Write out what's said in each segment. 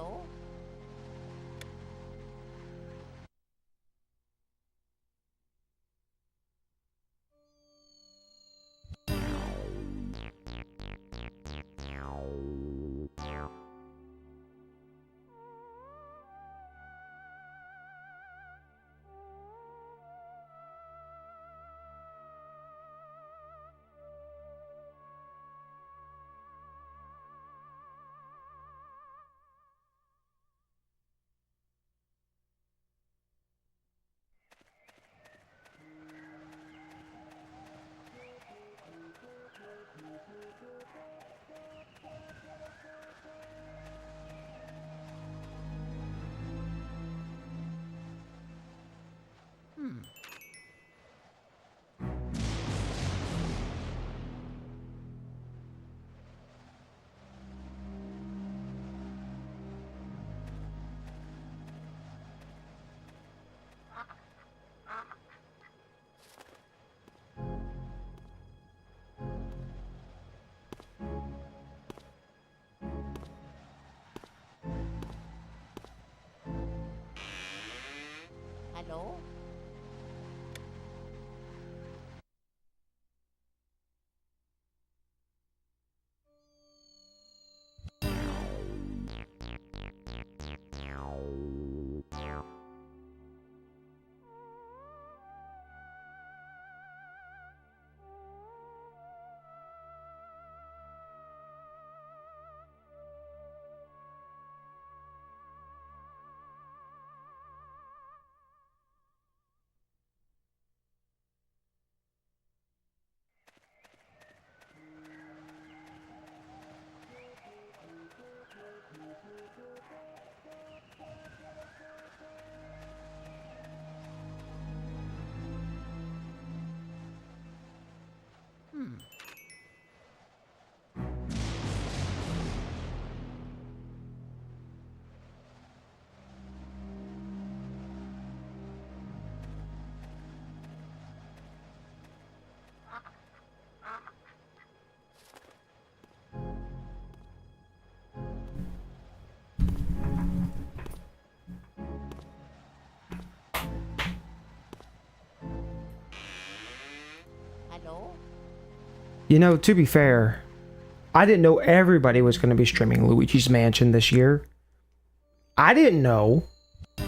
Hello? Hello? Hello? You know, to be fair, I didn't know everybody was going to be streaming Luigi's Mansion this year. I didn't know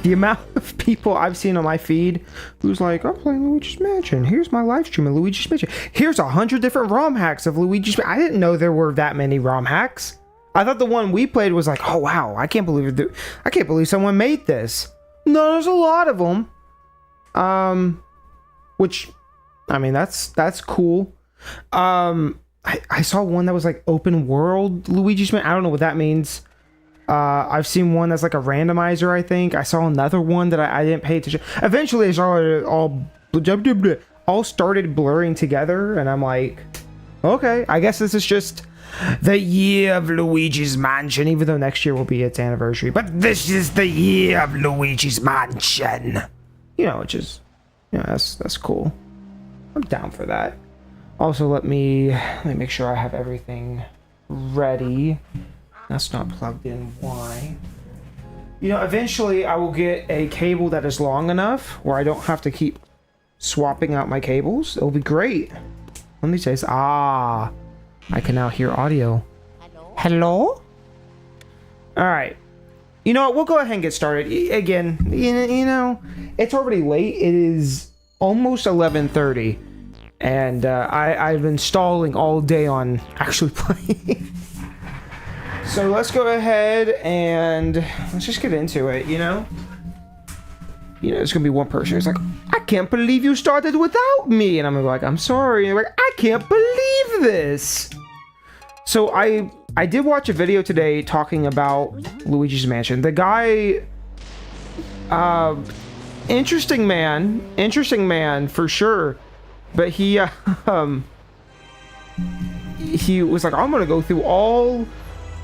the amount of people I've seen on my feed who's like, I'm playing Luigi's Mansion. Here's my live stream of Luigi's Mansion. Here's 100 different ROM hacks of Luigi's Mansion. I didn't know there were that many ROM hacks. I thought the one we played was like, oh wow, I can't believe someone made this. No, there's a lot of them. Which, I mean, that's cool. I saw one that was like open world Luigi's Mansion. I don't know what that means. I've seen one that's like a randomizer, I think. I saw another one that I didn't pay attention. Eventually, it's all started blurring together, and I'm like, okay, I guess this is just the year of Luigi's Mansion, even though next year will be its anniversary. But this is the year of Luigi's Mansion. You know, which is, you know, that's cool. I'm down for that. Also, let me make sure I have everything ready. That's not plugged in. Why? You know, eventually I will get a cable that is long enough where I don't have to keep swapping out my cables. It'll be great. Let me say this. Ah, I can now hear audio. Hello? Hello? All right. You know what? We'll go ahead and get started. Again, you know, it's already late. It is almost 11:30. And I've been stalling all day on actually playing. So let's go ahead and let's just get into it, you know? You know, there's gonna be one person who's like, I can't believe you started without me. And I'm gonna be like, I'm sorry. And they're like, I can't believe this. So I did watch a video today talking about Luigi's Mansion. The guy, interesting man for sure. But he was like, I'm gonna go through all,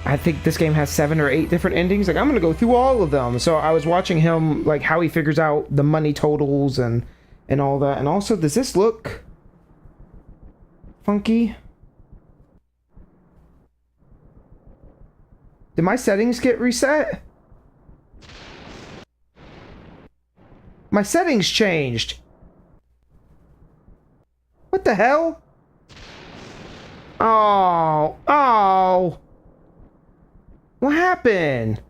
I think this game has 7 or 8 different endings. Like, I'm gonna go through all of them. So I was watching him, like, how he figures out the money totals and all that. And also, does this look funky? Did my settings get reset? My settings changed. What the hell? Oh, oh. What happened?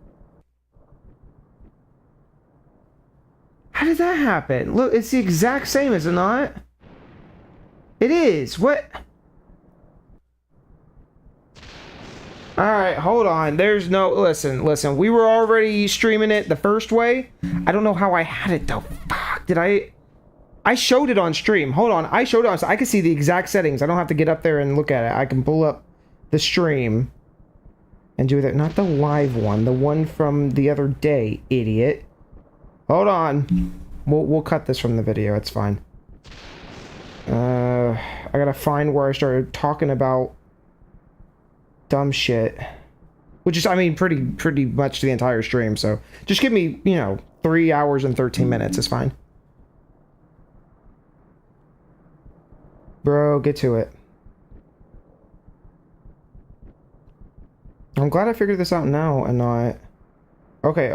How did that happen? Look, it's the exact same, is it not? It is. What? Alright, hold on. There's no... Listen. We were already streaming it the first way. I don't know how I had it, though. Fuck, did I... I showed it on stream. Hold on. I showed it on... So I can see the exact settings. I don't have to get up there and look at it. I can pull up the stream and do that. Not the live one. The one from the other day, idiot. Hold on. We'll cut this from the video. It's fine. I gotta find where I started talking about dumb shit. Which is, I mean, pretty much the entire stream, so just give me, you know, 3 hours and 13 minutes. It's fine. Bro, get to it. I'm glad I figured this out now and not... Okay.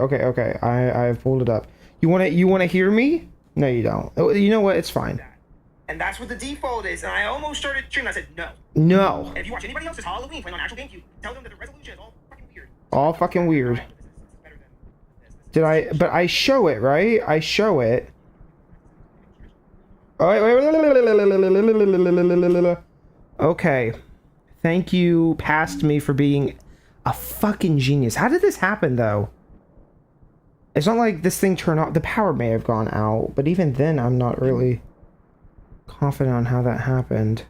I've pulled it up. You wanna hear me? No, you don't. You know what? It's fine. And that's what the default is. And I almost started streaming. I said no. No. And if you watch anybody else's Halloween playing on actual GameCube, tell them that the resolution is all fucking weird. All fucking weird. Did I? But I show it, right? I show it. Oh, wait. Okay. Thank you, past me, for being a fucking genius. How did this happen, though? It's not like this thing turned off. The power may have gone out, but even then, I'm not really confident on how that happened.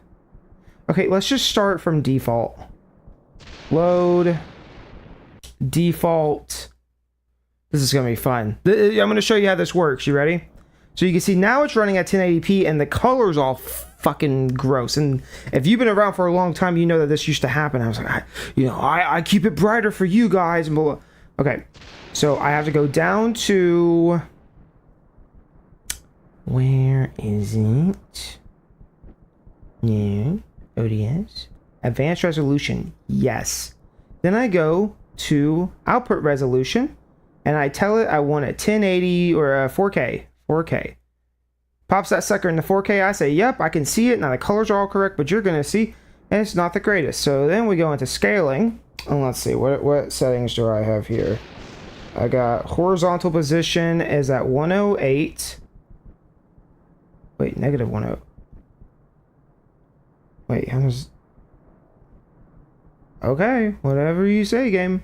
Okay, let's just start from default. Load. Default. This is gonna be fun. I'm gonna show you how this works. You ready? So you can see now it's running at 1080p and the color's all fucking gross. And if you've been around for a long time, you know that this used to happen. I was like, I keep it brighter for you guys. Okay, so I have to go down to... Where is it? No. ODS. Advanced resolution. Yes. Then I go to output resolution and I tell it I want a 1080 or a 4K. 4K. Pops that sucker in the 4K. I say, yep, I can see it. Now the colors are all correct, but you're going to see and it's not the greatest. So then we go into scaling. And let's see, what settings do I have here? I got horizontal position is at 108. Wait, negative 10. Wait, how does... Okay, whatever you say, game.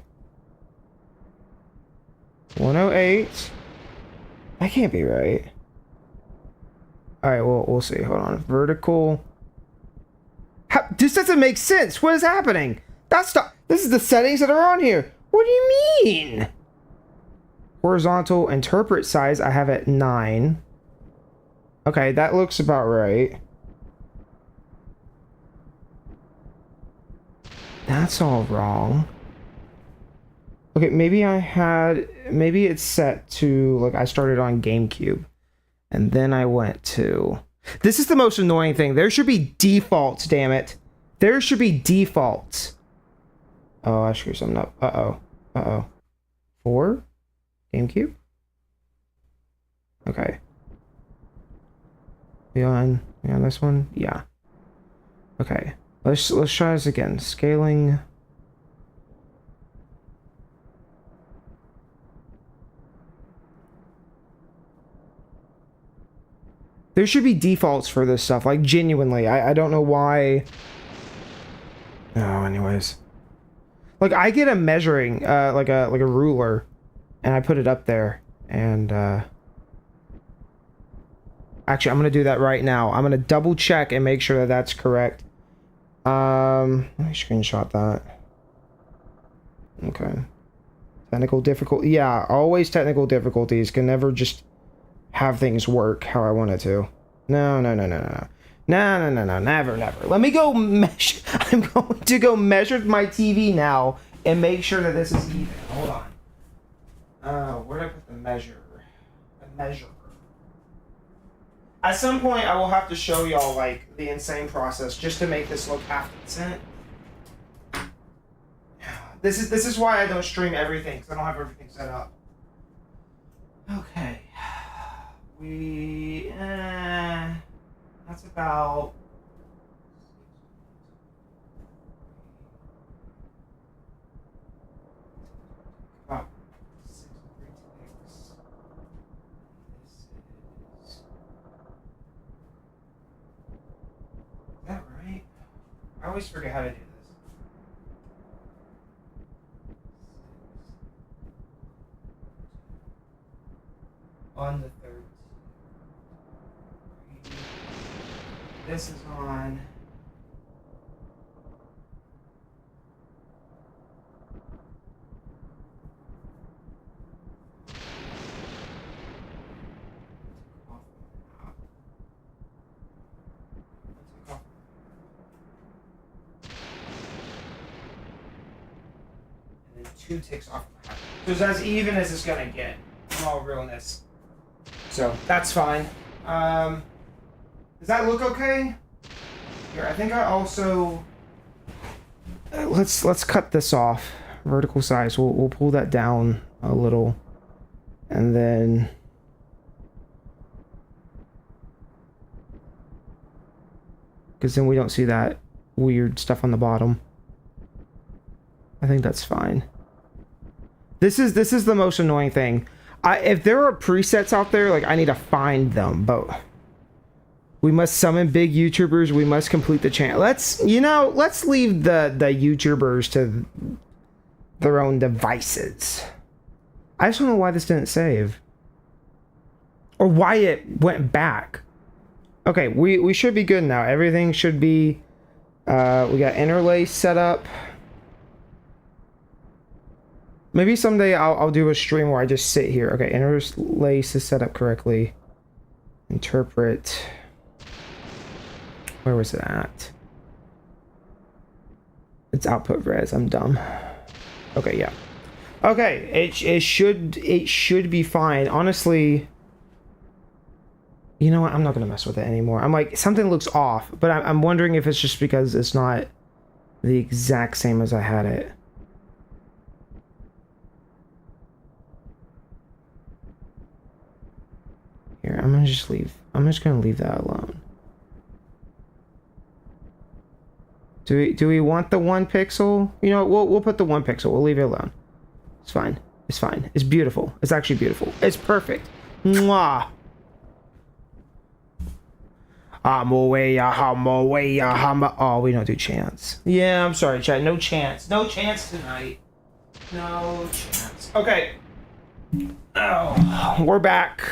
108. That can't be right. Alright, well, we'll see. Hold on. Vertical. This doesn't make sense. What is happening? That's not... This is the settings that are on here. What do you mean? Horizontal interpret size, I have at 9. Okay, that looks about right. That's all wrong. Okay, maybe it's set to, like, I started on GameCube. And then I went to... This is the most annoying thing. There should be defaults, damn it. There should be defaults. Oh, I screwed something up. Uh-oh. 4? GameCube? Okay. We on this one? Yeah. Okay. Let's try this again. Scaling. There should be defaults for this stuff, like genuinely. I don't know why. Oh, anyways. Like I get a measuring like a ruler and I put it up there and actually I'm going to do that right now. I'm going to double check and make sure that that's correct. Let me screenshot that. Okay. Technical difficulty. Yeah, always technical difficulties. Can never just have things work how I want it to. No. No, never. Let me go measure. I'm going to go measure my TV now and make sure that this is even. Hold on. Where did I put the measure? The measurer. At some point, I will have to show y'all, like, the insane process just to make this look half decent. This is why I don't stream everything, because I don't have everything set up. Okay. That's about... About 6 ticks. This is... Is that right? I always forget how to do this. On the 3rd. This is on... And then 2 ticks off of that. So it's as even as it's gonna get, in all realness. So that's fine. Does that look okay? Here, I think I also... let's cut this off. Vertical size. We'll pull that down a little. And then... because then we don't see that weird stuff on the bottom. I think that's fine. This is the most annoying thing. If there are presets out there, like, I need to find them, but we must summon big YouTubers. We must complete the channel. Let's leave the YouTubers to their own devices. I just don't know why this didn't save. Or why it went back. Okay, we should be good now. Everything should be, we got interlace set up. Maybe someday I'll do a stream where I just sit here. Okay, interlace is set up correctly. Interpret. Where was it at? It's output res. I'm dumb. Okay, yeah. Okay, it should be fine. Honestly, you know what? I'm not gonna mess with it anymore. I'm like, something looks off, but I'm wondering if it's just because it's not the exact same as I had it. Here, I'm gonna just leave. I'm just gonna leave that alone. Do we want the 1 pixel? You know, we'll put the 1 pixel. We'll leave it alone. It's fine. It's fine. It's beautiful. It's actually beautiful. It's perfect. Mwah. Oh, we don't do chants. Yeah, I'm sorry, chat. No chants. No chants tonight. No chants. Okay. Oh, we're back.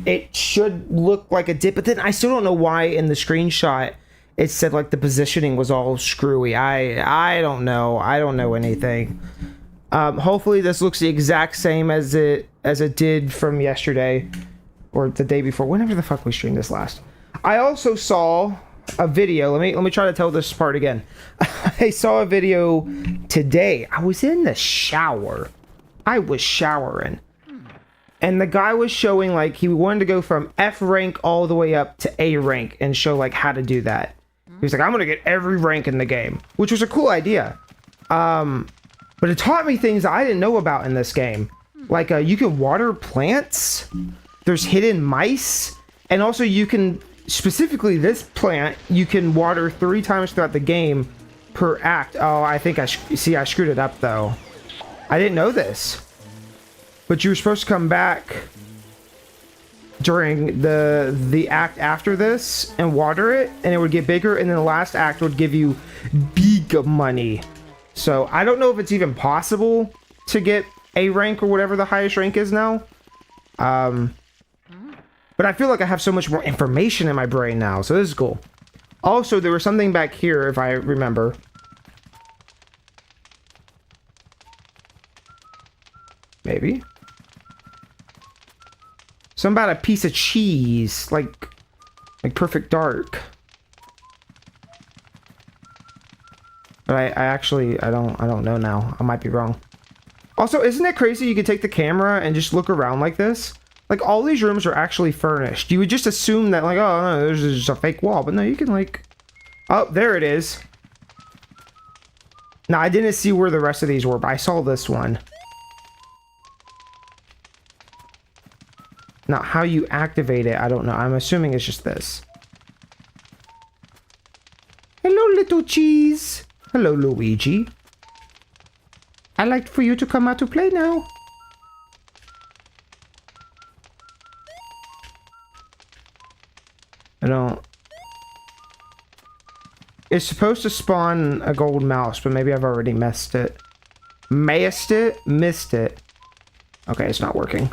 It should look like a dip, but then I still don't know why in the screenshot it said like the positioning was all screwy. I don't know. I don't know anything. Hopefully this looks the exact same as it did from yesterday or the day before. Whenever the fuck we streamed this last. I also saw a video. Let me try to tell this part again. I saw a video today. I was in the shower. I was showering. And the guy was showing like he wanted to go from F rank all the way up to A rank and show like how to do that. He was like, I'm gonna get every rank in the game, which was a cool idea. But it taught me things I didn't know about in this game. Like you can water plants. There's hidden mice, and also you can, specifically this plant, you can water 3 times throughout the game per act. Oh, I think I screwed it up though. I didn't know this. But you were supposed to come back during the act after this and water it, and it would get bigger, and then the last act would give you big money. So I don't know if it's even possible to get A rank or whatever the highest rank is now. But I feel like I have so much more information in my brain now, so this is cool. Also, there was something back here, if I remember. Maybe. Something about a piece of cheese, like Perfect Dark. But I actually don't know now. I might be wrong. Also, isn't it crazy you could take the camera and just look around like this? Like, all these rooms are actually furnished. You would just assume that, like, oh, no, there's just a fake wall. But no, you can, like... Oh, there it is. Now, I didn't see where the rest of these were, but I saw this one. Now, how you activate it, I don't know. I'm assuming it's just this. Hello, little cheese. Hello, Luigi. I'd like for you to come out to play now. I don't... It's supposed to spawn a gold mouse, but maybe I've already missed it. Missed it. Okay, it's not working.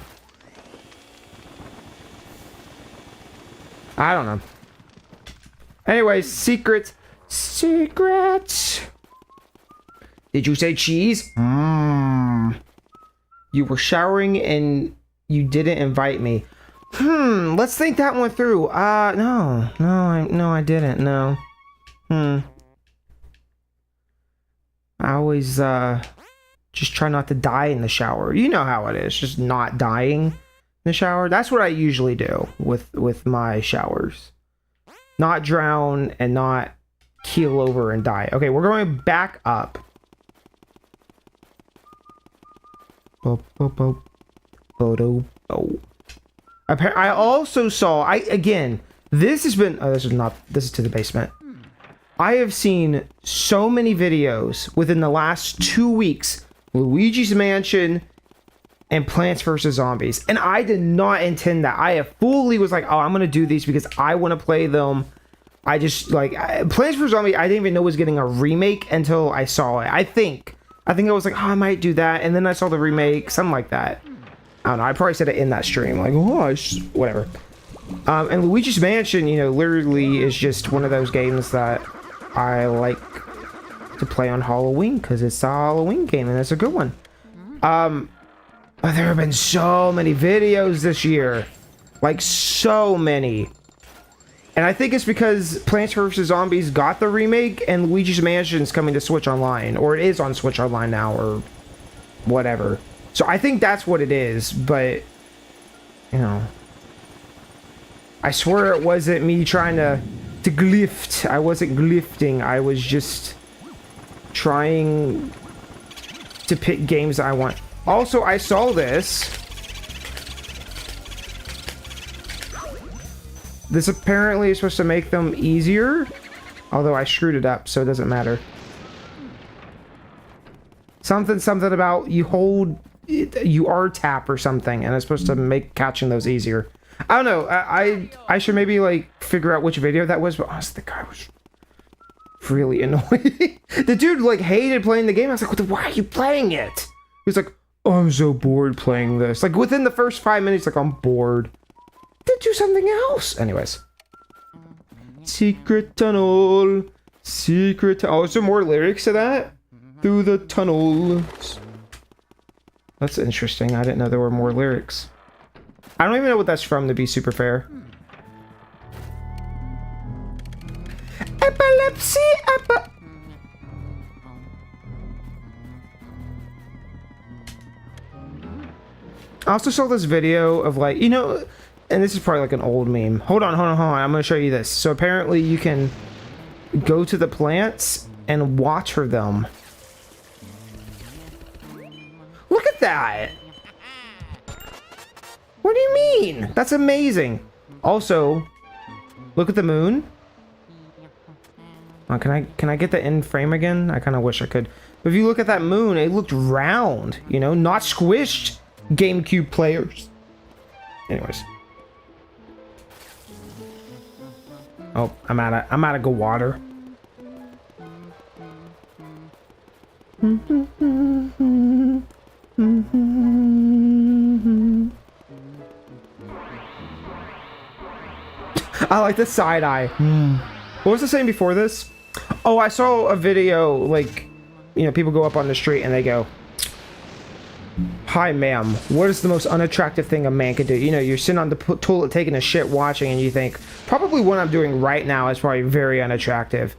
I don't know. Anyways, secrets. Secrets. Did you say cheese? You were showering and you didn't invite me. Let's think that one through. No, I didn't. No. I always, just try not to die in the shower. You know how it is, just not dying in the shower. That's what I usually do with my showers. Not drown and not keel over and die. Okay, we're going back up. I also saw, again, this has been, this is to the basement. I have seen so many videos within the last 2 weeks, Luigi's Mansion and Plants vs. Zombies. And I did not intend that. I fully was like, oh, I'm going to do these because I want to play them. I just, like, Plants vs. Zombies, I didn't even know was getting a remake until I saw it. I think I was like, oh, I might do that. And then I saw the remake, something like that. I don't know. I probably said it in that stream. Like, oh, whatever. And Luigi's Mansion, you know, literally is just one of those games that I like to play on Halloween because it's a Halloween game and it's a good one. There have been so many videos this year, like so many, and I think it's because Plants vs. Zombies got the remake and Luigi's Mansion is coming to Switch Online, or it is on Switch Online now, or whatever. So I think that's what it is, but you know, I swear it wasn't me trying to glift. I wasn't glifting. I was just trying to pick games that I want. Also, I saw this. This apparently is supposed to make them easier, although I screwed it up, so it doesn't matter. Something about you hold, you R-tap or something, and it's supposed to make catching those easier. I don't know. I should maybe like figure out which video that was, but honestly, the guy was really annoying. The dude like hated playing the game. I was like, why are you playing it? He was like, oh, I'm so bored playing this. Like within the first 5 minutes, like I'm bored. Then do something else. Anyways. Secret tunnel. Oh, is there more lyrics to that? Through the tunnels. That's interesting. I didn't know there were more lyrics. I don't even know what that's from, to be super fair. Epilepsy, I also saw this video of like, you know, and this is probably like an old meme. Hold on. I'm going to show you this. So apparently you can go to the plants and watch for them. Look at that. What do you mean? That's amazing. Also, look at the moon. Oh, can I get the end frame again? I kind of wish I could. But if you look at that moon, it looked round, you know, not squished. GameCube players. Anyways. Oh, I'm out of good water. I like the side eye. What was the saying before this? Oh, I saw a video, like, you know, people go up on the street and they go, hi, ma'am, what is the most unattractive thing a man can do? You know, you're sitting on the toilet taking a shit watching and you think, probably what I'm doing right now is probably very unattractive.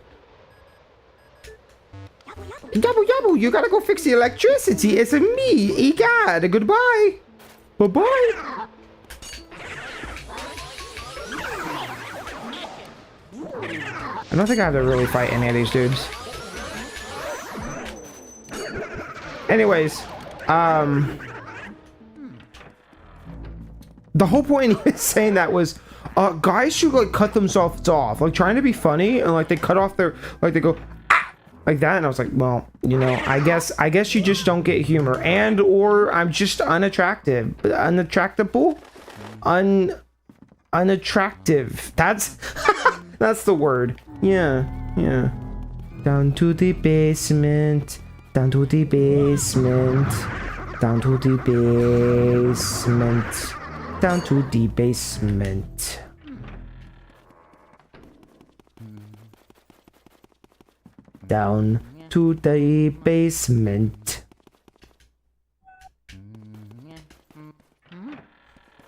Yabble yabble, you gotta go fix the electricity. It's me, Egad. Goodbye. Bye-bye. I don't think I have to really fight any of these dudes. Anyways, The whole point of saying that was, guys should like cut themselves off, like trying to be funny, and like they cut off their, like they go, ah! Like that, and I was like, well, you know, I guess you just don't get humor, and or I'm just unattractive, unattractive. That's that's the word. Yeah. Down to the basement. Down to the basement. Down to the basement. Down to the basement. Down to the basement.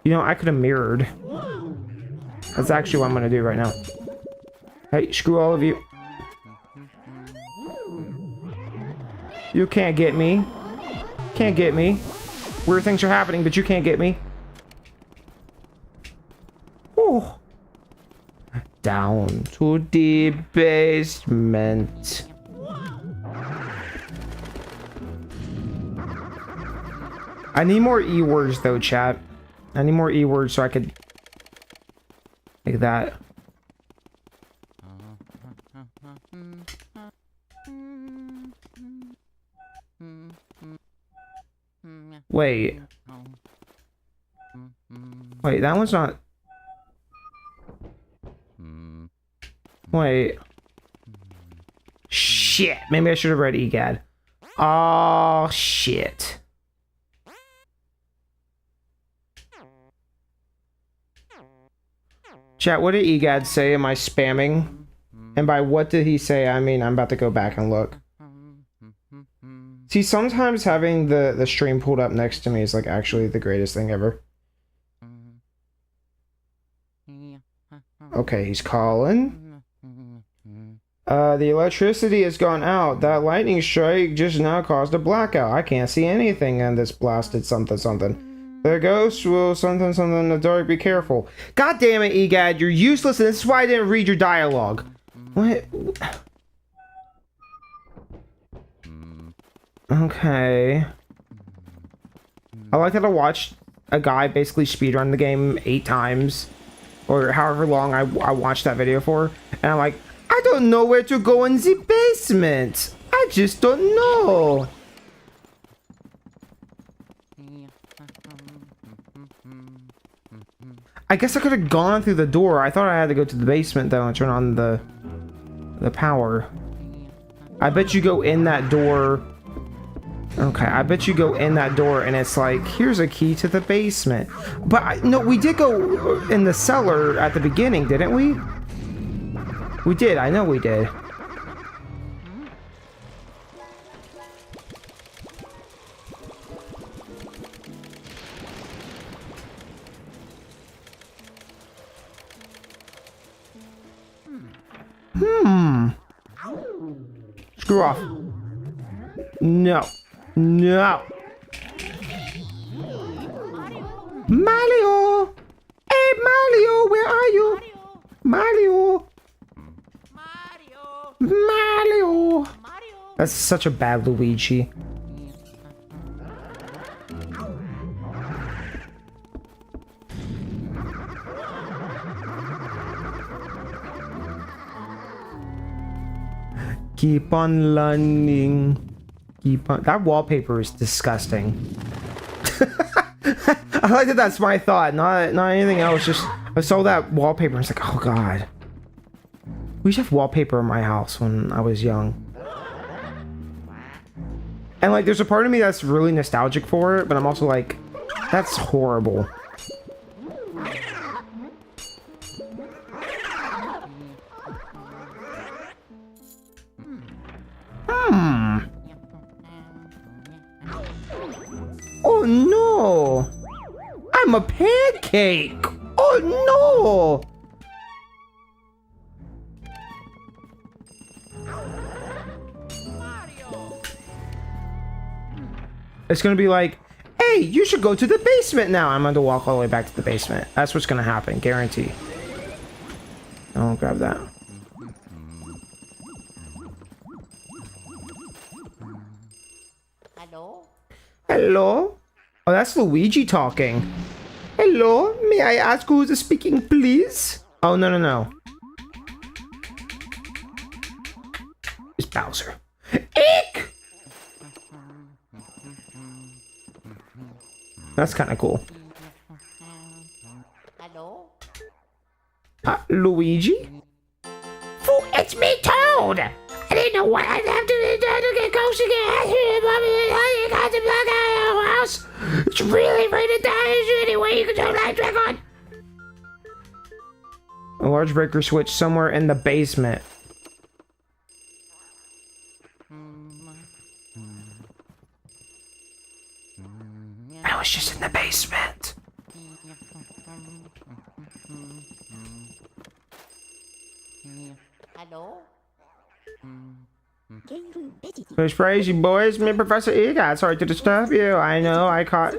You know, I could have mirrored. That's actually what I'm gonna do right now. Hey, screw all of you. You can't get me. Can't get me. Weird things are happening, but you can't get me. Oh. Down to the basement. I need more E words though, chat. I need more E words so I could like that. Wait. Wait, that one's not. Wait. Shit. Maybe I should have read EGAD. Oh, shit. Chat, what did EGAD say? Am I spamming? And by what did he say, I mean I'm about to go back and look. See, sometimes having the stream pulled up next to me is like actually the greatest thing ever. Okay, he's calling. The electricity has gone out. That lightning strike just now caused a blackout. I can't see anything in this blasted something something. The ghost will something something in the dark. Be careful. God damn it, EGAD, you're useless, and this is why I didn't read your dialogue. What? Okay. I like that I watched a guy basically speedrun the game 8 times. Or however long I watched that video for. And I'm like, I don't know where to go in the basement. I just don't know. I guess I could have gone through the door. I thought I had to go to the basement though and turn on the power. I bet you go in that door. Okay, I bet you go in that door and it's like, here's a key to the basement. But no, we did go in the cellar at the beginning, didn't we? We did, I know we did. Screw off. No. No. Mario! Hey, Mario, where are you? Mario! Mario! That's such a bad Luigi. Keep on learning. Keep on. That wallpaper is disgusting. I like that that's my thought, not anything else. Just I saw that wallpaper and it's like, oh god. We used to have wallpaper in my house when I was young. And like there's a part of me that's really nostalgic for it, but I'm also like, that's horrible. Oh no! I'm a pancake! Oh no! It's gonna be like, hey, you should go to the basement now. I'm going to walk all the way back to the basement. That's what's gonna happen, guarantee. I'll grab that. Hello? Hello? Oh, that's Luigi talking. Hey, Hello, may I ask who's speaking, please? Oh, no, no, no. It's Bowser. Eek! That's kind of cool. Hello? Luigi? Fool, it's me, Toad! I didn't know what I'd have to do to get close to get house. It's really rated down. Is there any way you can turn that track on? A large breaker switch somewhere in the basement. I was just in the basement. Hello? Push praise you boys, me Professor Egot. Sorry to disturb you. I know I caught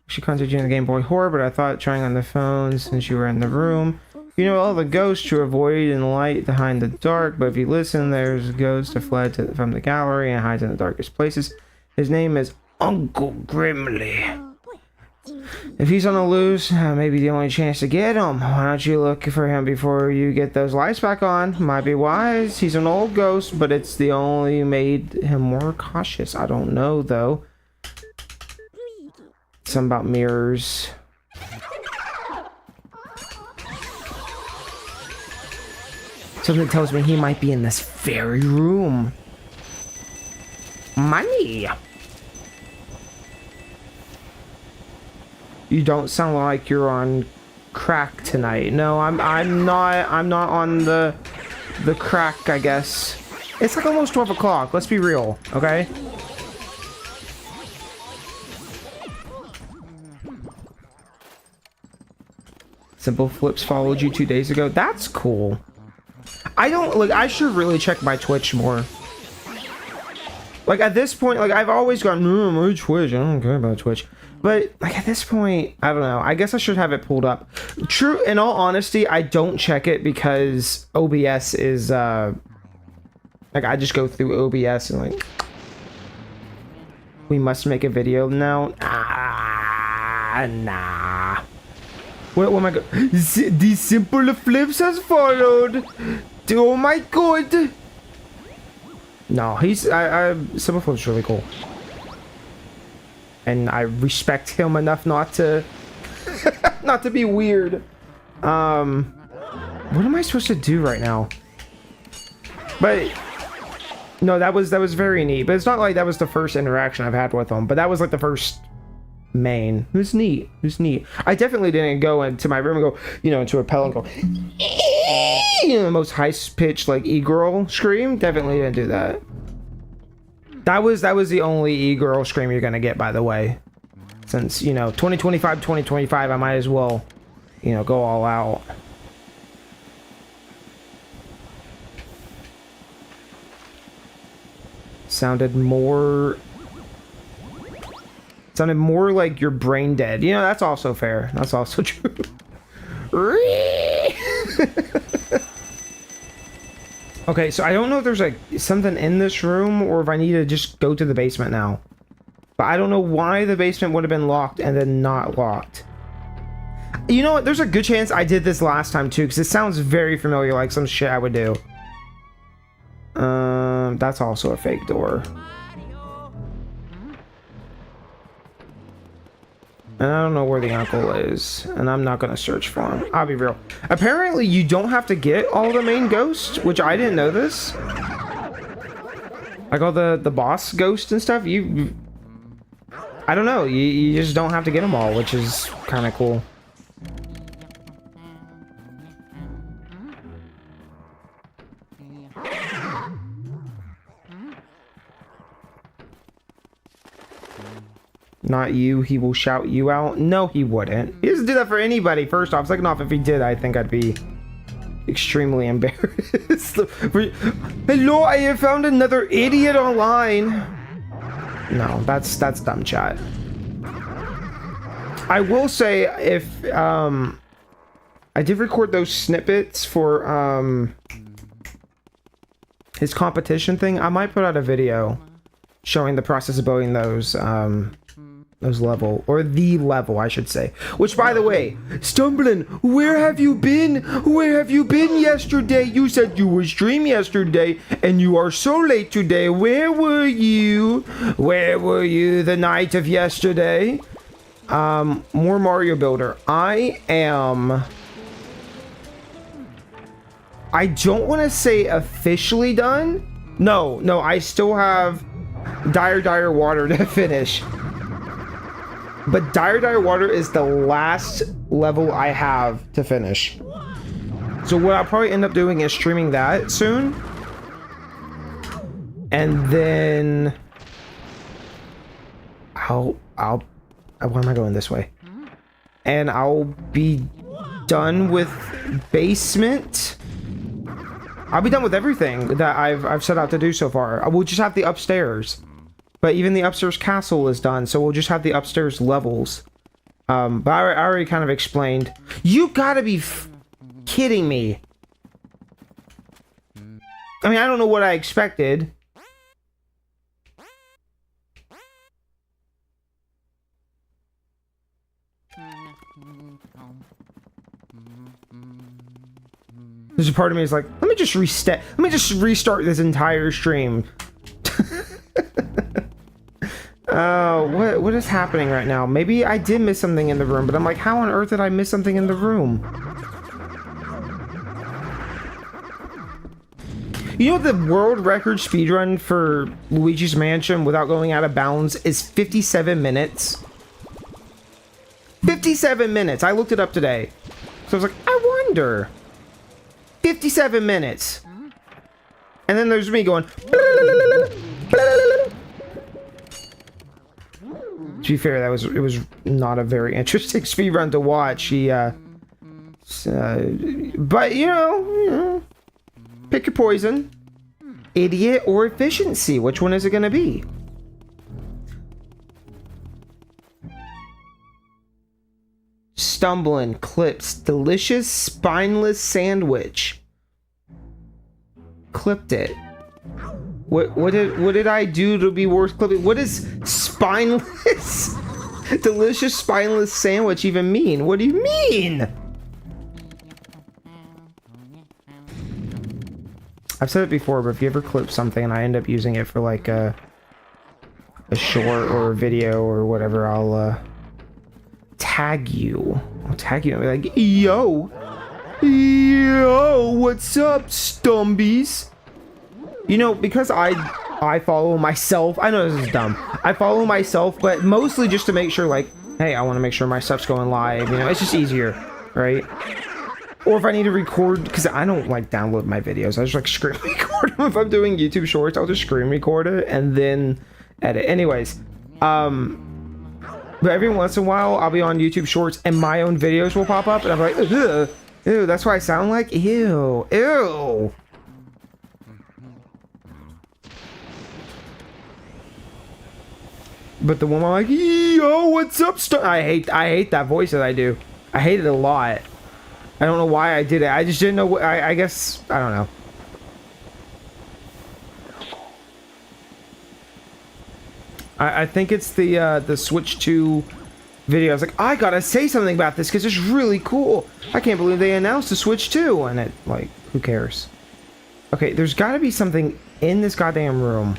she contacted you in the Game Boy Horror, but I thought trying on the phone since you were in the room. You know all the ghosts to avoid in the light behind the dark, but if you listen, there's a ghost that fled from the gallery and hides in the darkest places. His name is Uncle Grimly. If he's on the loose, maybe the only chance to get him. Why don't you look for him before you get those lights back on? Might be wise. He's an old ghost, but it's the only made him more cautious. I don't know, though. Something about mirrors. Something tells me he might be in this very room. Money! You don't sound like you're on crack tonight. No, I'm not on the crack, I guess. It's like almost 12 o'clock. Let's be real, okay? Simple Flips followed you 2 days ago. That's cool. I don't like. I should really check my Twitch more. Like at this point, like I've always gone, no, my Twitch. I don't care about Twitch. But like at this point, I don't know. I guess I should have it pulled up. True. In all honesty, I don't check it because OBS is like I just go through OBS and like we must make a video now. Nah. What am I go? The Simple Flips has followed. Oh my god. No, he's Simple Flip's really cool. And I respect him enough not to not to be weird. What am I supposed to do right now? But no, that was very neat. But it's not like that was the first interaction I've had with him. But that was like the first main. Who's neat? Who's neat? I definitely didn't go into my room and go, you know, into a pellet and go, you know, the most high-pitched like e-girl scream. Definitely didn't do that. That was the only e-girl scream you're gonna get, by the way. Since, you know, 2025, I might as well, you know, go all out. Sounded more like you're brain dead. You know, that's also fair. That's also true. Okay, so I don't know if there's like something in this room or if I need to just go to the basement now. But I don't know why the basement would have been locked and then not locked. You know what? There's a good chance I did this last time too, because it sounds very familiar, like some shit I would do. That's also a fake door. And I don't know where the uncle is, and I'm not gonna search for him. I'll be real. Apparently, you don't have to get all the main ghosts, which I didn't know this. Like all the boss ghosts and stuff. I don't know. You just don't have to get them all, which is kind of cool. Not you, he will shout you out. No, he wouldn't. He doesn't do that for anybody, first off. Second off, if he did, I think I'd be extremely embarrassed. Hello, I have found another idiot online. No, that's dumb chat. I will say, if, I did record those snippets for, his competition thing. I might put out a video showing the process of building those, level, or the level, I should say. Which, by the way, Stumbling, where have you been? Where have you been yesterday? You said you would stream yesterday, and you are so late today. Where were you? Where were you the night of yesterday? More Mario Builder. I don't want to say officially done. No, I still have Dire Water to finish. But Dire Water is the last level I have to finish. So what I'll probably end up doing is streaming that soon. And then why am I going this way? And I'll be done with basement. I'll be done with everything that I've set out to do so far. We'll just have the upstairs. But even the upstairs castle is done, so we'll just have the upstairs levels. But I already kind of explained. You gotta be kidding me. I mean, I don't know what I expected. There's a part of me is like, let me just restart this entire stream. What is happening right now? Maybe I did miss something in the room, but I'm like, how on earth did I miss something in the room? You know, the world record speedrun for Luigi's Mansion without going out of bounds is 57 minutes. 57 minutes! I looked it up today. So I was like, I wonder. 57 minutes. And then there's me going... To be fair, it was not a very interesting speedrun to watch. But you know, pick your poison. Idiot or efficiency. Which one is it gonna be? Stumbling clips. Delicious spineless sandwich. Clipped it. What did I do to be worth clipping? What is spineless? Delicious spineless sandwich even mean? What do you mean? I've said it before, but if you ever clip something and I end up using it for like a short or a video or whatever, I'll tag you. I'll tag you and be like, yo, what's up, Stumbies? You know, because I follow myself. I know this is dumb. I follow myself, but mostly just to make sure, like, hey, I want to make sure my stuff's going live. You know, it's just easier, right? Or if I need to record, because I don't like download my videos. I just like screen record them. If I'm doing YouTube Shorts, I'll just screen record it and then edit. Anyways, but every once in a while, I'll be on YouTube Shorts and my own videos will pop up, and I'm like, ugh, ew, that's what I sound like. Ew. But the one I'm like, yo, what's up, I hate that voice that I do. I hate it a lot. I don't know why I did it. I just didn't know what, I guess, I don't know. I think it's the Switch 2 video. I was like, I gotta say something about this because it's really cool. I can't believe they announced the Switch 2. And it, like, who cares? Okay, there's gotta be something in this goddamn room.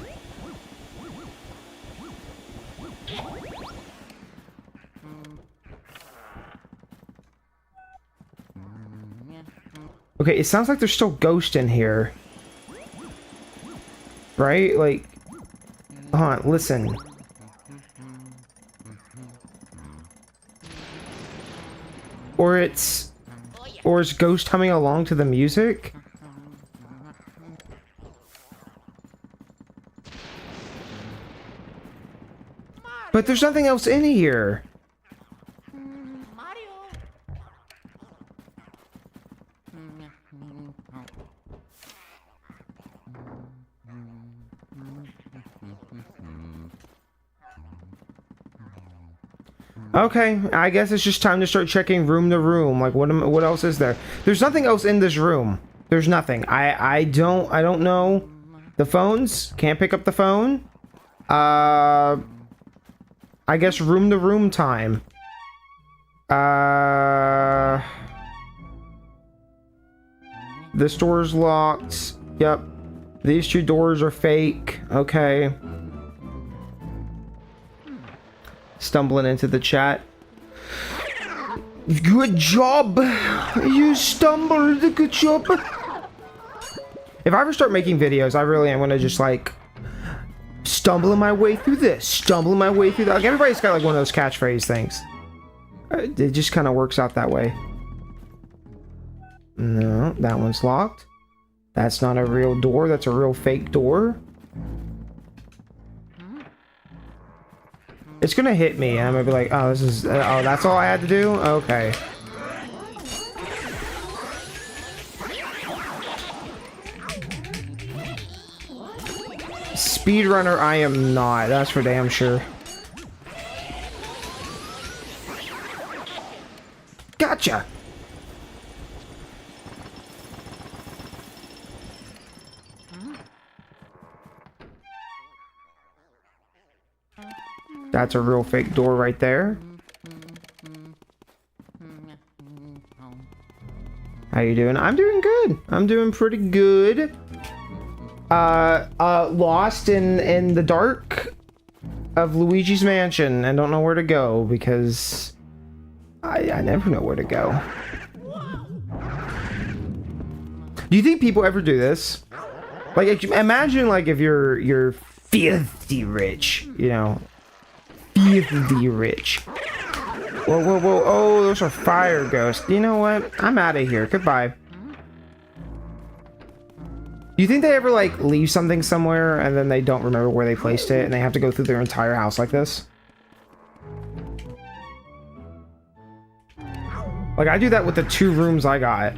Okay, it sounds like there's still ghosts in here. Right? Like, hold on, listen. Or is Ghost humming along to the music? But there's nothing else in here. Okay, I guess it's just time to start checking room to room. Like, what else is there? There's nothing else in this room. There's nothing. I don't know. The phones, can't pick up the phone. I guess room to room time. This door's locked. Yep. These two doors are fake. Okay. Stumbling into the chat. Good job. You stumbled. Good job. If I ever start making videos, I really am gonna just like stumbling my way through this, stumbling my way through that. Like everybody's got like one of those catchphrase things. It just kind of works out that way. No, that one's locked. That's not a real door. That's a real fake door. It's gonna hit me, and I'm gonna be like, "Oh, this is. Oh, that's all I had to do. Okay." Speedrunner, I am not. That's for damn sure. Gotcha. That's a real fake door right there. How you doing? I'm doing good. I'm doing pretty good. Lost in the dark of Luigi's mansion and don't know where to go because I never know where to go. Do you think people ever do this? Like, imagine like if you're filthy rich, you know, filthy rich. Whoa, whoa, whoa! Oh, those are fire ghosts. You know what? I'm out of here. Goodbye. Do you think they ever like leave something somewhere and then they don't remember where they placed it and they have to go through their entire house like this? Like I do that with the 2 rooms I got.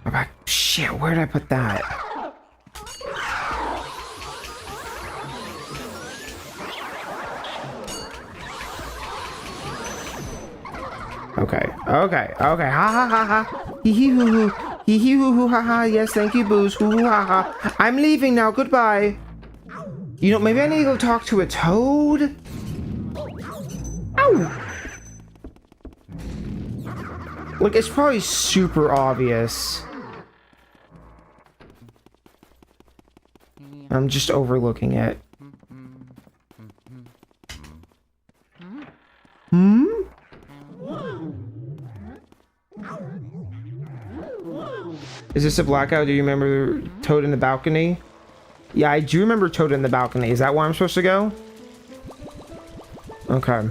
I'm like, shit, where did I put that? Okay, okay, okay. Ha ha ha ha. Hee hee hoo hoo. Hee hee hoo hoo ha ha. Yes, thank you, Booze. Hoo hoo ha ha. I'm leaving now. Goodbye. You know, maybe I need to go talk to a toad. Ow! Look, it's probably super obvious. I'm just overlooking it. Hmm? Is this a blackout? Do you remember Toad in the balcony? Yeah, I do remember Toad in the balcony. Is that where I'm supposed to go? Okay.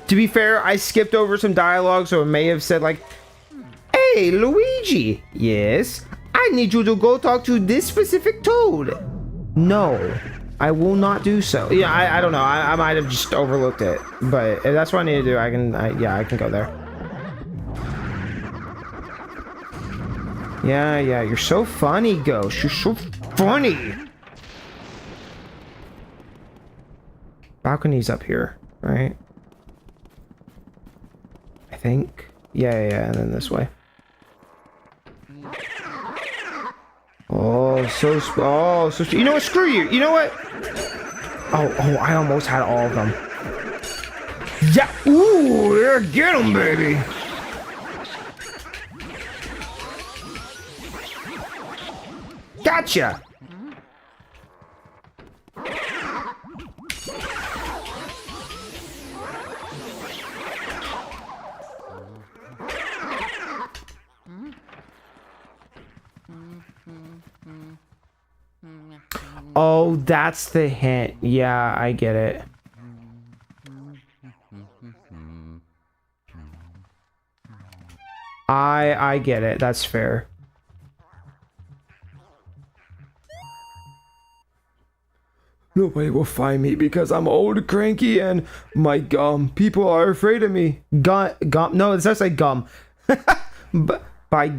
To be fair, I skipped over some dialogue, so it may have said like, "Hey, Luigi. Yes, I need you to go talk to this specific Toad." No, I will not do so. Yeah, I don't know. I might have just overlooked it, but if that's what I need to do, I can go there. Yeah, you're so funny, Ghost. You're so funny. Balcony's up here, right? I think. Yeah, and then this way. Oh, so you know what? Screw you. You know what? Oh, I almost had all of them. Yeah. Ooh, there, get them, baby. Gotcha. Oh, that's the hint. Yeah, I get it. I get it. That's fair. Nobody will find me because I'm old, cranky, and my gum. People are afraid of me. Gum. No, it says like gum. But by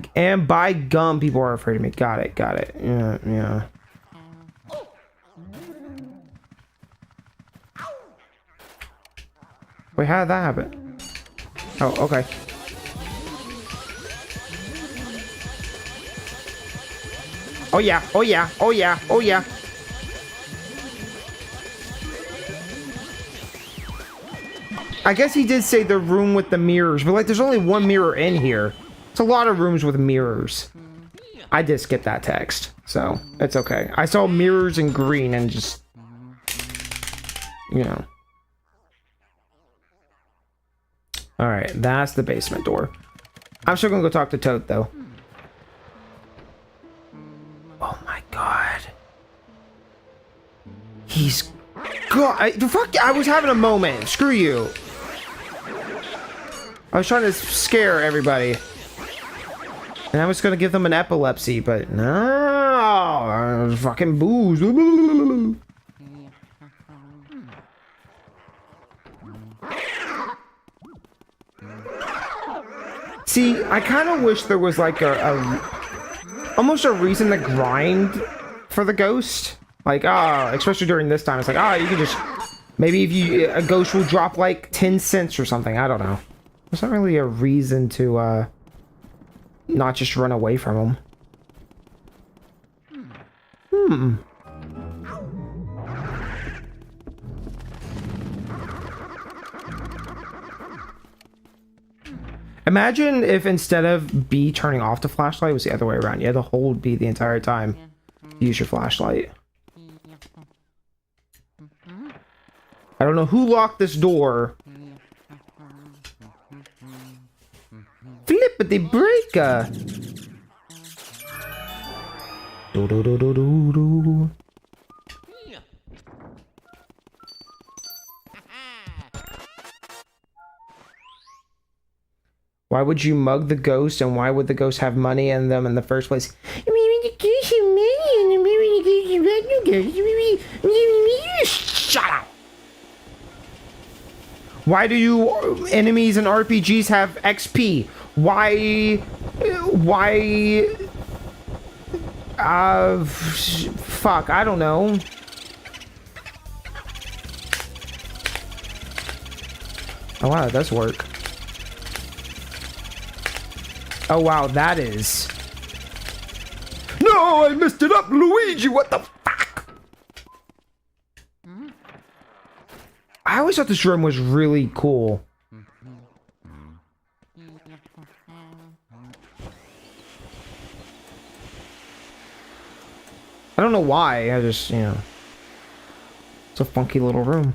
gum, people are afraid of me. Got it. Yeah. Wait, how did that happen? Oh, okay. Oh yeah. I guess he did say the room with the mirrors, but like there's only one mirror in here. It's a lot of rooms with mirrors. I did skip that text, so it's okay. I saw mirrors in green and just, you know. Alright, that's the basement door. I'm still gonna go talk to Toad, though. Oh my god. He's... God, fuck, I was having a moment. Screw you. I was trying to scare everybody. And I was gonna give them an epilepsy, but no, fucking booze. See, I kind of wish there was like almost a reason to grind for the ghost. Like, especially during this time, it's like, you can just, maybe if a ghost will drop like 10 cents or something. I don't know. There's not really a reason to, not just run away from him. Imagine if instead of B turning off the flashlight, it was the other way around. You had to hold B the entire time. Use your flashlight. I don't know who locked this door. Flippity breaker. Do do do do do do. Why would you mug the ghost, and why would the ghost have money in them in the first place? Shut up! Why do you enemies in RPGs have XP? Why, fuck, I don't know. Oh wow, it does work. Oh wow, that is... No, I messed it up, Luigi, what the fuck? I always thought this room was really cool. I don't know why, I just, you know... It's a funky little room.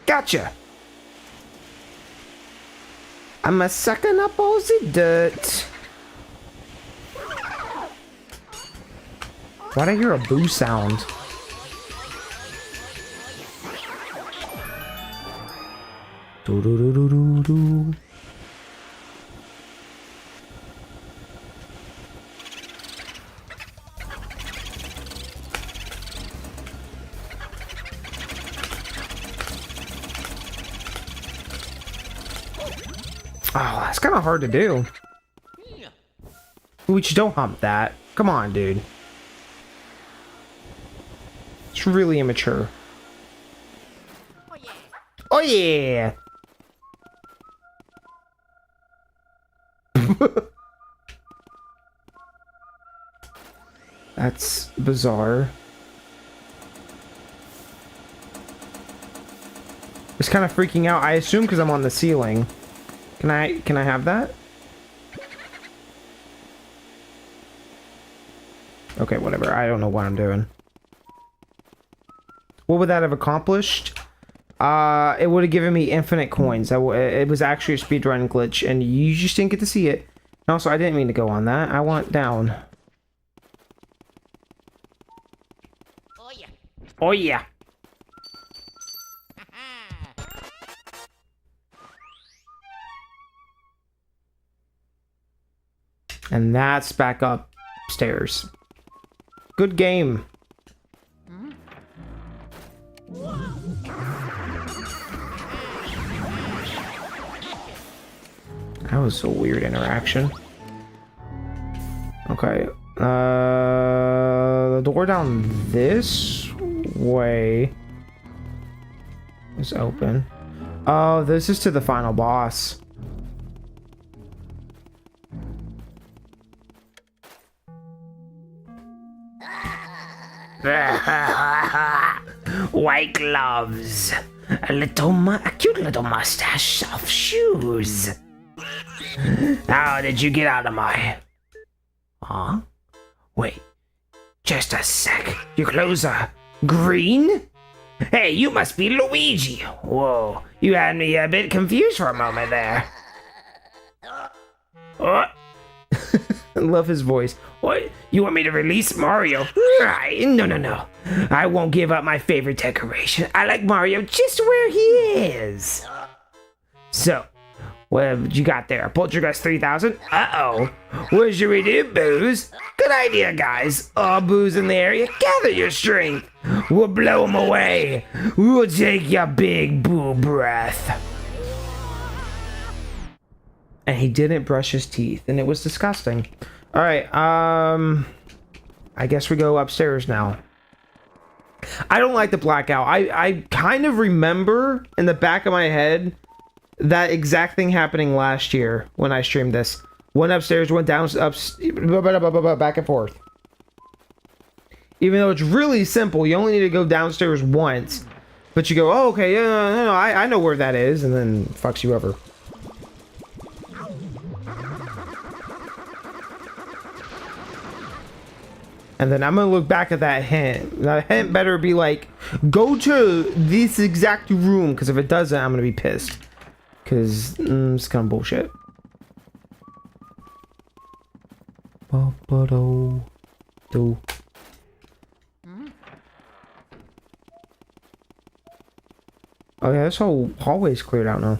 Gotcha! I'm a sucking up all the dirt. Why'd I hear a boo sound? Do do do do do do. Oh, that's kind of hard to do. Luigi, don't hump that. Come on, dude. It's really immature. Oh yeah! That's bizarre. It's kind of freaking out. I assume because I'm on the ceiling. Can I have that? Okay, whatever. I don't know what I'm doing. What would that have accomplished? It would have given me infinite coins. It was actually a speedrun glitch, and you just didn't get to see it. And also, I didn't mean to go on that. I want down. Oh yeah. Oh yeah. And that's back upstairs. Good game. That was a weird interaction. Okay. The door down this way is open. Oh, this is to the final boss. White gloves. A cute little mustache, soft shoes. How did you get out of my... Huh? Wait, just a sec. Your clothes are green? Hey, you must be Luigi. Whoa, you had me a bit confused for a moment there. What? I love his voice. What? You want me to release Mario? No. I won't give up my favorite decoration. I like Mario just where he is. So, what you got there? Poltergeist 3000? Uh-oh. What should we do, Booze? Good idea, guys. All Booze in the area, gather your strength. We'll blow him away. We'll take your big boo breath. And he didn't brush his teeth, and it was disgusting. All right, I guess we go upstairs now. I don't like the blackout. I kind of remember in the back of my head that exact thing happening last year when I streamed this. Went upstairs, went down, back and forth. Even though it's really simple, you only need to go downstairs once. But you go, oh, okay, yeah, I know where that is, and then fucks you over. And then I'm gonna look back at that hint. That hint better be like, go to this exact room, because if it doesn't, I'm gonna be pissed. Because it's kind of bullshit. Do. Oh yeah, this whole hallway's cleared out now.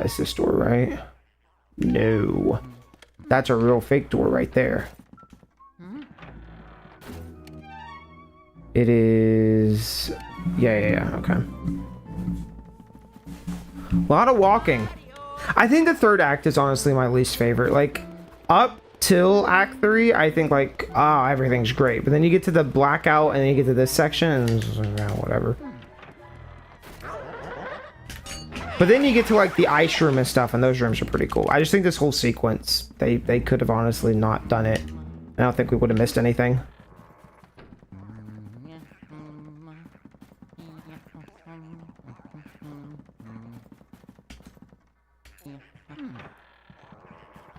Is this door right? No. That's a real fake door right there. It is... Yeah, okay. A lot of walking. I think the third act is honestly my least favorite. Like, up till Act 3, I think, like, everything's great. But then you get to the blackout, and then you get to this section, and it's like, whatever. But then you get to, like, the ice room and stuff, and those rooms are pretty cool. I just think this whole sequence, they could have honestly not done it. I don't think we would have missed anything.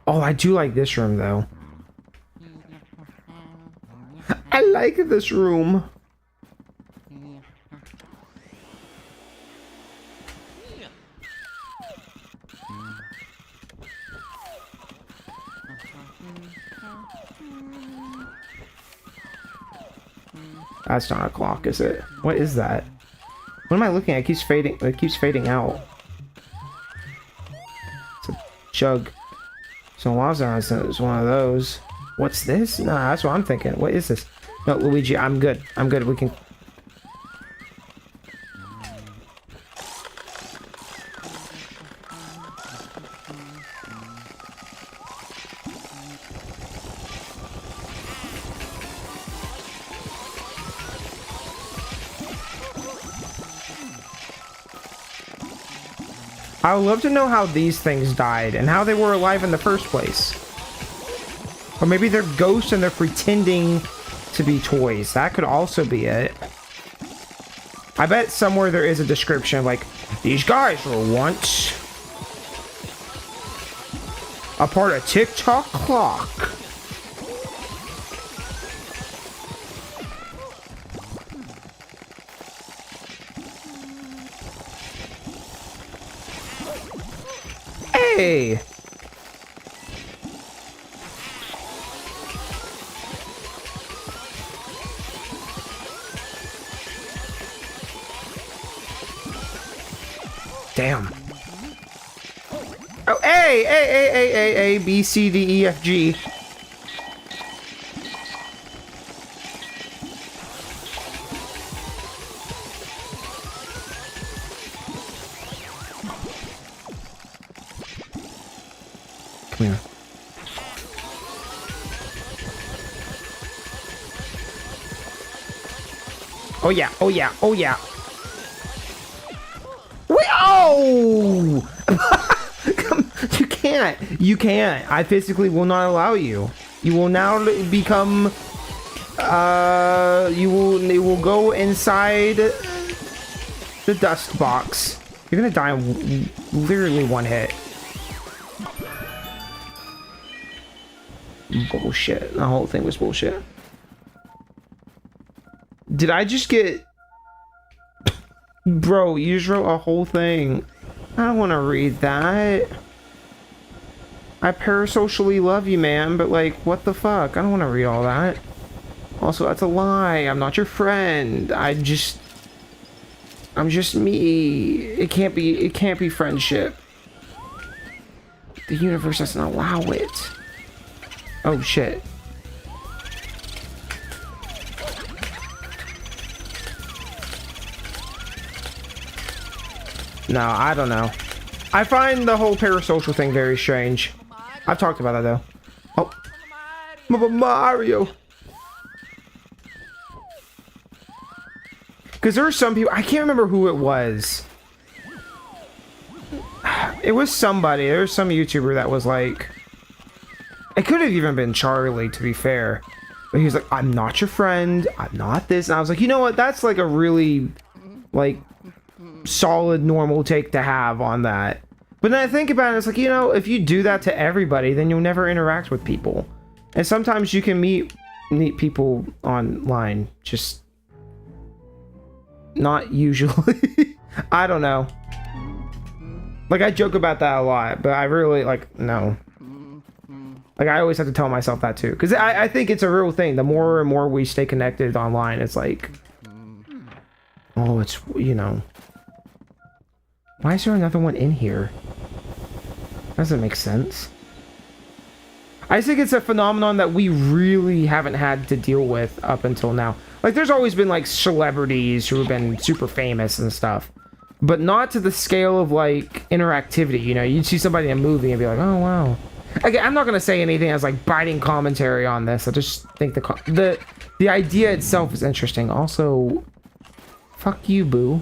Oh, I do like this room, though. I like this room. That's not a clock, is it? What is that? What am I looking at? It keeps fading. It keeps fading out. It's a jug. So it's one of those. What's this? Nah, that's what I'm thinking. What is this? No, Luigi, I'm good. I'm good. We can... I would love to know how these things died and how they were alive in the first place. Or maybe they're ghosts and they're pretending to be toys. That could also be it. I bet somewhere there is a description like, these guys were once a part of TikTok clock. Hey! Damn. Oh, A, B, C, D, E, F, G. Come here. Oh yeah, oh yeah, oh yeah. You can't. You can't. I physically will not allow you. You will now become. It will go inside the dust box. You're gonna die in literally one hit. Bullshit. The whole thing was bullshit. Did I just get... Bro, you just wrote a whole thing. I don't want to read that. I parasocially love you, man, but like, what the fuck? I don't want to read all that. Also, that's a lie. I'm not your friend. I'm just me. It can't be friendship. The universe doesn't allow it. Oh shit. No, I don't know. I find the whole parasocial thing very strange. I've talked about that though. Oh. Mario. Because there are some people, I can't remember who it was. It was somebody, there was some YouTuber that was like, it could have even been Charlie, to be fair. But he was like, I'm not your friend, I'm not this. And I was like, you know what, that's like a really, like, solid, normal take to have on that. But then I think about it, it's like, you know, if you do that to everybody, then you'll never interact with people. And sometimes you can meet people online, just not usually. I don't know. Like, I joke about that a lot, but I really, like, no. Like, I always have to tell myself that too. Because I think it's a real thing. The more and more we stay connected online, it's like, oh, it's, you know. Why is there another one in here? Doesn't make sense. I think it's a phenomenon that we really haven't had to deal with up until now. Like, there's always been, like, celebrities who have been super famous and stuff. But not to the scale of, like, interactivity, you know? You'd see somebody in a movie and be like, oh, wow. Again, I'm not going to say anything as, like, biting commentary on this. I just think the idea itself is interesting. Also, fuck you, boo.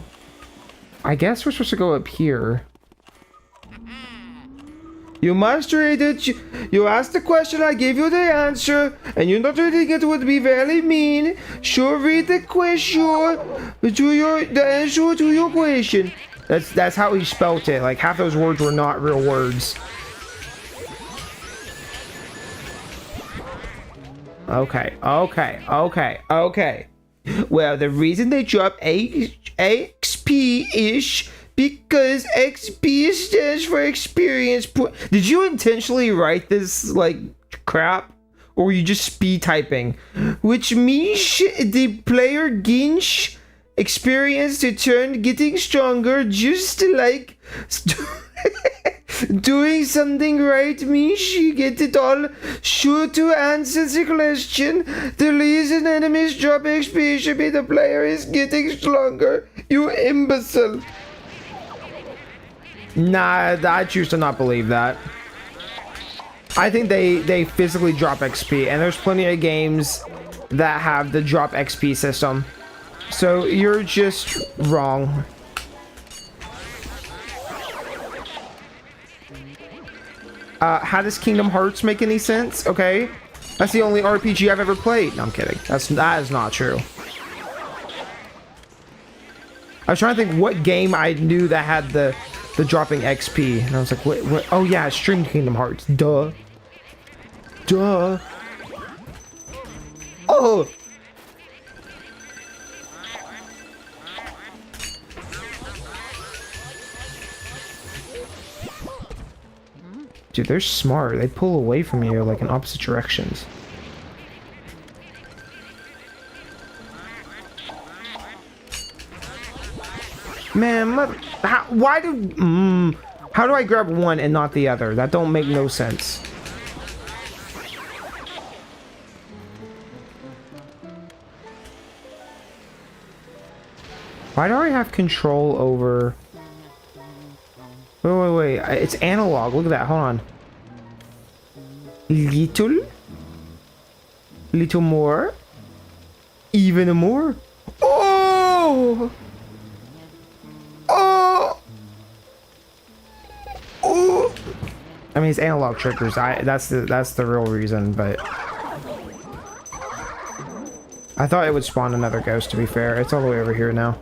I guess we're supposed to go up here. You must read it. You asked the question, I gave you the answer, and you're not reading it would be very mean. Sure, read the question the answer to your question. That's how he spelt it. Like, half those words were not real words. Okay. Well, the reason they drop XP-ish because XP stands for experience point. Did you intentionally write this, like, crap? Or were you just speed typing? Which means the player gains experience to turn getting stronger, just like doing something right means you get it all. Sure, to answer the question, the reason enemies drop XP should be the player is getting stronger. You imbecile. Nah, I choose to not believe that. I think they physically drop XP, and there's plenty of games that have the drop XP system. So you're just wrong. How does Kingdom Hearts make any sense? Okay, that's the only RPG I've ever played. No, I'm kidding. That is not true. I was trying to think what game I knew that had the dropping XP, and I was like, what? Oh yeah, Stream Kingdom Hearts. Duh. Oh. Dude, they're smart. They pull away from you, like, in opposite directions. Man, how do I grab one and not the other? That don't make no sense. Why do I have control over... Wait. It's analog. Look at that. Hold on. Little more. Even more. Oh! I mean, it's analog triggers. That's the real reason, but I thought it would spawn another ghost, to be fair. It's all the way over here now.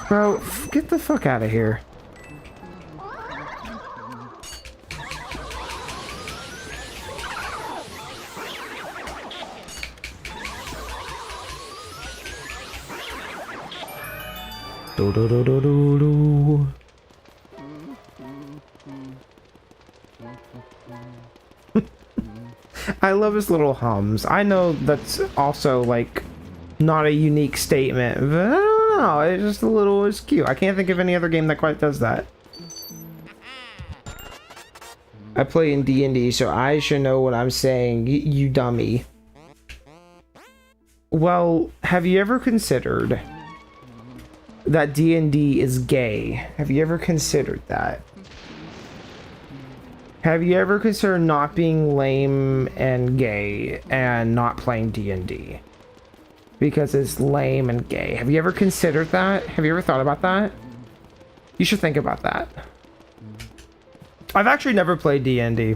Bro, get the fuck out of here. Do do do do do do. I love his little hums. I know that's also like not a unique statement, but I don't know. It's just a little, it's cute. I can't think of any other game that quite does that. I play in D&D, so I should know what I'm saying, you dummy. Well, have you ever considered that D&D is gay? Have you ever considered that? Have you ever considered not being lame and gay and not playing D&D? Because it's lame and gay. Have you ever considered that? Have you ever thought about that? You should think about that. I've actually never played D&D.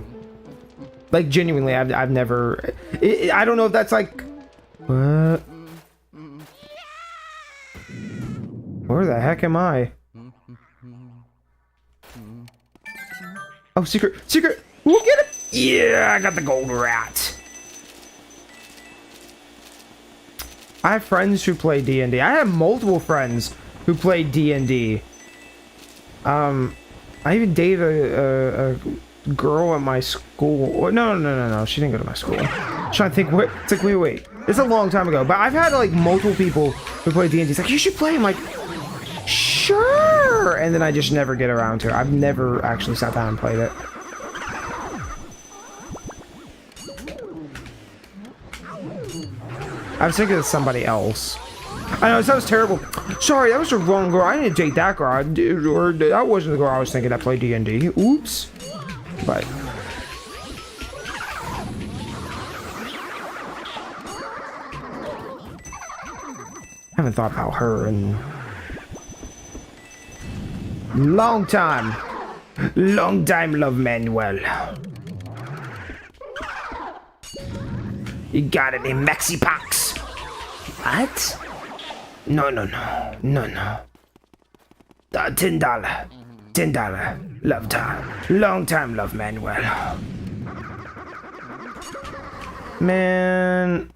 Like, genuinely, I've never... I don't know if that's like... What? Where the heck am I? Oh, secret! Secret! We'll get it! Yeah, I got the gold rat. I have friends who play D&D. I have multiple friends who play D&D. I even dated a girl at my school. No. She didn't go to my school. I'm trying to think. What? It's like, wait. It's a long time ago. But I've had like multiple people who play D&D. It's like, you should play. I'm like, sure. And then I just never get around to it. I've never actually sat down and played it. I was thinking of somebody else. I know, it sounds terrible. Sorry, that was the wrong girl. I didn't date that girl. Or that wasn't the girl I was thinking that played D&D. Oops. But... I haven't thought about her in... long time. Long time, love Manuel. You got any Maxi Packs? What? No. $10. $10. Love time. Long time, love Manuel. Man.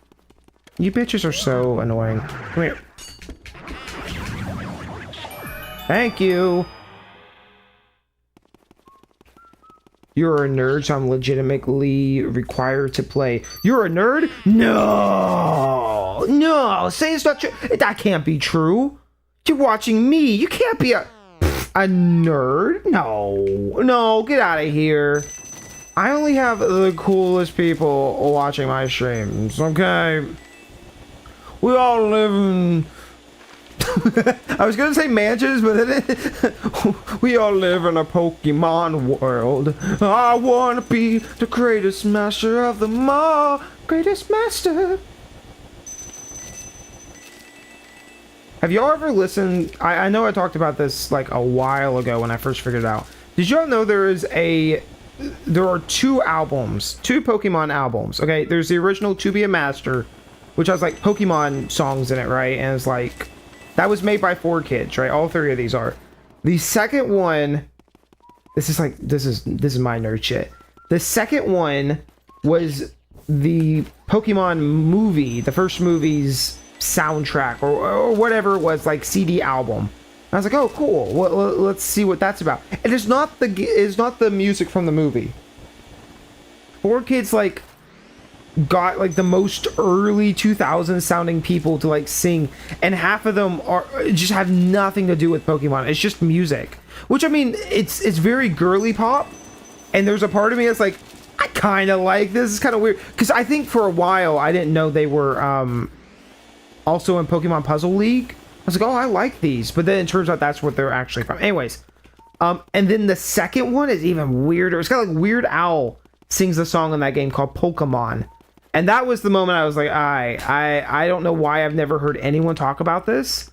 You bitches are so annoying. Come here. Thank you. You're a nerd, so I'm legitimately required to play. You're a nerd? No! Say it's not true. That can't be true. You're watching me. You can't be a nerd. No, get out of here. I only have the coolest people watching my streams, okay? We all live in... I was gonna say mansions, but we all live in a Pokemon world. I wanna be the greatest master of them all. Greatest master. Have y'all ever listened? I know I talked about this like a while ago when I first figured it out. Did y'all know there are two Pokemon albums? Okay, there's the original To Be a Master, which has like Pokemon songs in it, right? And it's like, that was made by 4Kids, right? All three of these are. The second one, this is my nerd shit. The second one was the Pokemon movie, the first movie's soundtrack or whatever it was, like CD album. I was like, oh, cool. Well, let's see what that's about. And it's not the music from the movie. 4Kids like got like the most early 2000s sounding people to like sing, and half of them are just have nothing to do with Pokemon. It's just music, which I mean, it's very girly pop, and there's a part of me that's like, I kind of like this. It's kind of weird because I think for a while I didn't know they were also in Pokemon Puzzle League. I was like, oh, I like these, but then it turns out that's what they're actually from. Anyways, and then the second one is even weirder. It's got like Weird Owl sings a song in that game called Pokemon. And that was the moment I was like, I don't know why I've never heard anyone talk about this.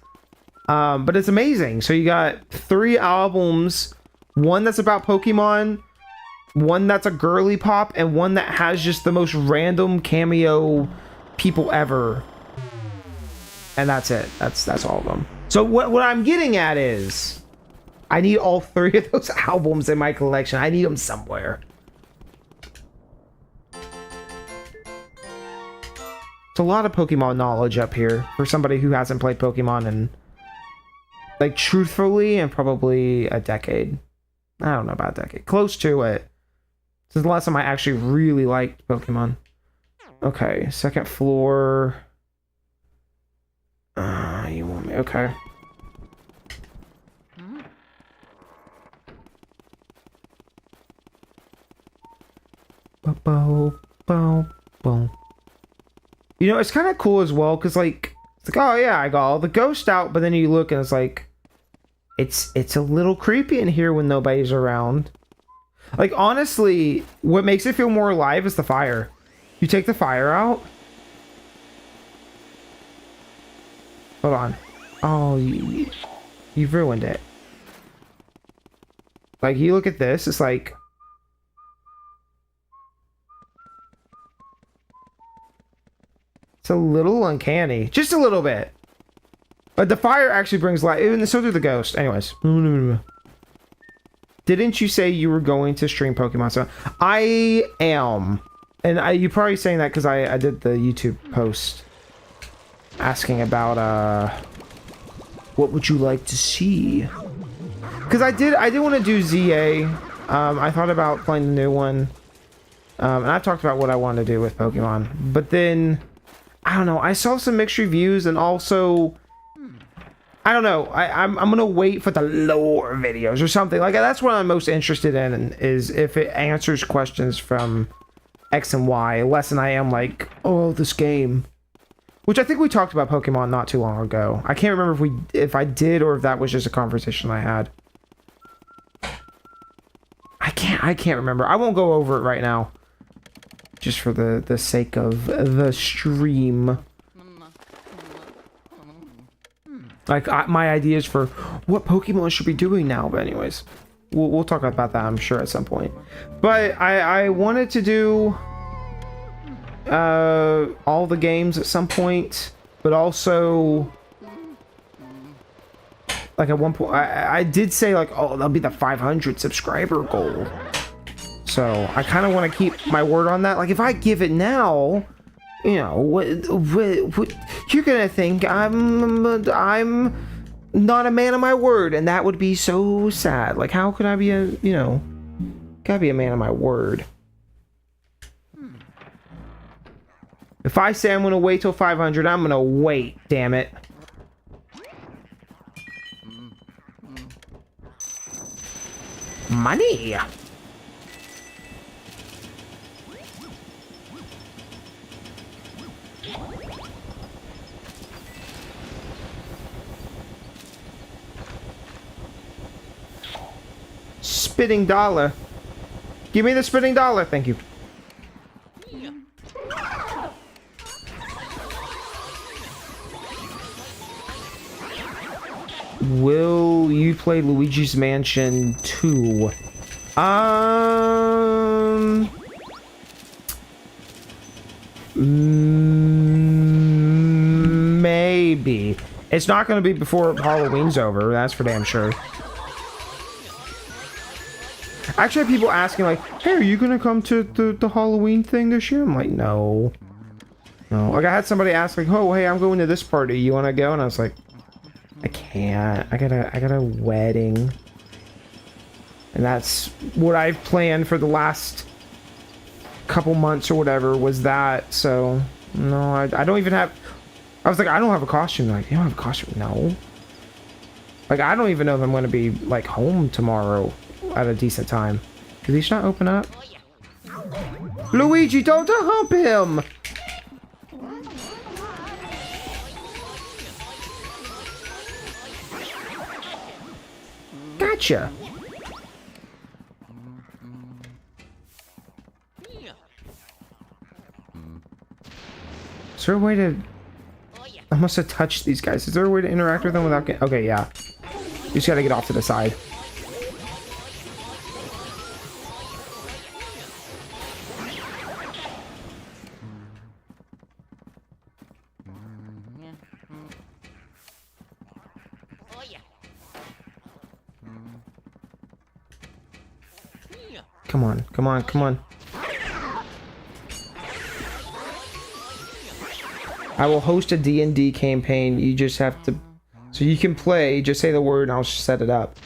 But it's amazing. So you got 3 albums, one that's about Pokemon, one that's a girly pop, and one that has just the most random cameo people ever. And that's it. That's all of them. So what I'm getting at is I need all 3 of those albums in my collection. I need them somewhere. It's a lot of Pokemon knowledge up here for somebody who hasn't played Pokemon in, like, truthfully, in probably a decade. I don't know about a decade. Close to it. Since the last time I actually really liked Pokemon. Okay, second floor. You want me? Okay. Bo. You know, it's kind of cool as well, because, like, it's like, oh yeah, I got all the ghosts out, but then you look and it's like, it's a little creepy in here when nobody's around. Like, honestly, what makes it feel more alive is the fire. You take the fire out. Hold on. Oh, you've ruined it. Like, you look at this, it's like, it's a little uncanny. Just a little bit. But the fire actually brings light. And so do the ghosts. Anyways. Didn't you say you were going to stream Pokemon? So I am. And you're probably saying that because I did the YouTube post asking about what would you like to see? Because I did want to do ZA. I thought about playing the new one. And I've talked about what I wanted to do with Pokemon. But then I don't know. I saw some mixed reviews, and also, I don't know. I'm gonna wait for the lore videos or something. Like, that's what I'm most interested in, is if it answers questions from X and Y, less than I am like, oh, this game. Which I think we talked about Pokemon not too long ago. I can't remember if I did or if that was just a conversation I had. I can't remember. I won't go over it right now. Just for the sake of the stream. Like, my ideas for what Pokemon should be doing now. But anyways, we'll talk about that, I'm sure, at some point. But I wanted to do all the games at some point. But also, like, at one point, I did say, like, oh, that'll be the 500 subscriber goal. So I kind of want to keep my word on that. Like, if I give it now, you know, what you're gonna think I'm not a man of my word, and that would be so sad. Like, how could I be gotta be a man of my word? If I say I'm gonna wait till 500, I'm gonna wait. Damn it. Money. Spitting dollar. Give me the spitting dollar. Thank you. Will you play Luigi's Mansion 2? Maybe. It's not going to be before Halloween's over. That's for damn sure. Actually, I have people asking, like, hey, are you gonna come to the Halloween thing this year? I'm like, no. Like, I had somebody ask, like, oh, hey, I'm going to this party. You want to go? And I was like, I can't. I got a wedding. And that's what I've planned for the last couple months or whatever, was that. So, no, I don't even have... I was like, I don't have a costume. Like, you don't have a costume? No. Like, I don't even know if I'm going to be, like, home tomorrow at a decent time. Did these not open up? Luigi, don't hump him! Gotcha. there a way to... I must have touched these guys. Is there a way to interact with them without getting... Okay, yeah. You just gotta get off to the side. Come on, come on, come on. I will host a D&D campaign. You just have to... So you can play, just say the word and I'll set it up.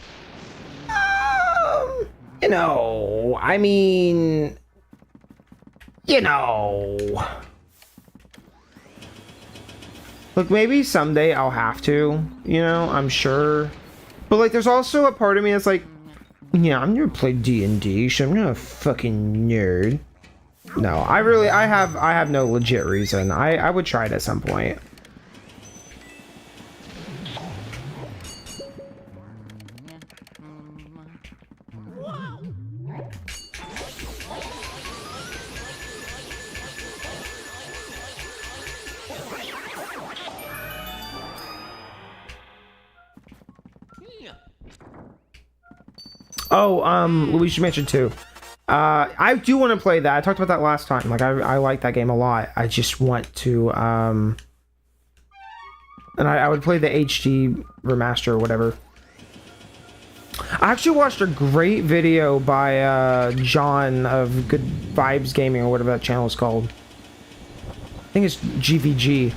You know, I mean... You know... Look, maybe someday I'll have to, you know, I'm sure. But, like, there's also a part of me that's like, yeah, I'm gonna play D&D, so I'm not a fucking nerd. No, I have no legit reason. I would try it at some point. Oh, Luigi mentioned too. I do want to play that. I talked about that last time. Like, I like that game a lot. I just want to, and I would play the HD remaster or whatever. I actually watched a great video by, John of Good Vibes Gaming or whatever that channel is called. I think it's GVG.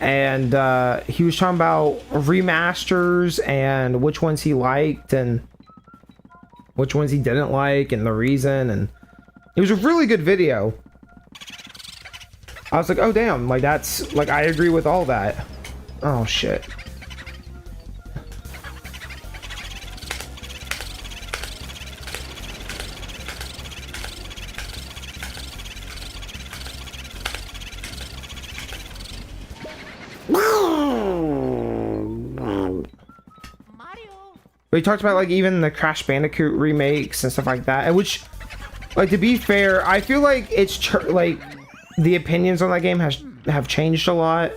And, he was talking about remasters and which ones he liked and which ones he didn't like and the reason, and it was a really good video. I was like, oh damn, like that's, like I agree with all that. Oh shit. But he talked about like even the Crash Bandicoot remakes and stuff like that, which, like, to be fair, I feel like it's like the opinions on that game have changed a lot.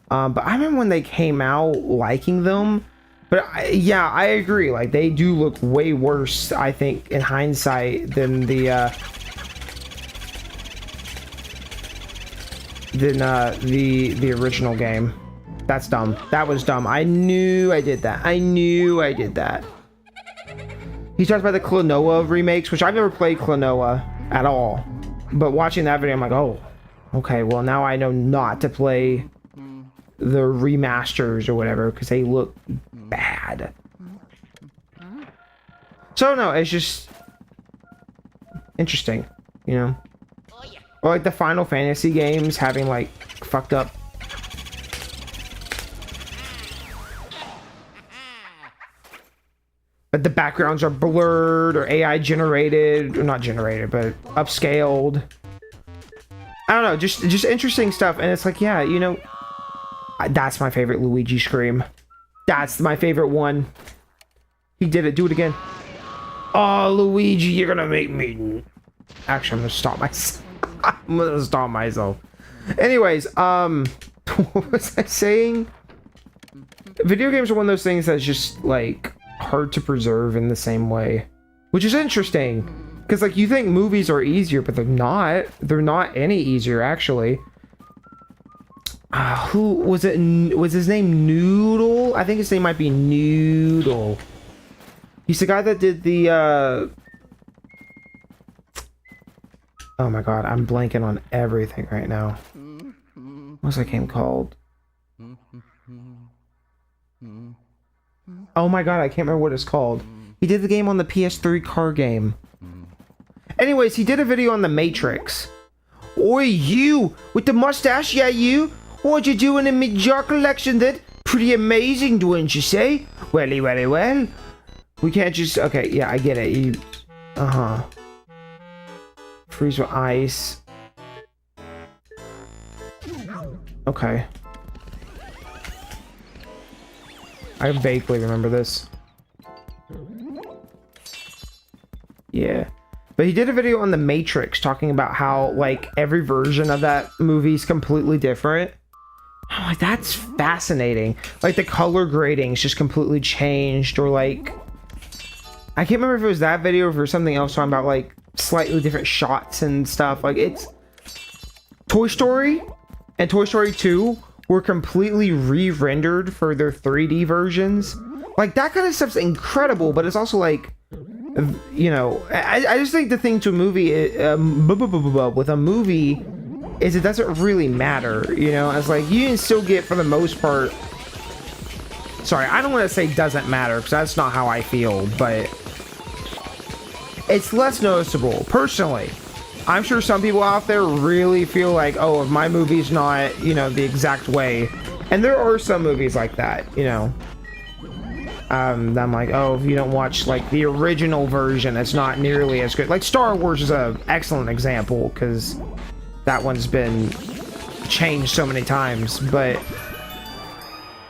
But I remember when they came out liking them. But yeah, I agree. Like, they do look way worse, I think, in hindsight than the original game. That's dumb. That was dumb. I knew I did that. I knew I did that. He talks about the Klonoa remakes, which I've never played Klonoa at all. But watching that video, I'm like, oh, okay, well, now I know not to play the remasters or whatever, because they look bad. So, no, it's just interesting, you know? Or like the Final Fantasy games having, like, fucked up but the backgrounds are blurred or AI generated, or not generated, but upscaled. I don't know, just interesting stuff. And it's like, yeah, you know, that's my favorite Luigi scream. That's my favorite one. He did it. Do it again. Oh, Luigi, you're gonna make me. Actually, I'm gonna stop myself. I'm gonna stop myself. Anyways, what was I saying? Video games are one of those things that's just like hard to preserve in the same way, which is interesting because like you think movies are easier, but they're not any easier actually. Who was it? Was his name Noodle? I think his name might be Noodle. He's the guy that did the oh my god, I'm blanking on everything right now. What's that game called? Oh my god, I can't remember what it's called. He did the game on the PS3 car game. Anyways, he did a video on The Matrix. Oi, you! With the mustache, yeah, you? What you doing in my jar collection then? Pretty amazing, don't you say? Welly, welly, well. We can't just... Okay, yeah, I get it. You... Uh-huh. Freeze with ice. Okay. I vaguely remember this. Yeah. But he did a video on The Matrix talking about how, like, every version of that movie is completely different. I'm like, that's fascinating. Like, the color grading's just completely changed, or, like... I can't remember if it was that video or if it was something else talking about, like, slightly different shots and stuff. Like, it's... Toy Story and Toy Story 2 were completely re-rendered for their 3D versions. Like, that kind of stuff's incredible, but it's also, like... You know, I just think the thing to a movie, with a movie, is it doesn't really matter, you know? It's like, you can still get, for the most part... Sorry, I don't want to say doesn't matter, because that's not how I feel, but... It's less noticeable, personally. I'm sure some people out there really feel like, oh, if my movie's not, you know, the exact way... And there are some movies like that, you know? I'm like, oh, if you don't watch, like, the original version, it's not nearly as good. Like, Star Wars is an excellent example, because that one's been changed so many times, but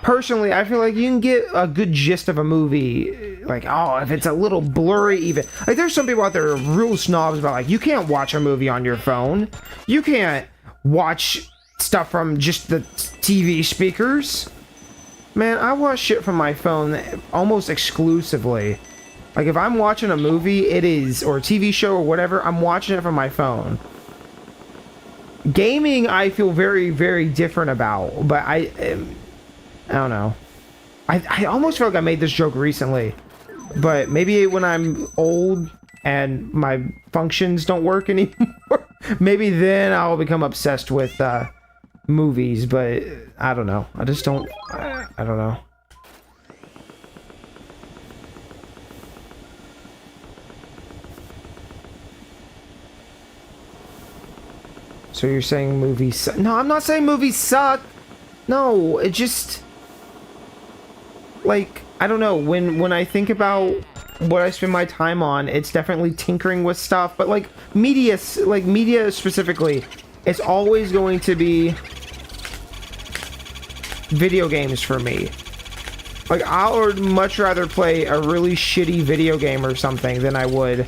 personally, I feel like you can get a good gist of a movie, like, oh, if it's a little blurry even. Like, there's some people out there who are real snobs about, like, you can't watch a movie on your phone. You can't watch stuff from just the TV speakers. Man, I watch shit from my phone almost exclusively. Like, if I'm watching a movie, it is, or a TV show or whatever, I'm watching it from my phone. Gaming, I feel very, very different about, but I don't know. I almost feel like I made this joke recently, but maybe when I'm old and my functions don't work anymore, maybe then I'll become obsessed with, movies, but I don't know. I just don't... I don't know. So you're saying movies suck? No, I'm not saying movies suck. No, it just... Like, I don't know. When I think about what I spend my time on, it's definitely tinkering with stuff, but like media specifically, it's always going to be video games for me. Like, I would much rather play a really shitty video game or something than I would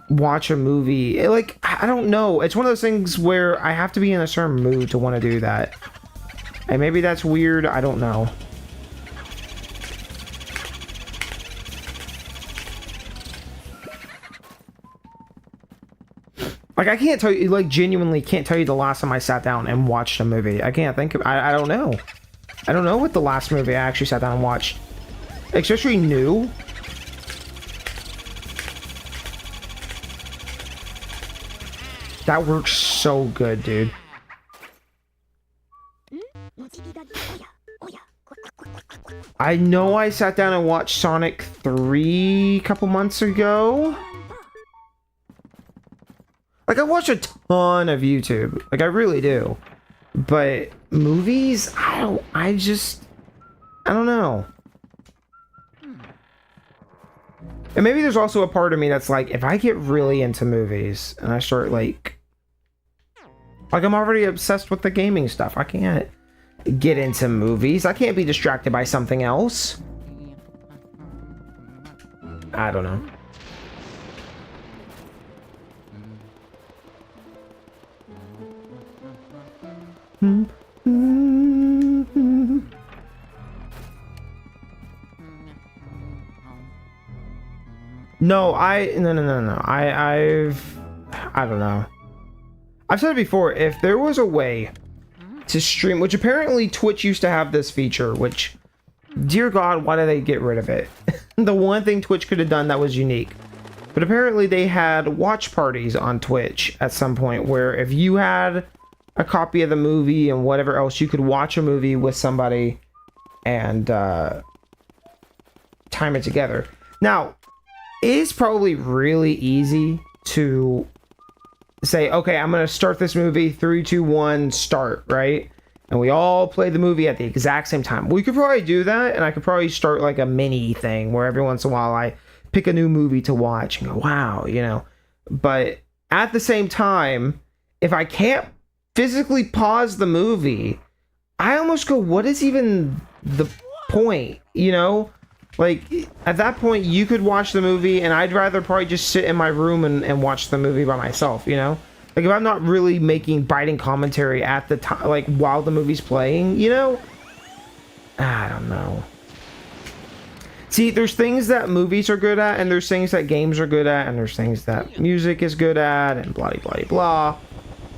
watch a movie. Like, I don't know. It's one of those things where I have to be in a certain mood to want to do that. And maybe that's weird. I don't know. Like, I can't tell you, like, genuinely can't tell you the last time I sat down and watched a movie. I can't think of, I don't know. I don't know what the last movie I actually sat down and watched. Especially new. That works so good, dude. I know I sat down and watched Sonic 3 a couple months ago. Like, I watch a ton of YouTube. Like, I really do. But movies, I don't know. And maybe there's also a part of me that's like, if I get really into movies and I start like I'm already obsessed with the gaming stuff. I can't get into movies. I can't be distracted by something else. I don't know. No, I don't know. I've said it before, if there was a way to stream, which apparently Twitch used to have this feature, which, dear God, why did they get rid of it? The one thing Twitch could have done that was unique. But apparently they had watch parties on Twitch at some point, where if you had a copy of the movie and whatever else, you could watch a movie with somebody and time it together. Now, it is probably really easy to say, okay, I'm going to start this movie, 3, 2, 1, start, right? And we all play the movie at the exact same time. We could probably do that, and I could probably start like a mini thing where every once in a while I pick a new movie to watch and go, wow, you know. But at the same time, if I can't physically pause the movie, I almost go, what is even the point, you know? Like, at that point, you could watch the movie, and I'd rather probably just sit in my room and watch the movie by myself, you know? Like, if I'm not really making biting commentary at the time, like, while the movie's playing, you know? I don't know. See, there's things that movies are good at, and there's things that games are good at, and there's things that music is good at, and blah, blah, blah, blah.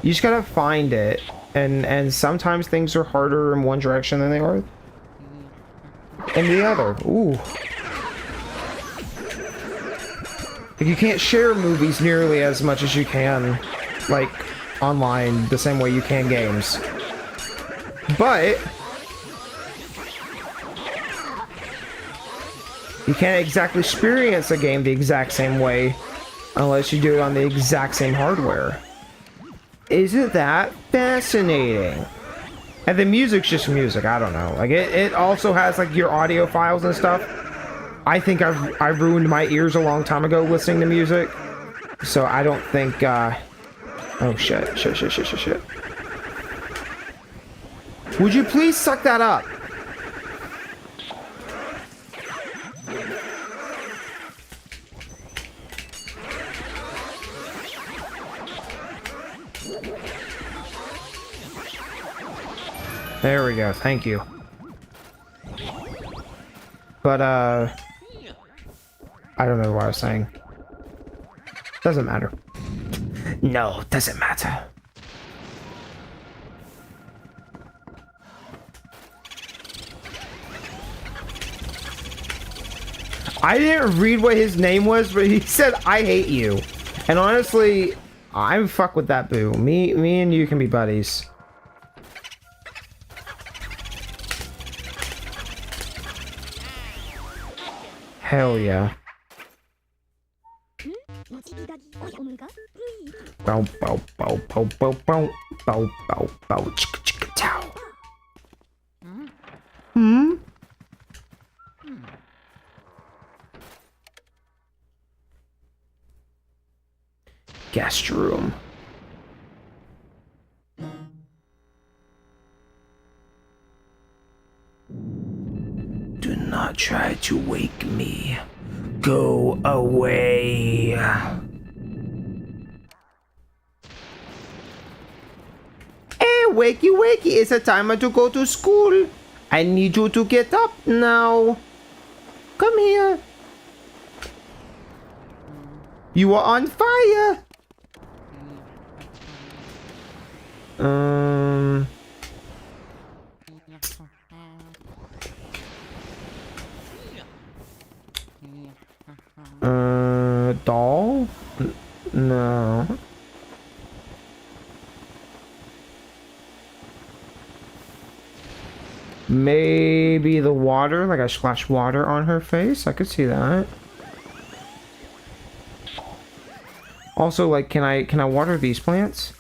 You just gotta find it, and sometimes things are harder in one direction than they are in the other. Ooh. You can't share movies nearly as much as you can, like, online, the same way you can games. But you can't exactly experience a game the exact same way unless you do it on the exact same hardware. Isn't that fascinating? And the music's just music, I don't know. Like, it also has, like, your audio files and stuff. I think I ruined my ears a long time ago listening to music. So I don't think, oh, shit. Would you please suck that up? There we go, thank you. But, I don't know what I was saying. Doesn't matter. No, doesn't matter. I didn't read what his name was, but he said, I hate you. And honestly, I'm fuck with that boo. Me and you can be buddies. Hell yeah. Bow bow bow bow bow bow bow bow bow chicka chicka chow. Hmm? Guest room. Do not try to wake me. Go away. Hey, wakey wakey, it's a time to go to school. I need you to get up now. Come here. You are on fire. Doll? No. Maybe the water, like I splashed water on her face. I could see that. Also, like, can I water these plants?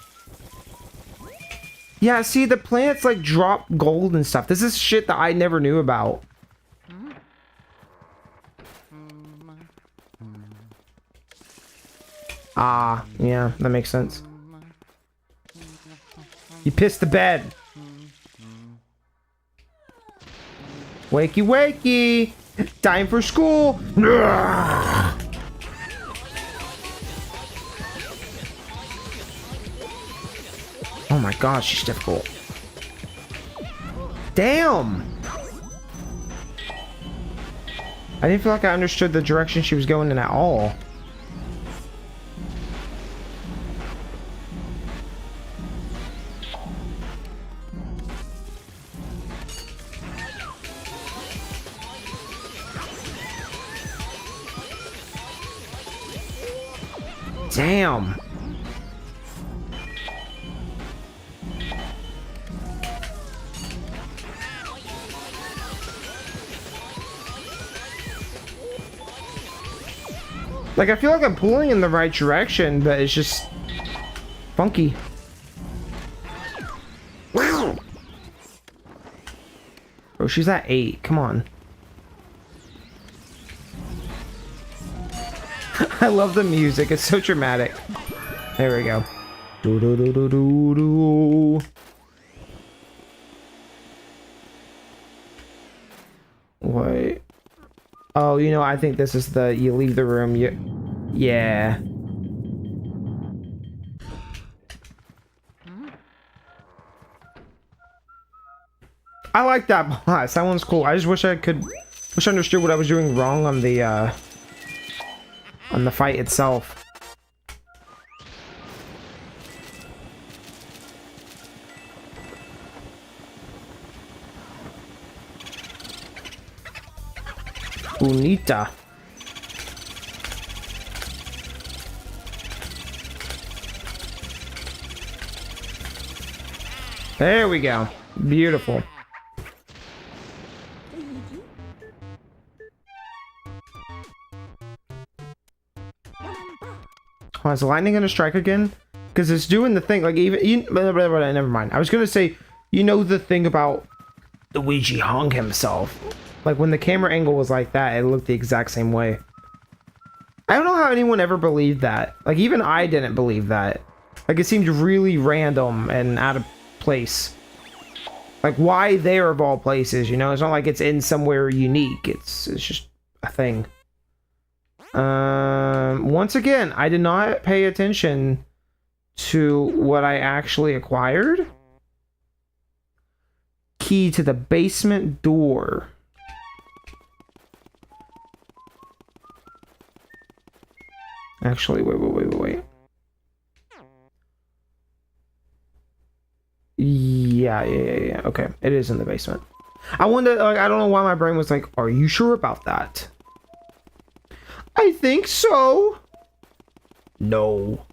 Yeah, see, the plants like drop gold and stuff. This is shit that I never knew about. Ah, yeah, that makes sense. You pissed the bed. Wakey wakey! Time for school! Oh my god, she's difficult. Damn! I didn't feel like I understood the direction she was going in at all. Damn. Like, I feel like I'm pulling in the right direction, but it's just funky. Wow. Bro, she's at 8. Come on. I love the music. It's so dramatic. There we go. Do do do do do do. Wait. Oh, you know, I think this is the, you leave the room, yeah. I like that boss. That one's cool. I just wish I understood what I was doing wrong on the fight itself. Bonita. There we go. Beautiful. Oh, is lightning gonna strike again? Because it's doing the thing, like never mind. I was gonna say, you know the thing about Luigi hung himself. Like when the camera angle was like that, it looked the exact same way. I don't know how anyone ever believed that. Like even I didn't believe that. Like it seemed really random and out of place. Like why there of all places, you know? It's not like it's in somewhere unique. It's just a thing. Once again, I did not pay attention to what I actually acquired. Key to the basement door. Actually, wait. Yeah. Okay, it is in the basement. I wonder, like, I don't know why my brain was like, are you sure about that? I think so. No.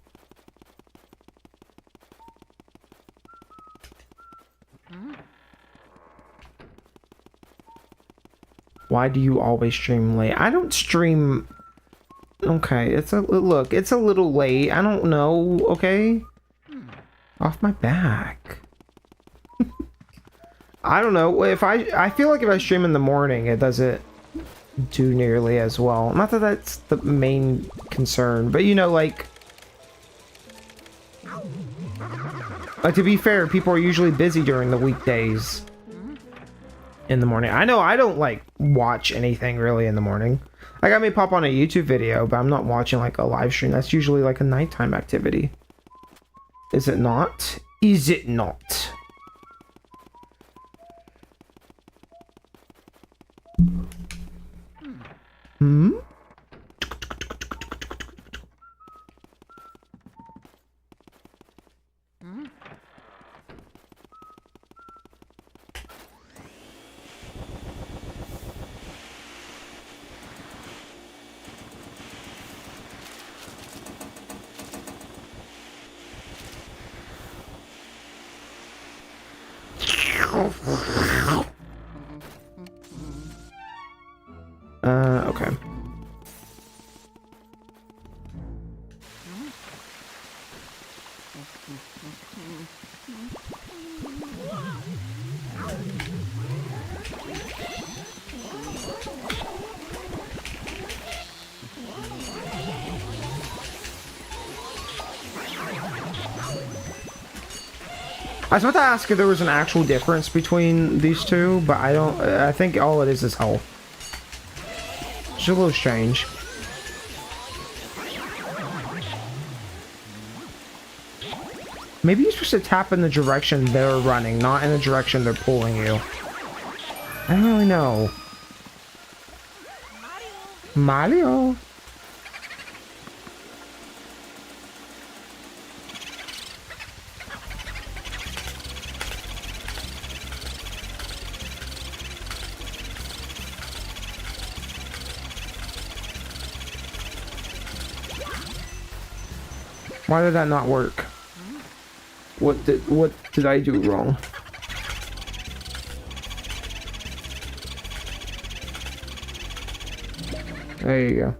Why do you always stream late? I don't stream. Okay, it's a little late. I don't know. Okay, off my back. I don't know if I feel like if I stream in the morning, it doesn't do nearly as well. Not that that's the main concern, but you know, like to be fair, people are usually busy during the weekdays. In the morning, I know I don't like watch anything really in the morning. Like I may pop on a YouTube video, but I'm not watching like a live stream. That's usually like a nighttime activity. Is it not? Is it not? Hmm? Okay. I was about to ask if there was an actual difference between these two, but I don't. I think all it is health. It's a little strange. Maybe you're supposed to tap in the direction they're running, not in the direction they're pulling you. I don't really know. Mario. Why did that not work? What did I do wrong? There you go.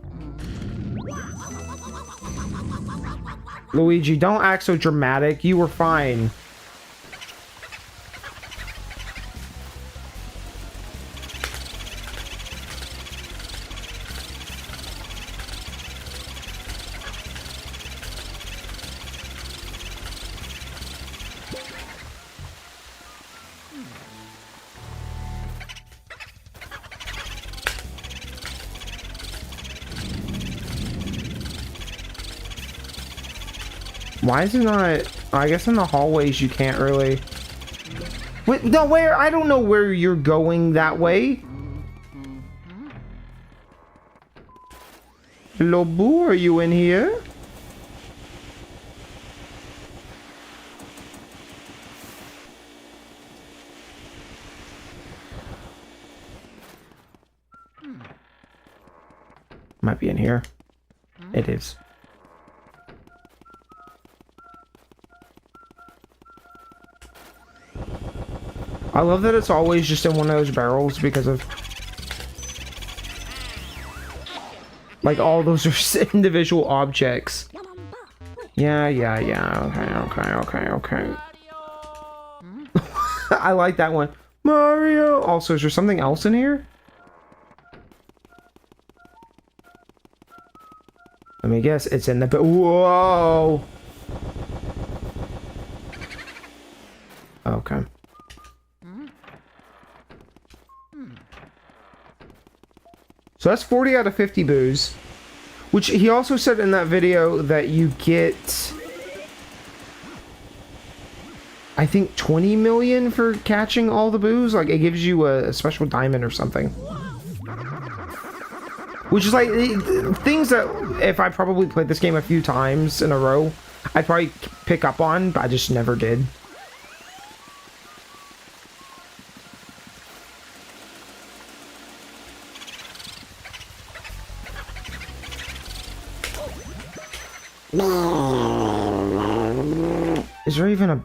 Luigi, don't act so dramatic. You were fine. Why is it not? I guess in the hallways you can't really. Wait, no, where? I don't know where you're going that way. Hello, Boo, are you in here? Might be in here. It is. I love that it's always just in one of those barrels because of like all those are individual objects. Yeah. Okay. I like that one. Mario. Also, is there something else in here? Let me guess. It's in the... Whoa! Okay. So that's 40 out of 50 boos. Which he also said in that video that you get... I think 20 million for catching all the boos. Like, it gives you a special diamond or something. Which is like things that if I probably played this game a few times in a row, I'd probably pick up on, but I just never did. Is there even a...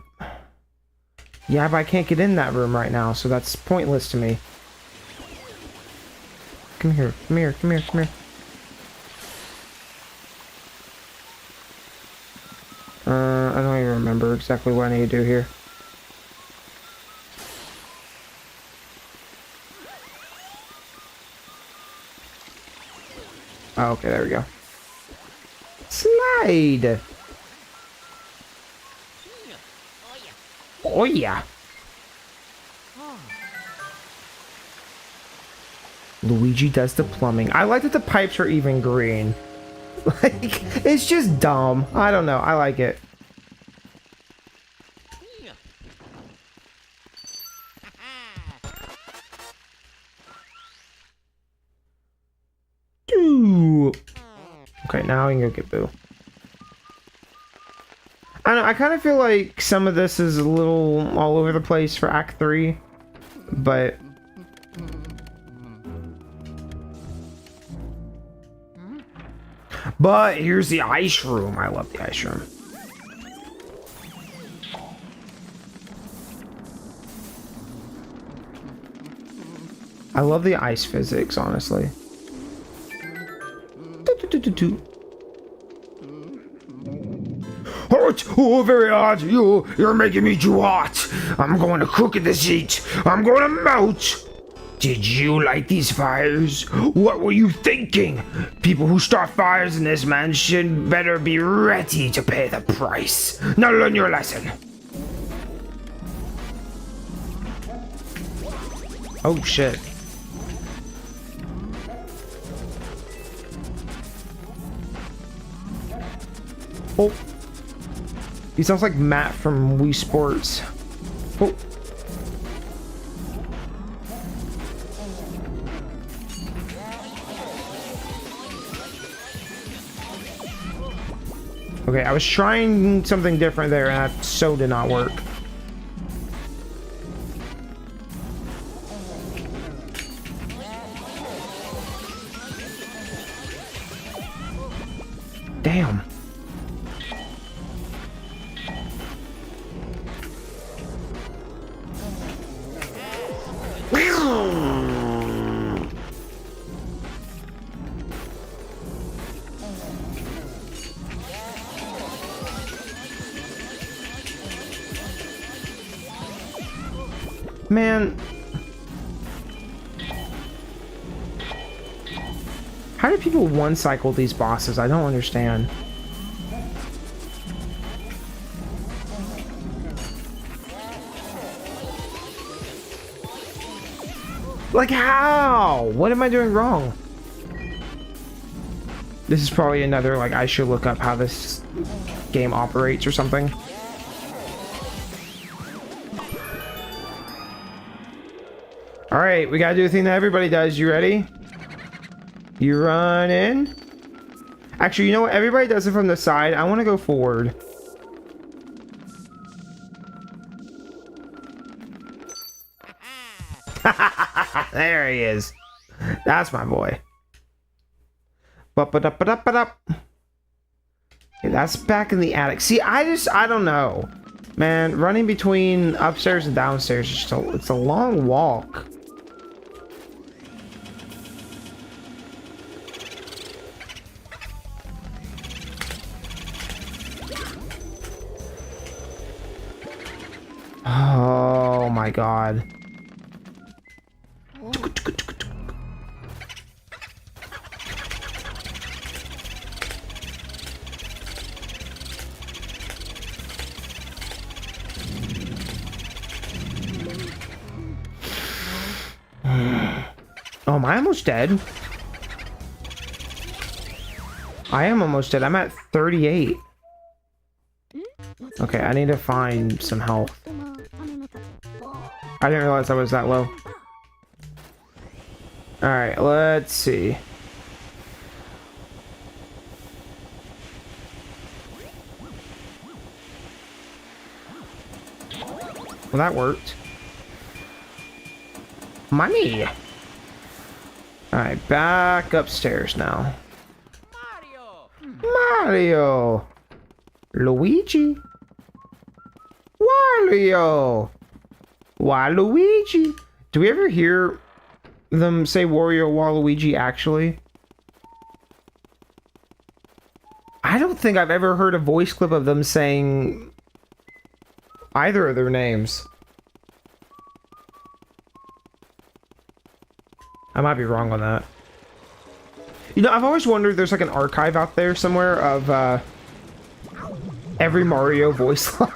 Yeah, but I can't get in that room right now, so that's pointless to me. Come here. I don't even remember exactly what I need to do here. Oh, okay, there we go. Slide! Oh yeah! Luigi does the plumbing. I like that the pipes are even green. Like, it's just dumb. I don't know. I like it. Ooh. Okay, now we can go get Boo. I don't know, I kind of feel like some of this is a little all over the place for Act 3, but... But here's the ice room. I love the ice room. I love the ice physics, honestly. Hot! Oh, very hot! You're making me too hot! I'm going to cook in this heat! I'm going to melt! Did you light these fires? What were you thinking? People who start fires in this mansion better be ready to pay the price. Now learn your lesson. Oh shit. Oh. He sounds like Matt from Wii Sports. Oh. Okay, I was trying something different there, and that so did not work. Damn. Man, how do people one-cycle these bosses? I don't understand. Like how? What am I doing wrong? This is probably another, like, I should look up how this game operates or something. Alright, we gotta do the thing that everybody does. You ready? You run in. Actually, you know what? Everybody does it from the side. I want to go forward. There he is. That's my boy. Ba-ba-da-ba-da-ba-da. Okay, that's back in the attic. See, I don't know. Man, running between upstairs and downstairs is just it's a long walk. Oh my god. Oh, am I almost dead? I am almost dead. I'm at 38. Okay, I need to find some health. I didn't realize I was that low. Alright, let's see. Well, that worked. Money! Alright, back upstairs now. Mario! Luigi? Wario! Waluigi? Do we ever hear them say Wario Waluigi actually? I don't think I've ever heard a voice clip of them saying either of their names. I might be wrong on that. You know, I've always wondered, there's like an archive out there somewhere of every Mario voice line.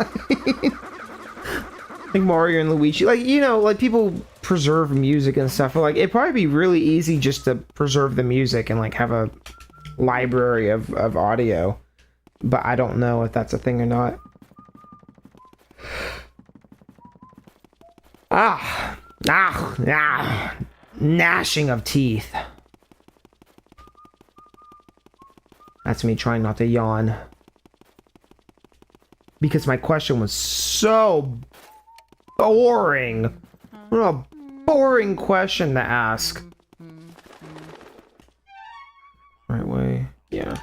Like Mario and Luigi, like, you know, like people preserve music and stuff. Like, it'd probably be really easy just to preserve the music and like have a library of audio. But I don't know if that's a thing or not. Gnashing of teeth. That's me trying not to yawn. Because my question was so boring. What a boring question to ask. Right way. Yeah.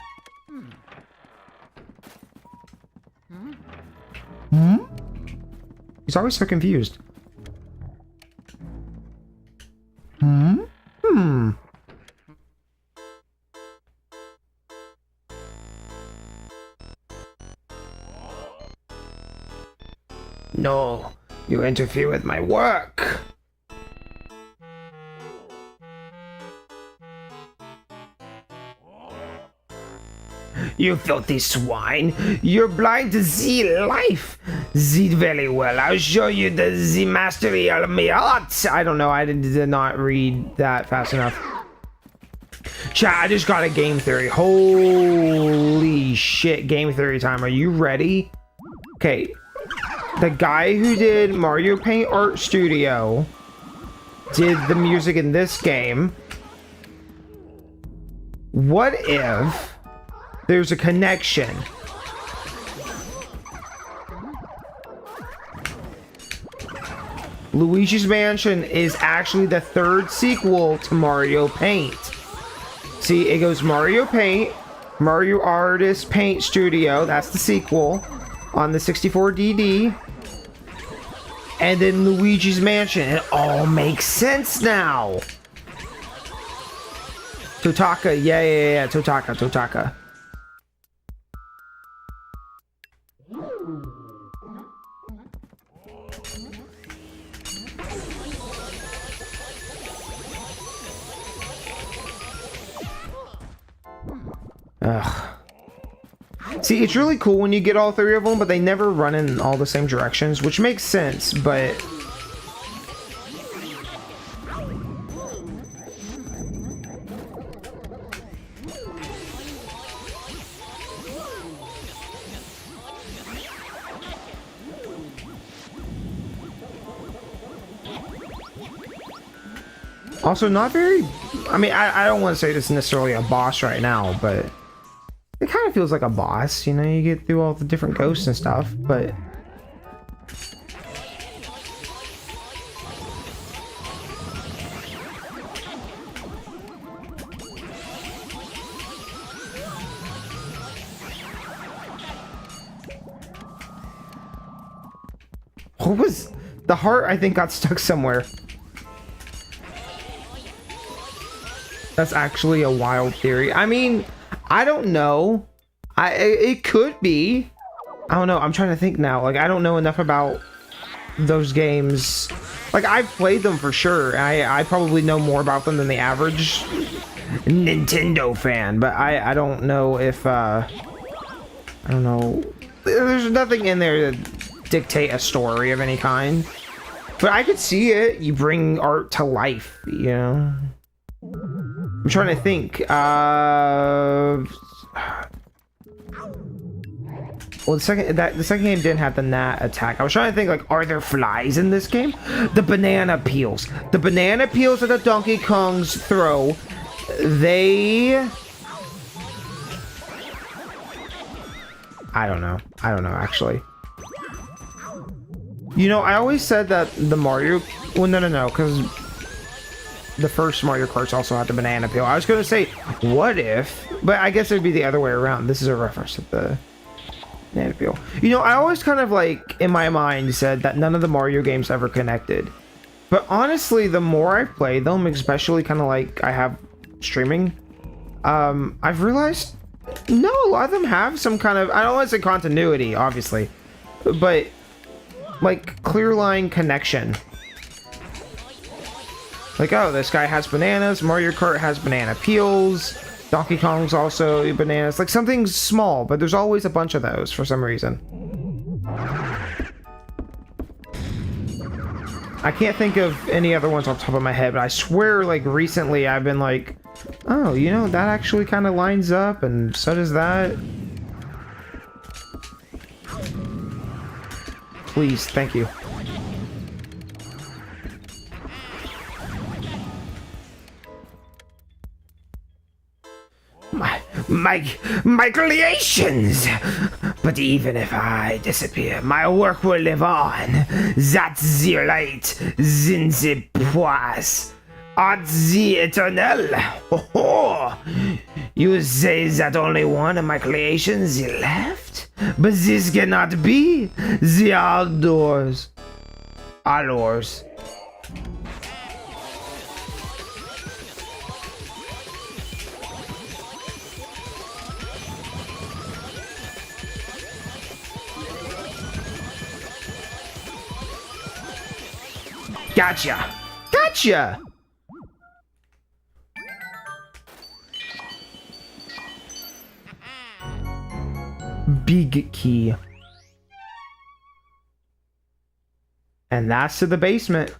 Hmm? He's always so confused. Hmm? Hmm. No, you interfere with my work. You filthy swine! You're blind to the life! See very well, I'll show you the mastery of my art! I don't know, I did not read that fast enough. Chat, I just got a game theory. Holy shit, game theory time. Are you ready? Okay. The guy who did Mario Paint Art Studio did the music in this game. What if there's a connection? Luigi's Mansion is actually the third sequel to Mario Paint. See, it goes Mario Paint, Mario Artist Paint Studio, that's the sequel, on the 64DD, and then Luigi's Mansion. It all makes sense now. Totaka, yeah, Totaka. Ugh. See, it's really cool when you get all three of them, but they never run in all the same directions, which makes sense, but... Also, not very... I mean, I don't want to say this is necessarily a boss right now, but it kind of feels like a boss. You know, you get through all the different ghosts and stuff, but... What was... The heart, I think, got stuck somewhere. That's actually a wild theory. I mean, I don't know. It could be. I don't know. I'm trying to think now. Like, I don't know enough about those games. Like, I've played them for sure. I probably know more about them than the average Nintendo fan. But I don't know if... I don't know. There's nothing in there to dictate a story of any kind. But I could see it. You bring art to life, you know? I'm trying to think. Well, the second game didn't have the gnat attack. I was trying to think, like, are there flies in this game? The banana peels. The banana peels that the Donkey Kongs throw, they... I don't know, actually. You know, I always said that the Mario... Well, no, because the first Mario Kart also had the banana peel. I was going to say, what if... But I guess it would be the other way around. This is a reference to the banana peel. You know, I always kind of, like, in my mind said that none of the Mario games ever connected. But honestly, the more I play them, especially kind of like I have streaming, I've realized, no, a lot of them have some kind of... I don't want to say continuity, obviously, but... like, clear line connection. Like, oh, this guy has bananas, Mario Kart has banana peels, Donkey Kong's also bananas. Like, something small, but there's always a bunch of those for some reason. I can't think of any other ones on top of my head, but I swear, like, recently I've been like, oh, you know, that actually kind of lines up, and so does that. Please, thank you. My creations! But even if I disappear, my work will live on. That's the light, in the poise, at the eternal. Oh, you say that only one of my creations is left? But this cannot be. The outdoors. Outdoors. Gotcha! Gotcha! Big key. And that's to the basement.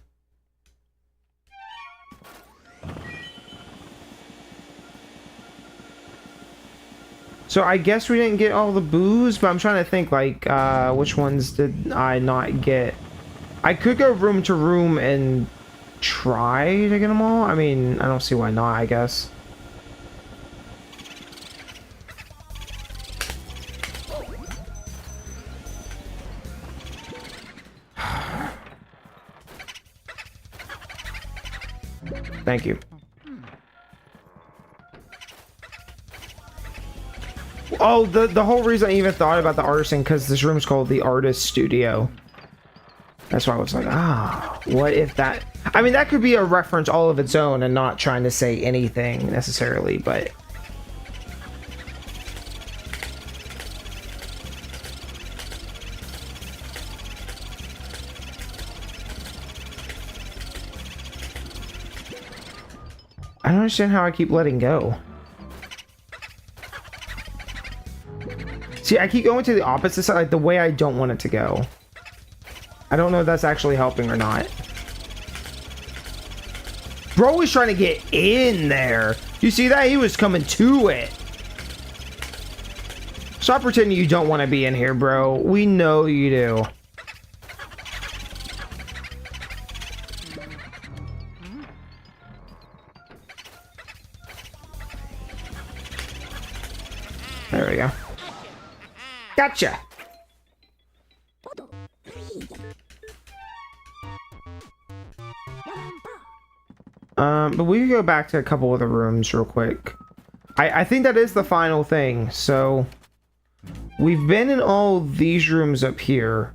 So I guess we didn't get all the booze, but I'm trying to think, like, which ones did I not get? I could go room to room and try to get them all. I mean, I don't see why not, I guess. Thank you. Oh, the whole reason I even thought about the artisan, because this room's called the artist studio. That's why I was like, what if that... I mean, that could be a reference all of its own and not trying to say anything necessarily, but... I don't understand how I keep letting go. See, I keep going to the opposite side, like the way I don't want it to go. I don't know if that's actually helping or not. Bro was trying to get in there. You see that? He was coming to it. Stop pretending you don't want to be in here, bro. We know you do. There we go. Gotcha. But we can go back to a couple of the rooms real quick. I think that is the final thing. So we've been in all these rooms up here.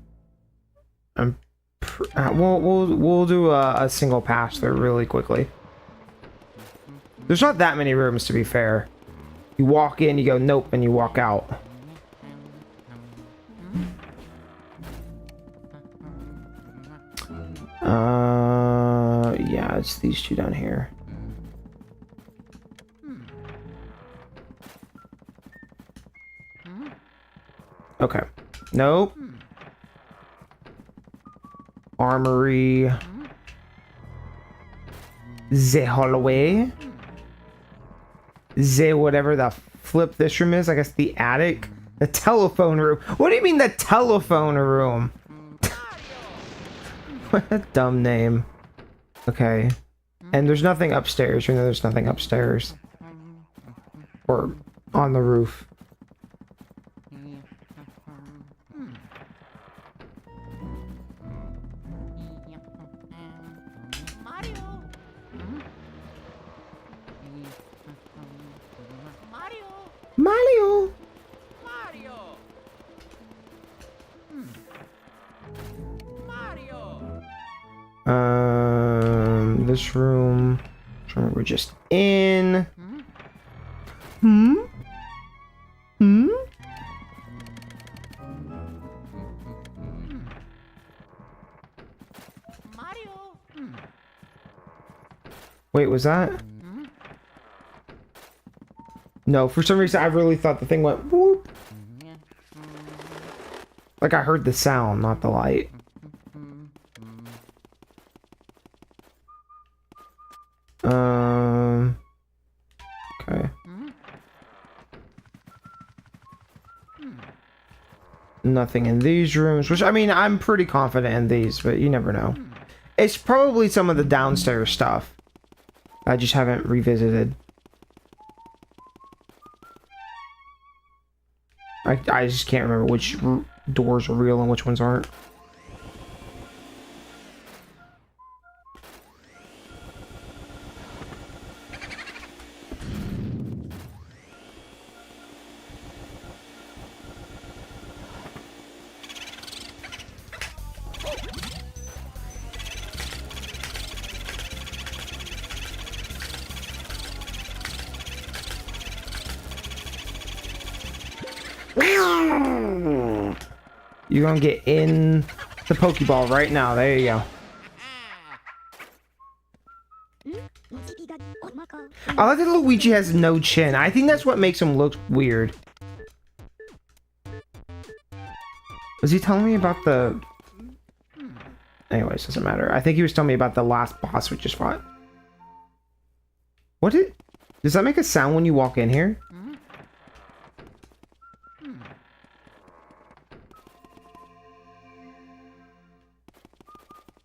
We'll do a single pass there really quickly. There's not that many rooms, to be fair. You walk in, you go nope, and you walk out. Yeah, it's these two down here. Okay. Nope. Armory. The hallway. The whatever the flip this room is. I guess the attic. The telephone room. What do you mean the telephone room? What a dumb name. Okay. And there's nothing upstairs. You know there's nothing upstairs. Or on the roof. Mario! This room we're just in. Wait, was that? No, for some reason I really thought the thing went whoop. Like I heard the sound, not the light. Okay. Nothing in these rooms, which I mean, I'm pretty confident in these, but you never know. It's probably some of the downstairs stuff I just haven't revisited. I just can't remember which doors are real and which ones aren't. You're gonna get in the Pokeball right now. There you go. I like that Luigi has no chin. I think that's what makes him look weird. Was he telling me about the... Anyways, doesn't matter. I think he was telling me about the last boss we just fought. What did... Does that make a sound when you walk in here?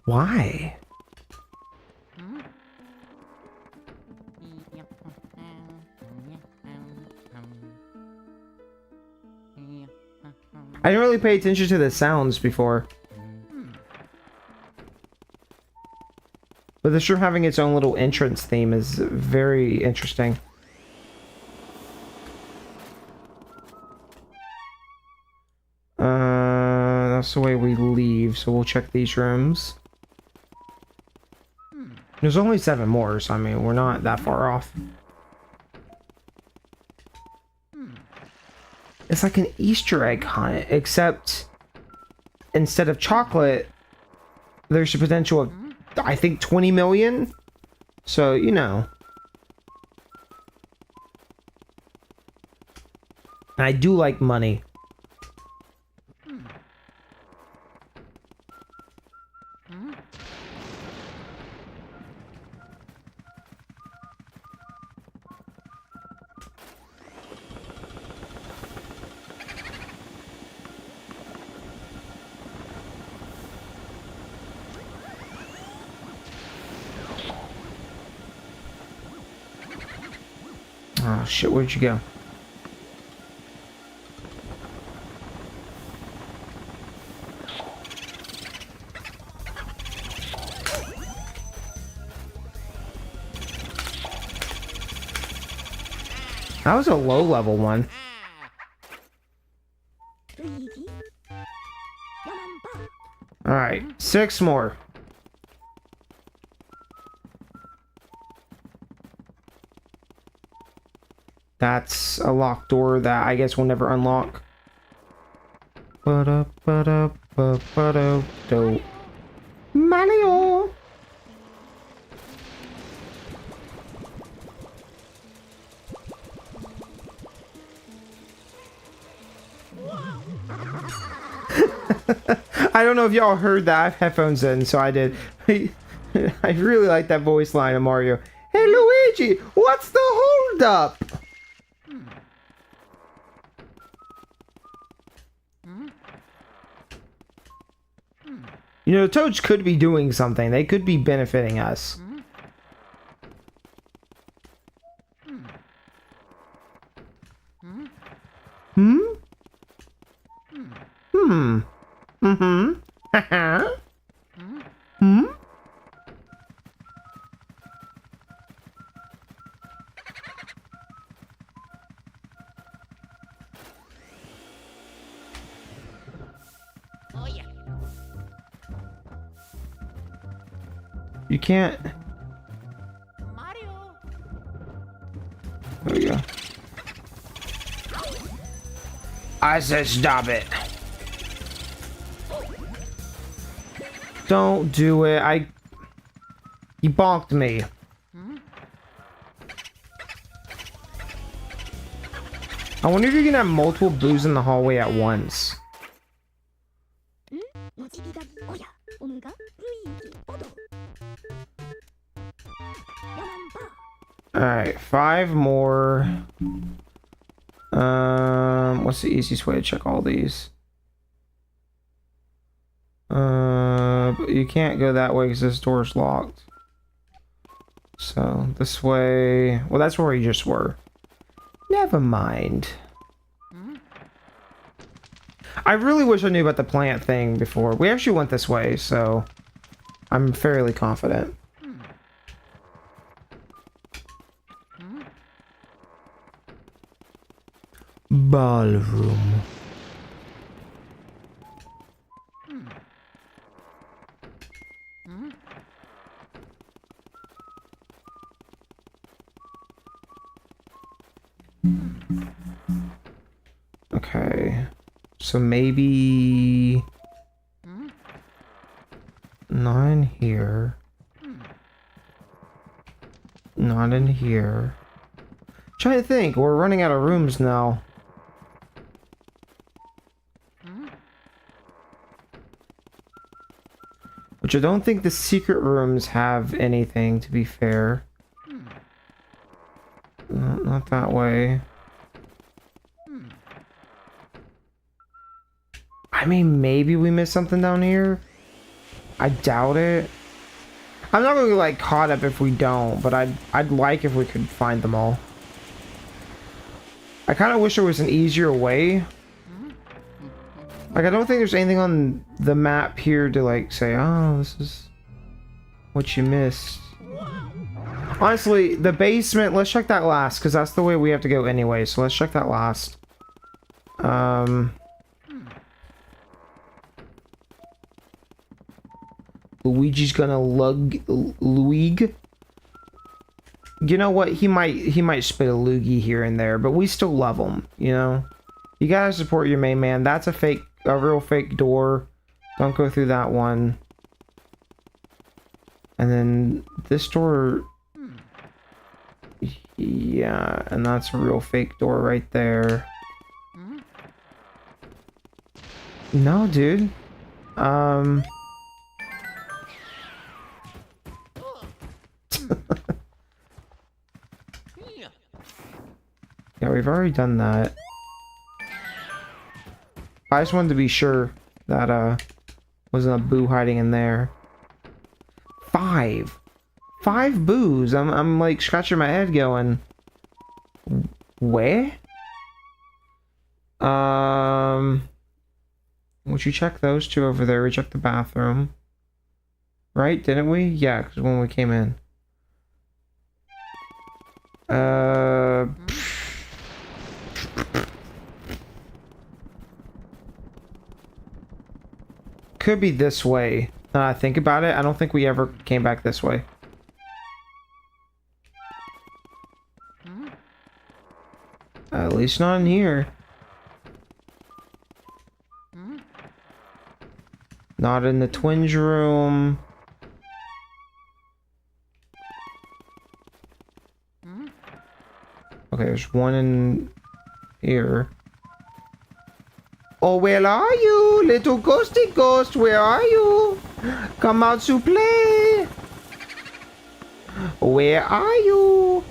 Why? I didn't really pay attention to the sounds before. But this room having its own little entrance theme is very interesting. That's the way we leave, so we'll check these rooms. There's only 7 more, so I mean, we're not that far off. It's like an Easter egg hunt, except instead of chocolate, there's a potential of, I think, 20 million. So, you know. And I do like money. Oh shit, where'd you go? That was a low level one. Alright, 6 more. That's a locked door that I guess we'll never unlock. Mario! I don't know if y'all heard that. I have headphones in, so I did. I really like that voice line of Mario. Hey Luigi, what's the holdup? You know, Toads could be doing something. They could be benefiting us. Hmm? Hmm. Mm-hmm. Haha. Hmm? Oh yeah. You can't. Mario. There we go. I said stop it. Don't do it. You bonked me. I wonder if you can have multiple boos in the hallway at once. Alright, 5 more. What's the easiest way to check all these? But you can't go that way because this door's locked. So this way, well, that's where we just were. Never mind. I really wish I knew about the plant thing before. We actually went this way, so I'm fairly confident. Ballroom. Okay, so maybe not in here, not in here. Trying to think, we're running out of rooms now. Which I don't think the secret rooms have anything, to be fair. Not that way. I mean, maybe we missed something down here. I doubt it. I'm not gonna get like caught up if we don't, but I'd like if we could find them all. I kind of wish there was an easier way. Like, I don't think there's anything on the map here to like say, oh, this is what you missed. Honestly, the basement, let's check that last, because that's the way we have to go anyway, so let's check that last. Luigi's gonna lug Luigi. You know what? He might spit a loogie here and there, but we still love him, you know? You gotta support your main man. That's a real fake door. Don't go through that one. And then this door, yeah, and that's a real fake door right there. No, dude. Yeah, we've already done that. I just wanted to be sure that wasn't a boo hiding in there. 5 boos. I'm like scratching my head going, where? Would you check those two over there? We checked the bathroom. Right, didn't we? Yeah, because when we came in. could be this way. Now I think about it, I don't think we ever came back this way. At least not in here. Not in the twins room. Okay, there's one in here. Oh, where are you? Little ghosty ghost, where are you? Come out to play. Where are you?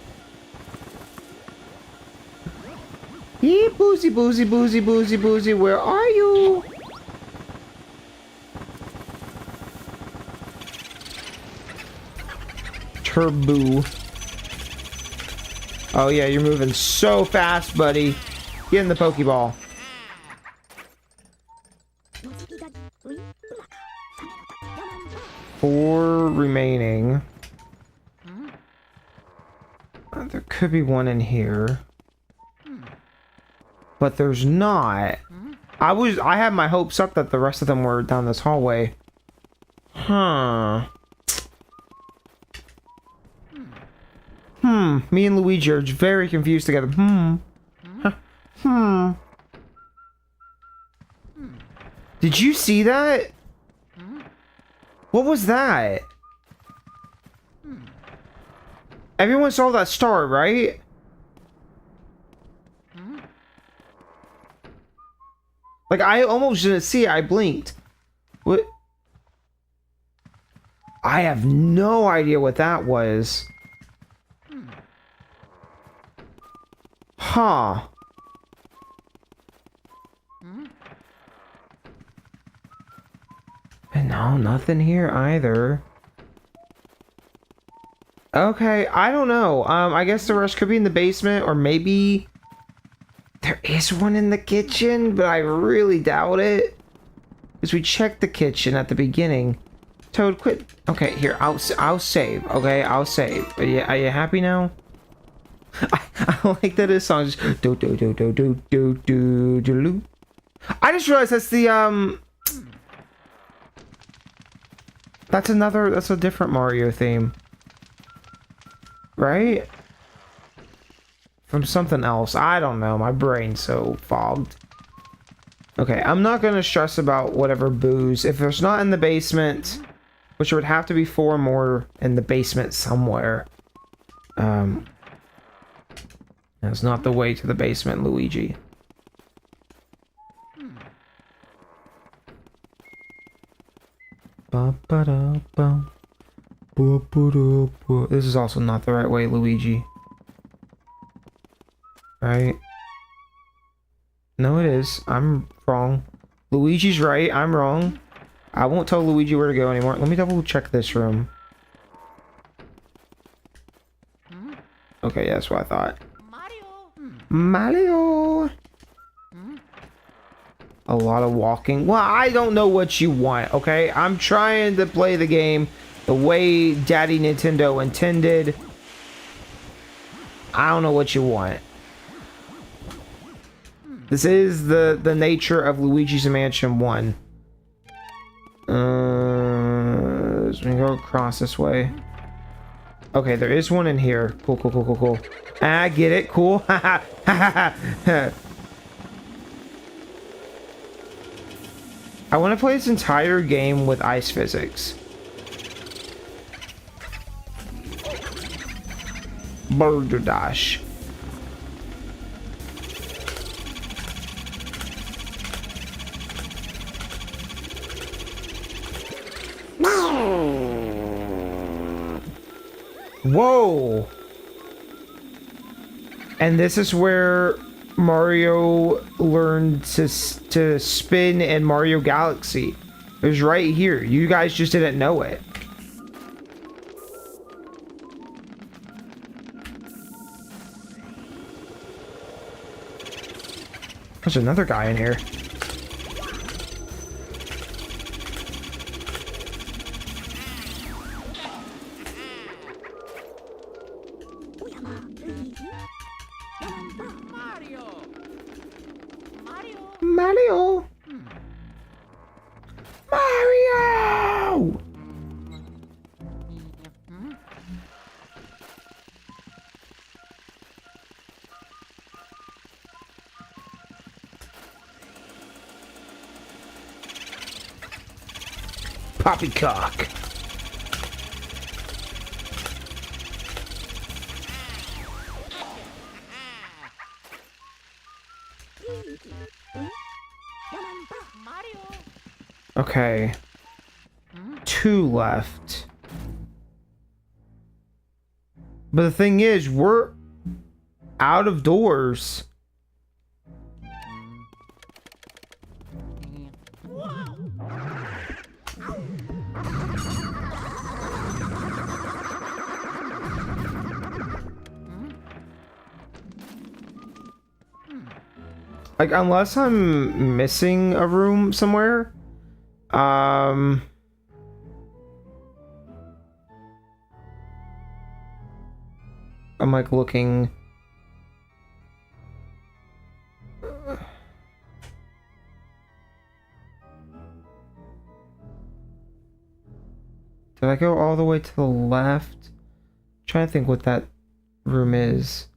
Yeah, boozy, boozy, boozy, boozy, boozy, where are you? Turbo. Oh yeah, you're moving so fast, buddy. Get in the Pokeball. 4 remaining. There could be one in here. But there's not. I had my hopes up that the rest of them were down this hallway. Huh. Me and Luigi are very confused together. Did you see that? What was that? Everyone saw that star, right? Like, I almost didn't see it. I blinked. What? I have no idea what that was. Huh. And no, nothing here either. Okay, I don't know. I guess the rest could be in the basement, or maybe there is one in the kitchen, but I really doubt it. Because we checked the kitchen at the beginning. Toad, quit. Okay, here, I'll save. Okay, I'll save. Are you happy now? I like that his song just do do do do do do do do. I just realized that's the that's a different Mario theme. Right? From something else. I don't know. My brain's so fogged. Okay, I'm not gonna stress about whatever booze. If there's not in the basement, which would have to be 4 more in the basement somewhere. That's not the way to the basement, Luigi. This is also not the right way, Luigi. Right? No, it is. I'm wrong. Luigi's right. I'm wrong. I won't tell Luigi where to go anymore. Let me double check this room. Okay, yeah, that's what I thought. Mario! A lot of walking. Well, I don't know what you want, okay? I'm trying to play the game the way Daddy Nintendo intended. I don't know what you want. This is the nature of Luigi's Mansion 1. So we can go across this way. Okay, there is one in here. Cool, cool, cool, cool, cool. I get it. Cool. I want to play this entire game with ice physics. Boulder Dash. Whoa! And this is where Mario learned to spin in Mario Galaxy. It was right here. You guys just didn't know it. There's another guy in here. Mario! Mario! poppycock. Okay. 2 left. But the thing is, we're out of doors. Like, unless I'm missing a room somewhere, I'm like looking. Did I go all the way to the left? I'm trying to think what that room is.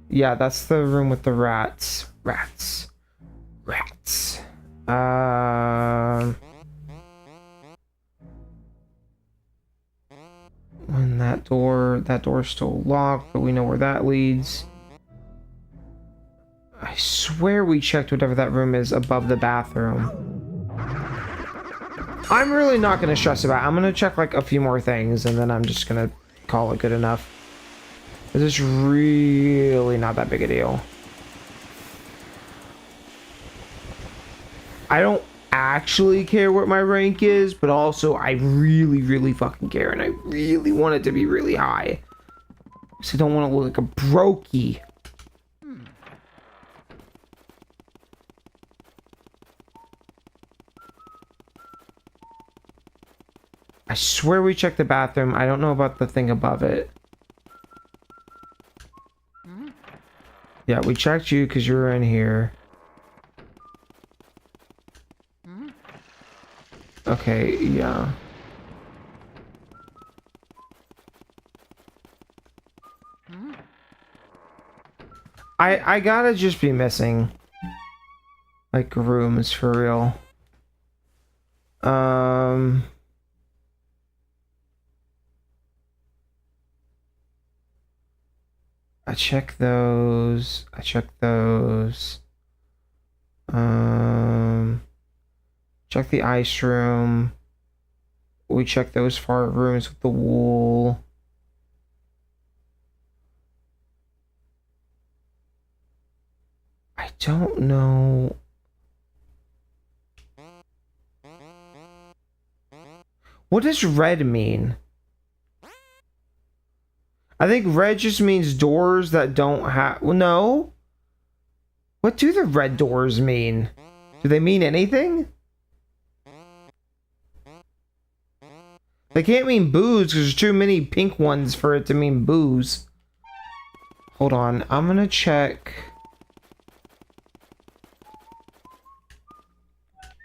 Yeah, that's the room with the rats. Rats. When that door's still locked, but we know where that leads. I swear we checked whatever that room is above the bathroom. I'm really not gonna stress about it. I'm gonna check like a few more things and then I'm just gonna call it good enough. This is really not that big a deal. I don't actually care what my rank is, but also I really fucking care, and I really want it to be really high. So I don't want to look like a brokey. I swear we checked the bathroom. I don't know about the thing above it. Yeah, we checked you because you were in here. Okay, yeah. I gotta just be missing like rooms for real. I check those. Check the ice room. We check those far rooms with the wool. I don't know. What does red mean? I think red just means doors that don't have... Well, no. What do the red doors mean? Do they mean anything? They can't mean booze because there's too many pink ones for it to mean booze. Hold on. I'm gonna check...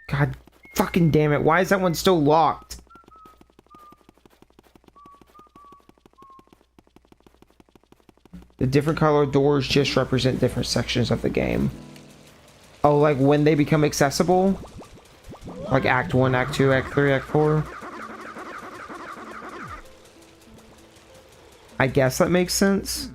God fucking damn it. Why is that one still locked? The different colored doors just represent different sections of the game. Oh, like when they become accessible? Like Act 1, Act 2, Act 3, Act 4? I guess that makes sense.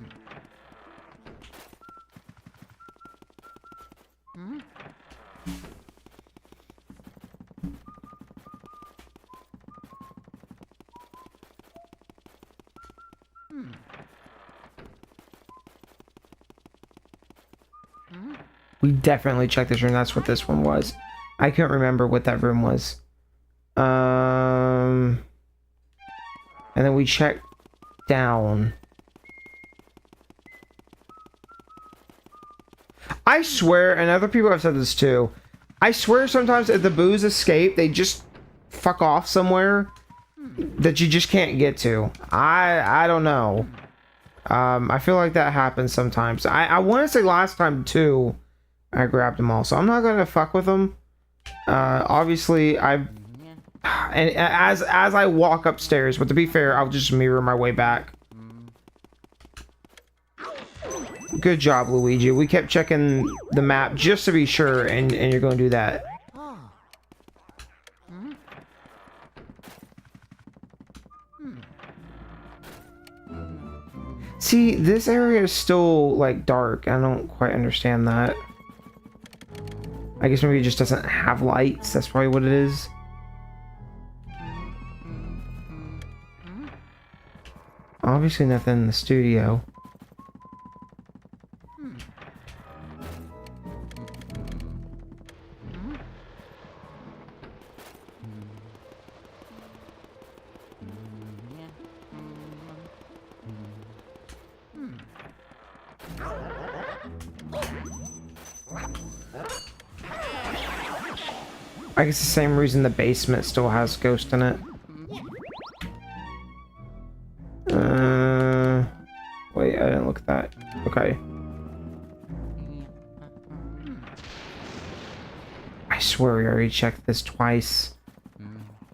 We definitely checked this room. That's what this one was. I couldn't remember what that room was. And then we checked down. I swear, and other people have said this too, I swear sometimes if the boos escape, they just fuck off somewhere that you just can't get to. I don't know. I feel like that happens sometimes. I want to say last time too, I grabbed them all, so I'm not gonna fuck with them. Obviously, and as I walk upstairs, but to be fair, I'll just mirror my way back. Good job, Luigi. We kept checking the map just to be sure, and you're going to do that. See, this area is still like dark. I don't quite understand that. I guess maybe it just doesn't have lights. That's probably what it is. Obviously nothing in the studio. I guess the same reason the basement still has ghost in it. Wait, I didn't look at that. Okay. I swear we already checked this twice.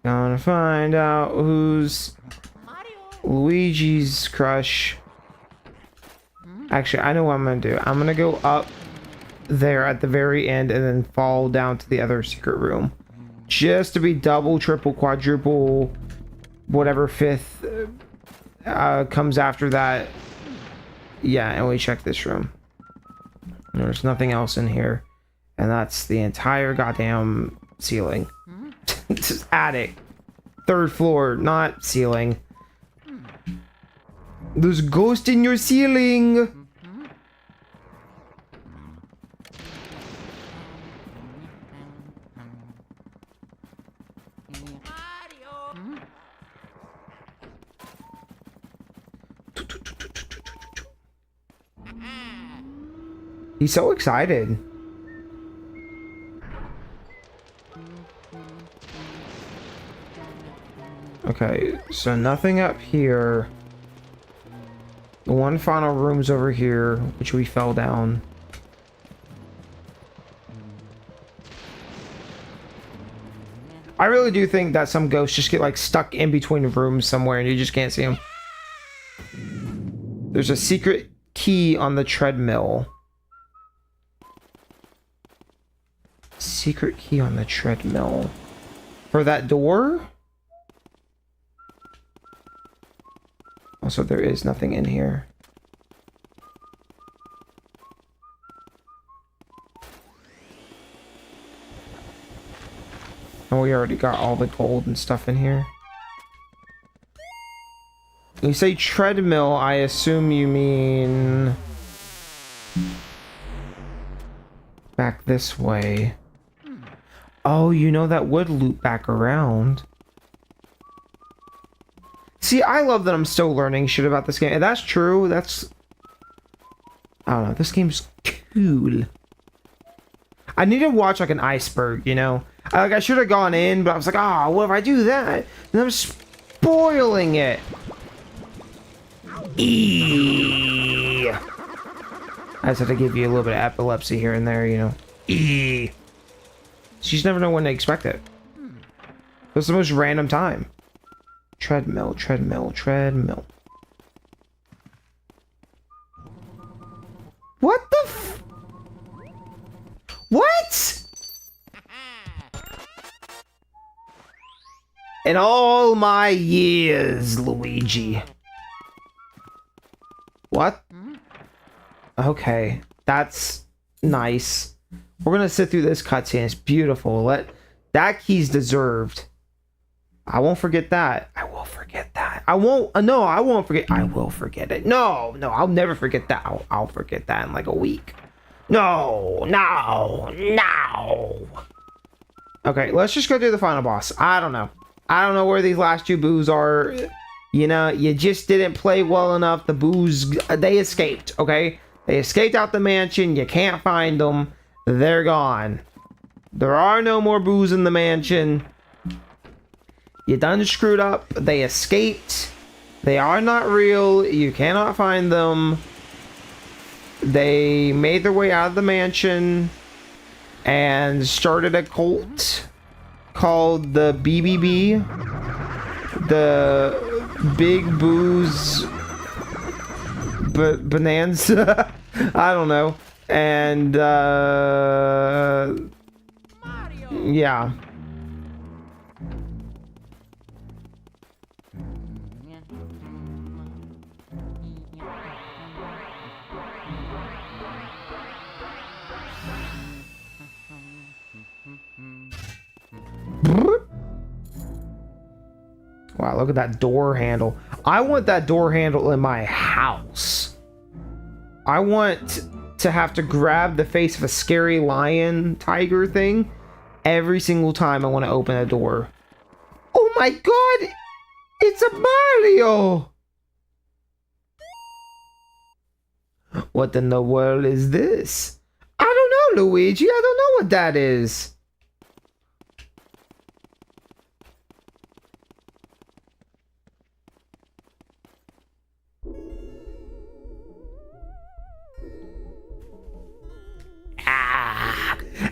Gonna find out who's Luigi's crush. Actually, I know what I'm gonna do. I'm gonna go up there at the very end and then fall down to the other secret room. Just to be double, triple, quadruple, whatever fifth comes after that. Yeah, and we check this room. There's nothing else in here. And that's the entire goddamn ceiling. Just attic. Third floor, not ceiling. There's a ghost in your ceiling! He's so excited. Okay, so nothing up here. The one final room's over here, which we fell down. I really do think that some ghosts just get like stuck in between rooms somewhere and you just can't see them. There's a secret key on the treadmill. Secret key on the treadmill. For that door? Also, there is nothing in here. Oh, we already got all the gold and stuff in here. When you say treadmill, I assume you mean back this way. Oh, you know that would loop back around. See, I love that I'm still learning shit about this game. And that's true. That's... I don't know. This game's cool. I need to watch like an iceberg, you know? I should have gone in, but I was like, oh, what if I do that? And I'm spoiling it. I just have to give you a little bit of epilepsy here and there, you know. You just never know when to expect it. It's the most random time. Treadmill, treadmill, treadmill. What the f... What? In all my years, Luigi. What? Okay, that's nice. We're gonna sit through this cutscene. It's beautiful. That key's deserved. I won't forget that. I will forget that. I won't. No, I won't forget. I will forget it. No, I'll never forget that. I'll forget that in like a week. No. Okay, let's just go do the final boss. I don't know where these last two boos are. You know, you just didn't play well enough. The boos, they escaped, okay? They escaped out the mansion. You can't find them. They're gone. There are no more boos in the mansion. You done screwed up. They escaped. They are not real. You cannot find them. They made their way out of the mansion and started a cult called the BBB. The Big Booze Bonanza. I don't know. And yeah. Wow, look at that door handle. I want that door handle in my house. I want to have to grab the face of a scary lion tiger thing every single time I want to open a door. Oh my god! It's a Mario! What in the world is this? I don't know, Luigi. I don't know what that is.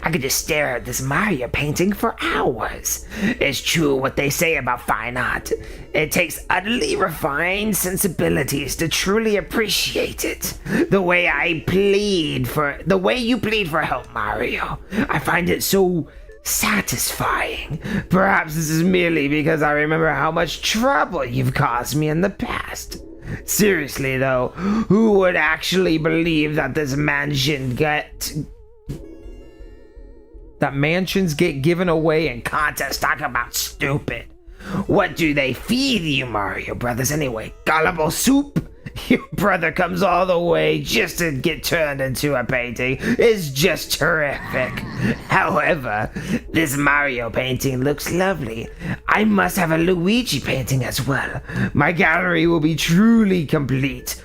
I could just stare at this Mario painting for hours. It's true what they say about fine art. It takes utterly refined sensibilities to truly appreciate it. The way you plead for help, Mario. I find it so satisfying. Perhaps this is merely because I remember how much trouble you've caused me in the past. Seriously though, who would actually believe that mansions get given away in contests? Talk about stupid. What do they feed you, Mario Brothers, anyway? Gullible soup? Your brother comes all the way just to get turned into a painting. It's just terrific. However, this Mario painting looks lovely. I must have a Luigi painting as well. My gallery will be truly complete.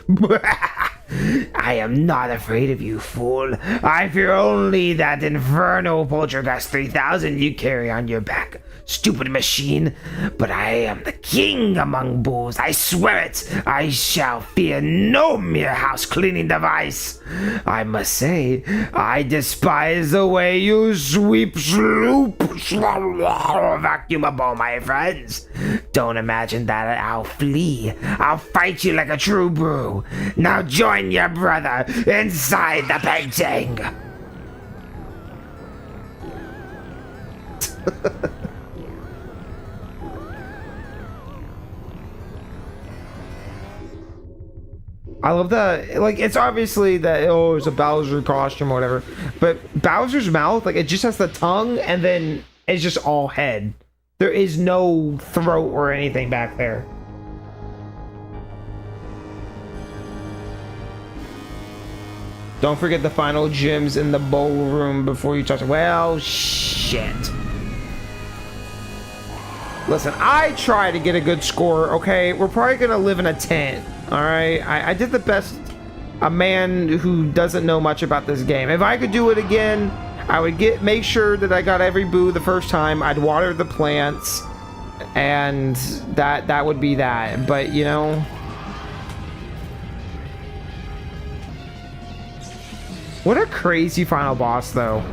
I am not afraid of you, fool. I fear only that infernal Poltergeist 3000 you carry on your back. Stupid machine. But I am the king among bulls. I swear it. I shall fear no mere house cleaning device. I must say, I despise the way you sweep, sloop, vacuumable, my friends. Don't imagine that I'll flee. I'll fight you like a true brew. Now join your brother inside the painting. I love that, like, it's obviously that, oh, it's a Bowser costume or whatever, but Bowser's mouth, like, it just has the tongue, and then it's just all head. There is no throat or anything back there. Don't forget the final gems in the bowl room before you touch it. Well, shit. Listen, I try to get a good score, okay? We're probably gonna live in a tent, alright? I did the best a man who doesn't know much about this game. If I could do it again, I would make sure that I got every boo the first time. I'd water the plants, and that would be that. But, you know... What a crazy final boss, though.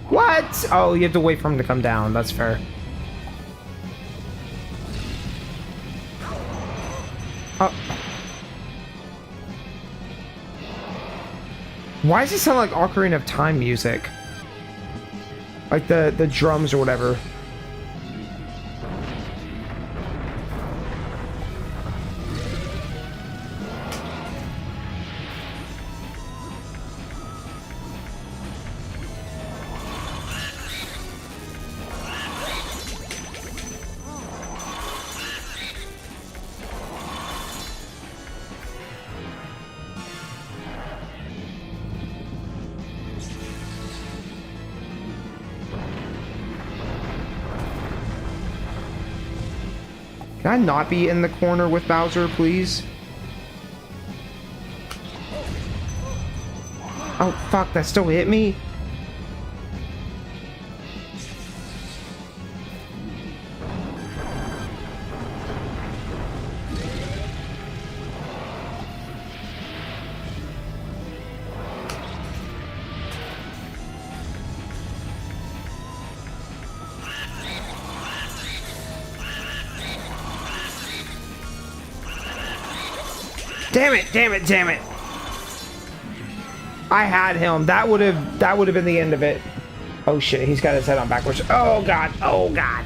What? Oh, you have to wait for him to come down. That's fair. Oh. Why does it sound like Ocarina of Time music? Like the drums or whatever. Can I not be in the corner with Bowser, please? Oh, fuck, that still hit me? Damn it, damn it, damn it. I had him. That would have been the end of it. Oh shit, he's got his head on backwards. Oh god, oh god.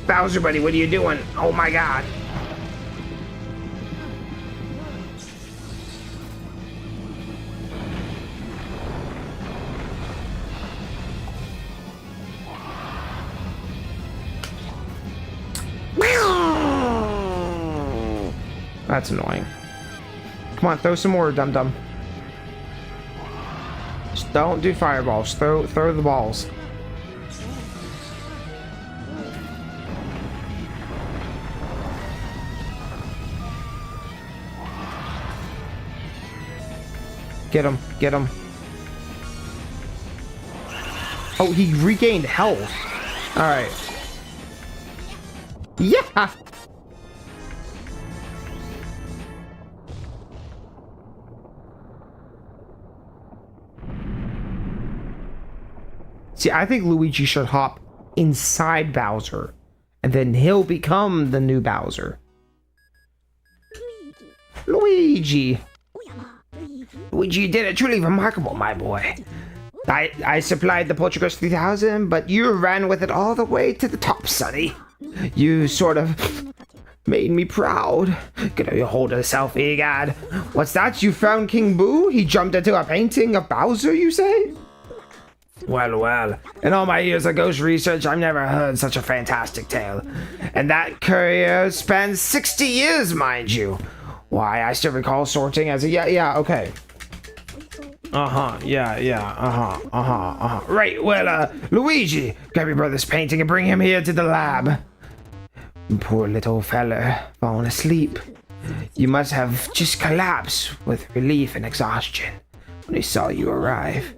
Bowser buddy, what are you doing? Oh my god. That's annoying. Come on, throw some more, dum-dum. Just don't do fireballs. Throw the balls. Get him, get him. Oh, he regained health. All right. Yeah. See, I think Luigi should hop inside Bowser, and then he'll become the new Bowser. Luigi! Luigi, you did it truly remarkable, my boy. I supplied the Poltergeist 3000, but you ran with it all the way to the top, sonny. You sort of made me proud. Gonna hold a selfie, God. What's that? You found King Boo? He jumped into a painting of Bowser, you say? Well, well, in all my years of ghost research, I've never heard such a fantastic tale. And that career spans 60 years, mind you. Why, I still recall sorting as a... Yeah, okay. Right, well, Luigi, grab your brother's painting and bring him here to the lab. Poor little fella, fallen asleep. You must have just collapsed with relief and exhaustion when he saw you arrive.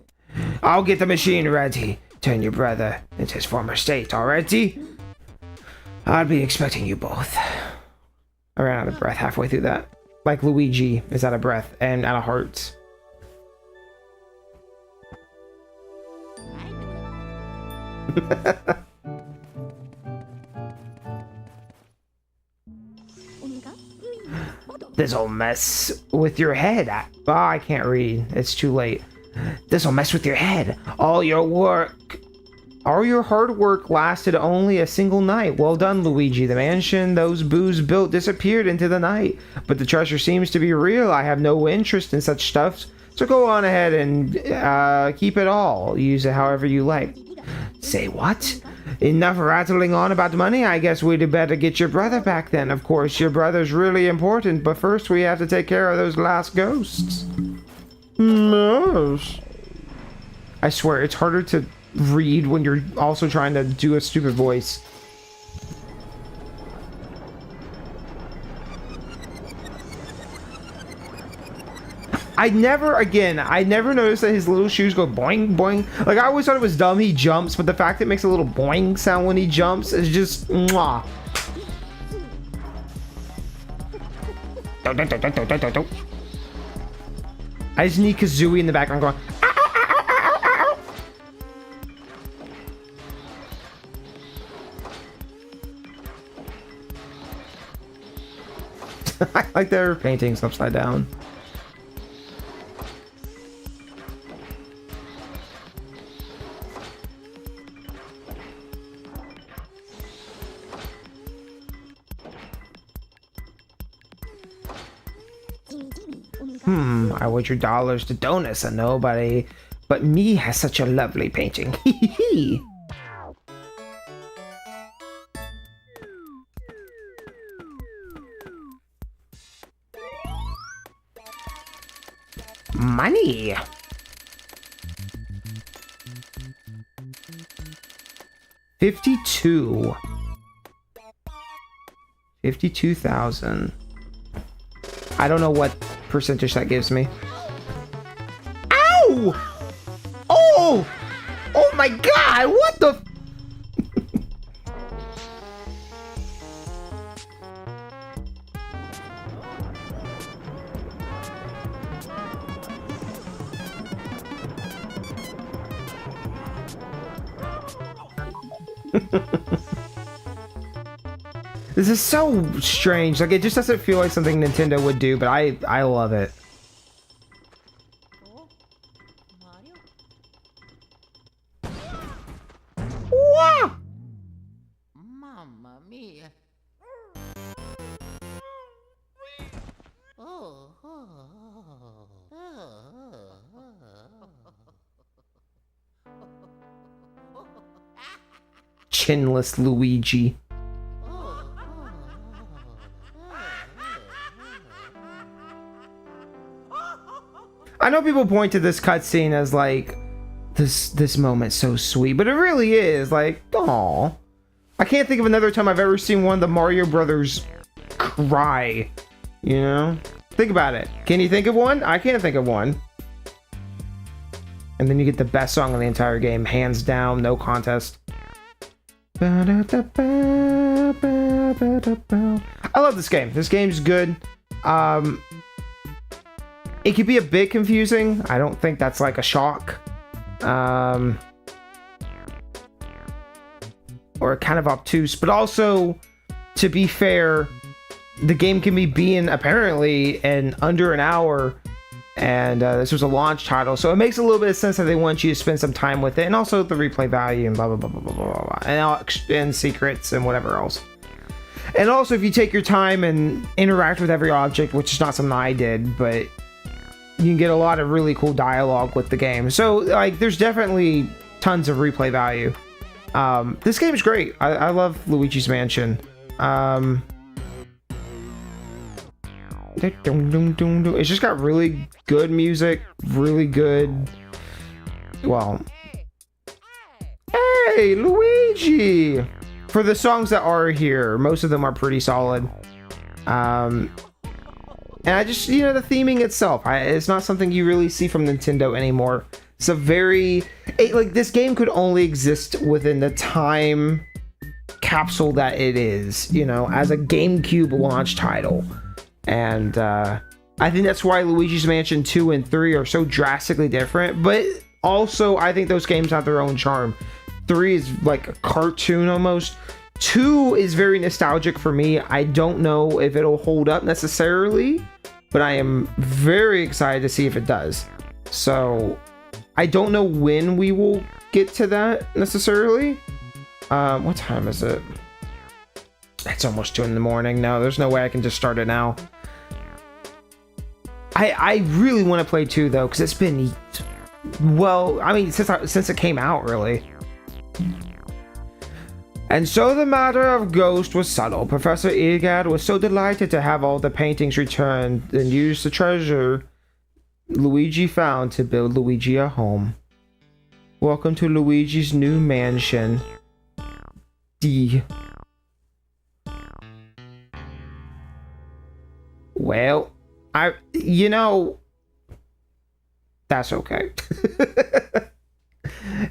I'll get the machine ready. Turn your brother into his former state, alrighty? I'll be expecting you both. I ran out of breath halfway through that. Like Luigi is out of breath and out of hearts. This'll mess with your head. I can't read. It's too late. This'll mess with your head. All your hard work lasted only a single night. Well done, Luigi. The mansion those boos built disappeared into the night. But the treasure seems to be real. I have no interest in such stuff. So go on ahead and keep it all. Use it however you like. Say what? Enough rattling on about money? I guess we'd better get your brother back then. Of course, your brother's really important. But first we have to take care of those last ghosts. Yes. I swear, it's harder to read when you're also trying to do a stupid voice. I never noticed that his little shoes go boing, boing. Like, I always thought it was dumb he jumps, but the fact it makes a little boing sound when he jumps is just mwah. Don't. I just need Kazooie in the background going, ow, ow, ow, ow, ow, ow. I like their paintings upside down. I wager dollars to donuts and nobody but me has such a lovely painting. Hee. Money. $52,000. I don't know what percentage that gives me. Ow! Oh! Oh my god! What the? This is so strange. Like, it just doesn't feel like something Nintendo would do, but I love it. Wow! Mamma mia. Oh, oh, Chinless Luigi. I know people point to this cutscene as like this moment's so sweet, but it really is like, aw. I can't think of another time I've ever seen one of the Mario Brothers cry. You know? Think about it. Can you think of one? I can't think of one. And then you get the best song in the entire game, hands down, no contest. I love this game. This game's good. It could be a bit confusing. I don't think that's like a shock. Or kind of obtuse, but also, to be fair, the game can be being apparently in under an hour, and this was a launch title, so it makes a little bit of sense that they want you to spend some time with it, and also the replay value and blah blah blah blah blah blah, and secrets and whatever else. And also, if you take your time and interact with every object, which is not something I did, but you can get a lot of really cool dialogue with the game. So, like, there's definitely tons of replay value. This game is great. I love Luigi's Mansion. It's just got really good music, really good. Well, hey, Luigi! For the songs that are here, most of them are pretty solid. And I just, you know, the theming itself, it's not something you really see from Nintendo anymore. It's a very, like, this game could only exist within the time capsule that it is, you know, as a GameCube launch title. And I think that's why Luigi's Mansion 2 and 3 are so drastically different, but also I think those games have their own charm. 3 is like a cartoon almost. 2 is very nostalgic for me. I don't know if it'll hold up necessarily, but I am very excited to see if it does. So I don't know when we will get to that necessarily. What time is it? It's almost 2 in the morning. No, there's no way I can just start it now. I really want to play 2 though, because it's been, well, I mean, since it came out, really. And so the matter of Ghost was settled. Professor Egad was so delighted to have all the paintings returned and use the treasure Luigi found to build Luigi a home. Welcome to Luigi's new mansion. D. Well, you know, that's okay.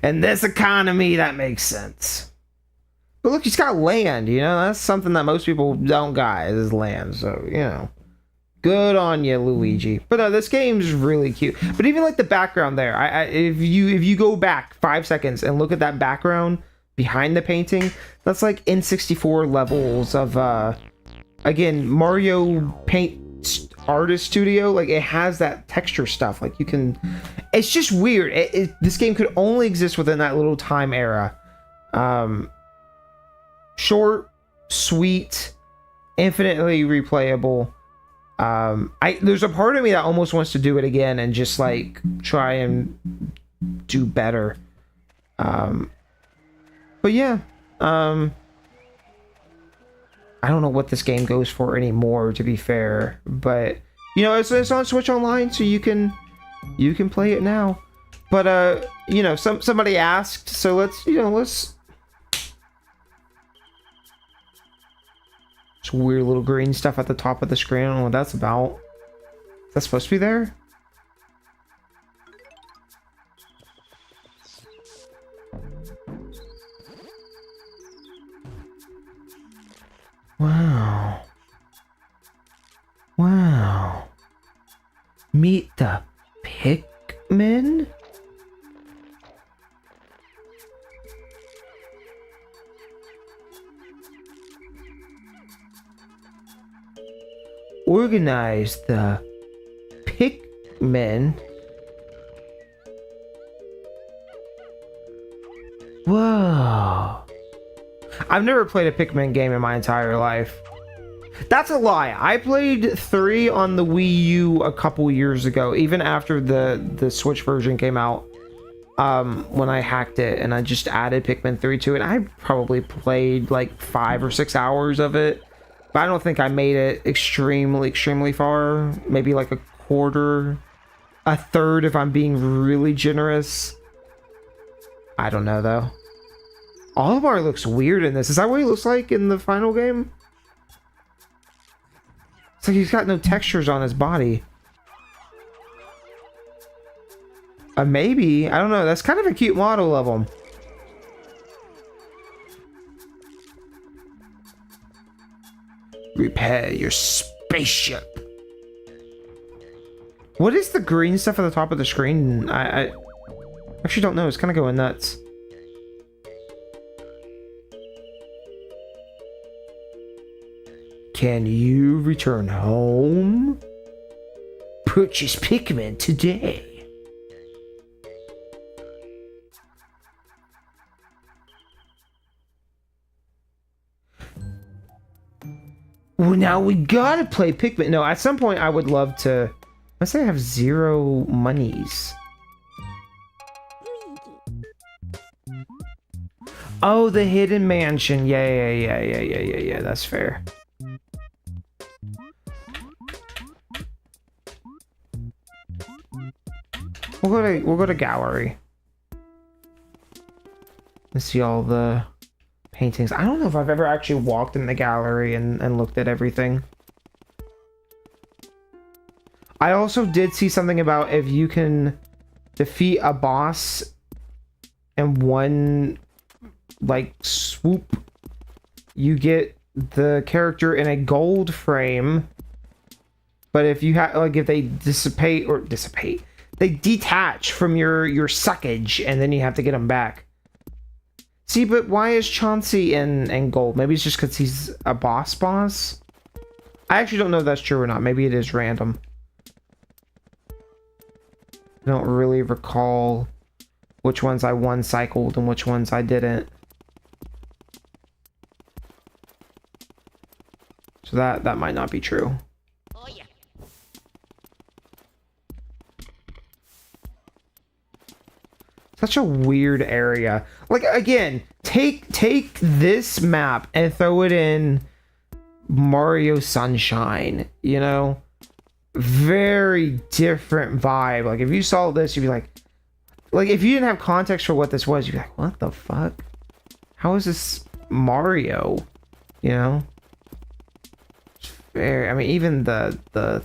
In this economy, that makes sense. But look, he's got land, you know, that's something that most people don't got, is land, so, you know. Good on you, Luigi. But no, this game's really cute. But even like the background there, if you go back 5 seconds and look at that background behind the painting, that's like N64 levels of again, Mario Paint Artist Studio. Like, it has that texture stuff. Like, you can, it's just weird. This game could only exist within that little time era. Short, sweet, infinitely replayable. There's a part of me that almost wants to do it again and just like try and do better. But yeah, I don't know what this game goes for anymore, to be fair, but you know, it's on Switch Online, so you can play it now. But you know, somebody asked, so let's It's weird little green stuff at the top of the screen. I don't know what that's about. Is that supposed to be there? Wow. Wow. Meet the Pikmin? organize the Pikmin. Whoa. I've never played a Pikmin game in my entire life. That's a lie. I played 3 on the Wii U a couple years ago, even after the Switch version came out. When I hacked it and I just added Pikmin 3 to it. I probably played like 5 or 6 hours of it. But I don't think I made it extremely far. Maybe like a quarter, a third if I'm being really generous. I don't know though. Olivar looks weird in this. Is that what he looks like in the final game? It's like he's got no textures on his body. Maybe. I don't know. That's kind of a cute model of him. Repair your spaceship. What is the green stuff at the top of the screen? I actually don't know. It's kind of going nuts. Can you return home? Purchase Pikmin today. Well, now we gotta play Pikmin. No, at some point I would love to. Let's say I have 0 monies. Oh, the hidden mansion. Yeah. That's fair. We'll go to gallery. Let's see all the paintings. I don't know if I've ever actually walked in the gallery and looked at everything. I also did see something about if you can defeat a boss in one like swoop, you get the character in a gold frame. But if you have like if they dissipate, they detach from your suckage and then you have to get them back. See, but why is Chauncey in gold? Maybe it's just because he's a boss. I actually don't know if that's true or not. Maybe it is random. I don't really recall which ones I one-cycled and which ones I didn't. So that might not be true. Oh yeah. Such a weird area. Like, again, take this map and throw it in Mario Sunshine, you know? Very different vibe. Like, if you saw this, you'd be like, if you didn't have context for what this was, you'd be like, what the fuck? How is this Mario? You know? It's very, I mean, even the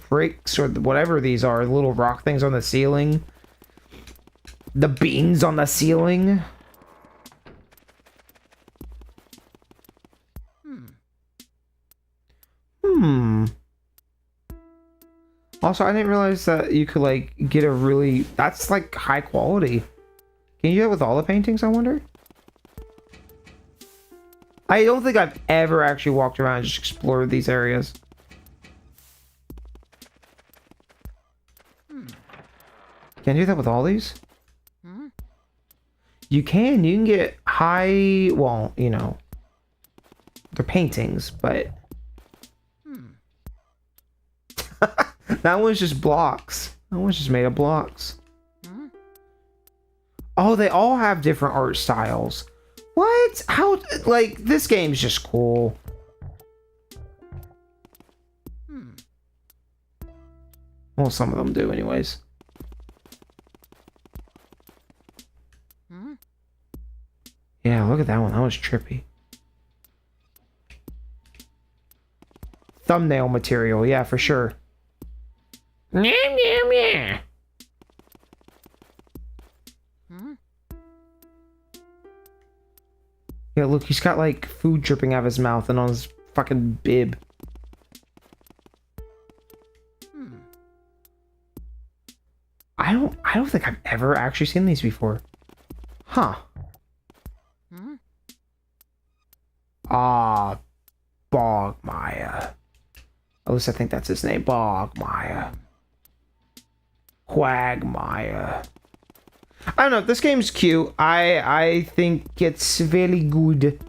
bricks or whatever these are, little rock things on the ceiling. The beans on the ceiling. Also, I didn't realize that you could like get a really, that's like high quality. Can you do that with all the paintings, I wonder? I don't think I've ever actually walked around and just explored these areas. Can you do that with all these? You can get high, well, you know, they're paintings, but that one's just blocks. That one's just made of blocks. Oh, they all have different art styles. What? How, like, this game's just cool. Well, some of them do anyways. Yeah, look at that one. That was trippy. Thumbnail material. Yeah, for sure. Yeah, look, he's got like food dripping out of his mouth and on his fucking bib. I don't think I've ever actually seen these before. Huh. Ah, Bogmire. At least I think that's his name. Bogmire. Quagmire. I don't know. This game's cute. I think it's very good.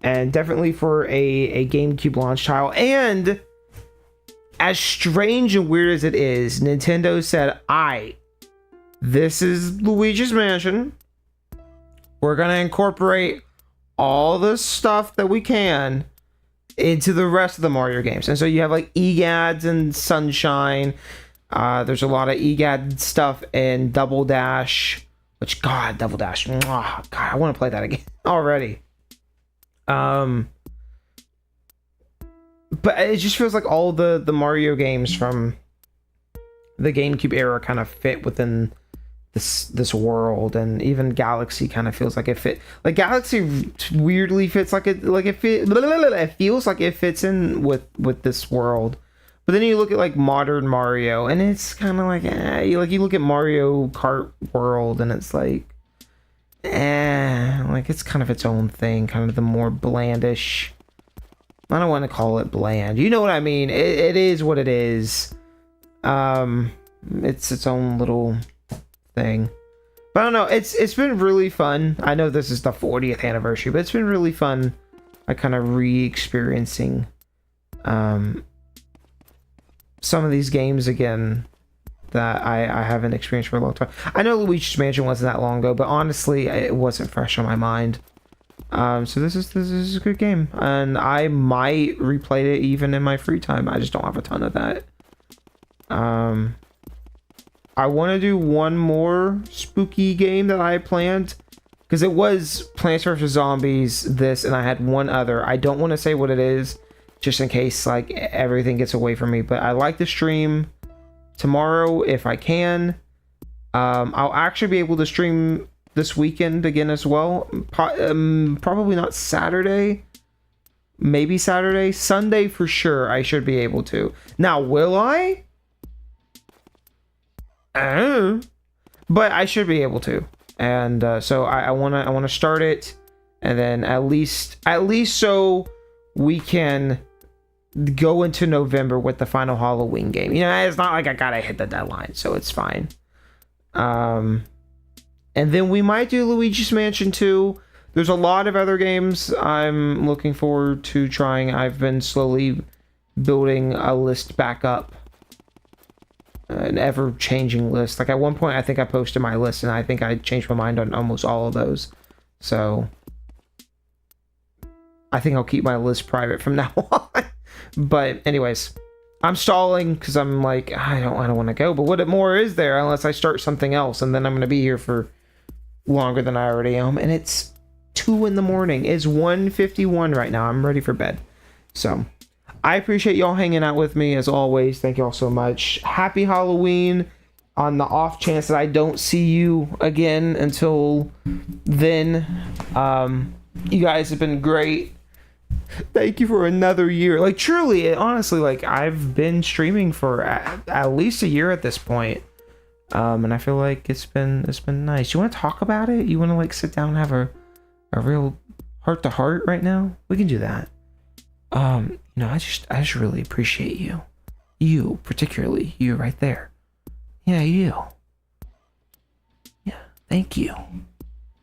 And definitely for a GameCube launch title. And as strange and weird as it is, Nintendo said, this is Luigi's Mansion. We're going to incorporate all the stuff that we can into the rest of the Mario games. And so you have like EGADs and Sunshine. There's a lot of EGAD stuff in Double Dash. Which, God, Double Dash. God, I want to play that again already. But it just feels like all the Mario games from the GameCube era kind of fit within this world, and even Galaxy kind of feels like it fit. Like Galaxy weirdly fits like it feels like it fits in with this world. But then you look at like modern Mario, and it's kind of like you look at Mario Kart World, and it's like like it's kind of its own thing, kind of the more blandish. I don't want to call it bland. You know what I mean? It is what it is. It's its own little thing. But I don't know. It's been really fun. I know this is the 40th anniversary, but it's been really fun. I kind of re-experiencing some of these games again that I haven't experienced for a long time. I know Luigi's Mansion wasn't that long ago, but honestly, it wasn't fresh on my mind. So this is a good game, and I might replay it even in my free time. I just don't have a ton of that. I want to do one more spooky game that I planned, because it was Plants vs. Zombies, this, and I had one other. I don't want to say what it is, just in case like everything gets away from me, but I like to stream tomorrow if I can. I'll actually be able to stream this weekend again as well. Probably not Saturday. Maybe Saturday. Sunday for sure I should be able to. Now, will I? But I should be able to. And so I want to start it, and then at least so we can go into November with the final Halloween game. You know, it's not like I gotta hit the deadline, so it's fine. And then we might do Luigi's Mansion 2. There's a lot of other games I'm looking forward to trying. I've been slowly building a list back up. An ever-changing list. Like at one point, I think I posted my list, and I think I changed my mind on almost all of those. So I think I'll keep my list private from now on. But anyways, I'm stalling because I'm like, I don't want to go. But what more is there unless I start something else, and then I'm going to be here for longer than I already am. And it's 2 in the morning. It's 1:51 right now. I'm ready for bed. So I appreciate y'all hanging out with me as always. Thank y'all so much. Happy Halloween. On the off chance that I don't see you again until then, you guys have been great. Thank you for another year. Like truly, honestly, like I've been streaming for at least a year at this point. And I feel like it's been nice. You want to talk about it? You want to like sit down and have a real heart to heart right now? We can do that. I just really appreciate you. You, particularly, you right there. Yeah, you. Yeah, thank you.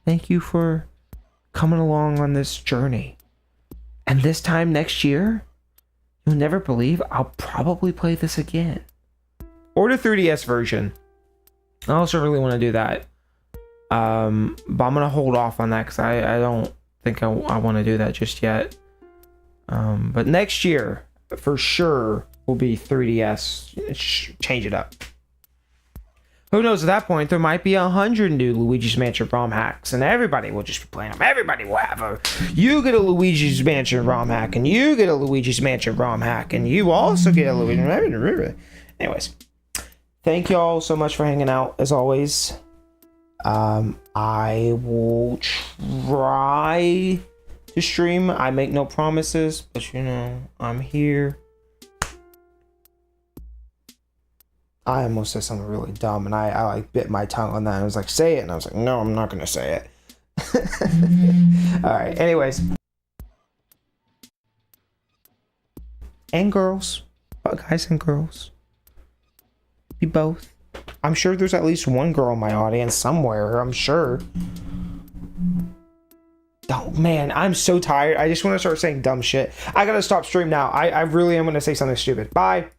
Thank you for coming along on this journey. And this time next year, you'll never believe I'll probably play this again. Or the 3DS version. I also really want to do that. But I'm going to hold off on that because I don't think I want to do that just yet. But next year, for sure, will be 3DS. Change it up. Who knows, at that point, there might be 100 new Luigi's Mansion ROM hacks, and everybody will just be playing them. Everybody will have you get a Luigi's Mansion ROM hack, and you get a Luigi's Mansion ROM hack, and you also get a Luigi's Mansion. Anyways, thank y'all so much for hanging out, as always. I will try to stream. I make no promises, but I'm here. I almost said something really dumb, and I like bit my tongue on that. I was like, say it, and I was like, no, I'm not gonna say it. All right, anyways. And girls. guys and girls. Be both. I'm sure there's at least one girl in my audience somewhere. I'm sure. Oh man, I'm so tired. I just want to start saying dumb shit. I gotta stop stream now. I really am gonna say something stupid. Bye.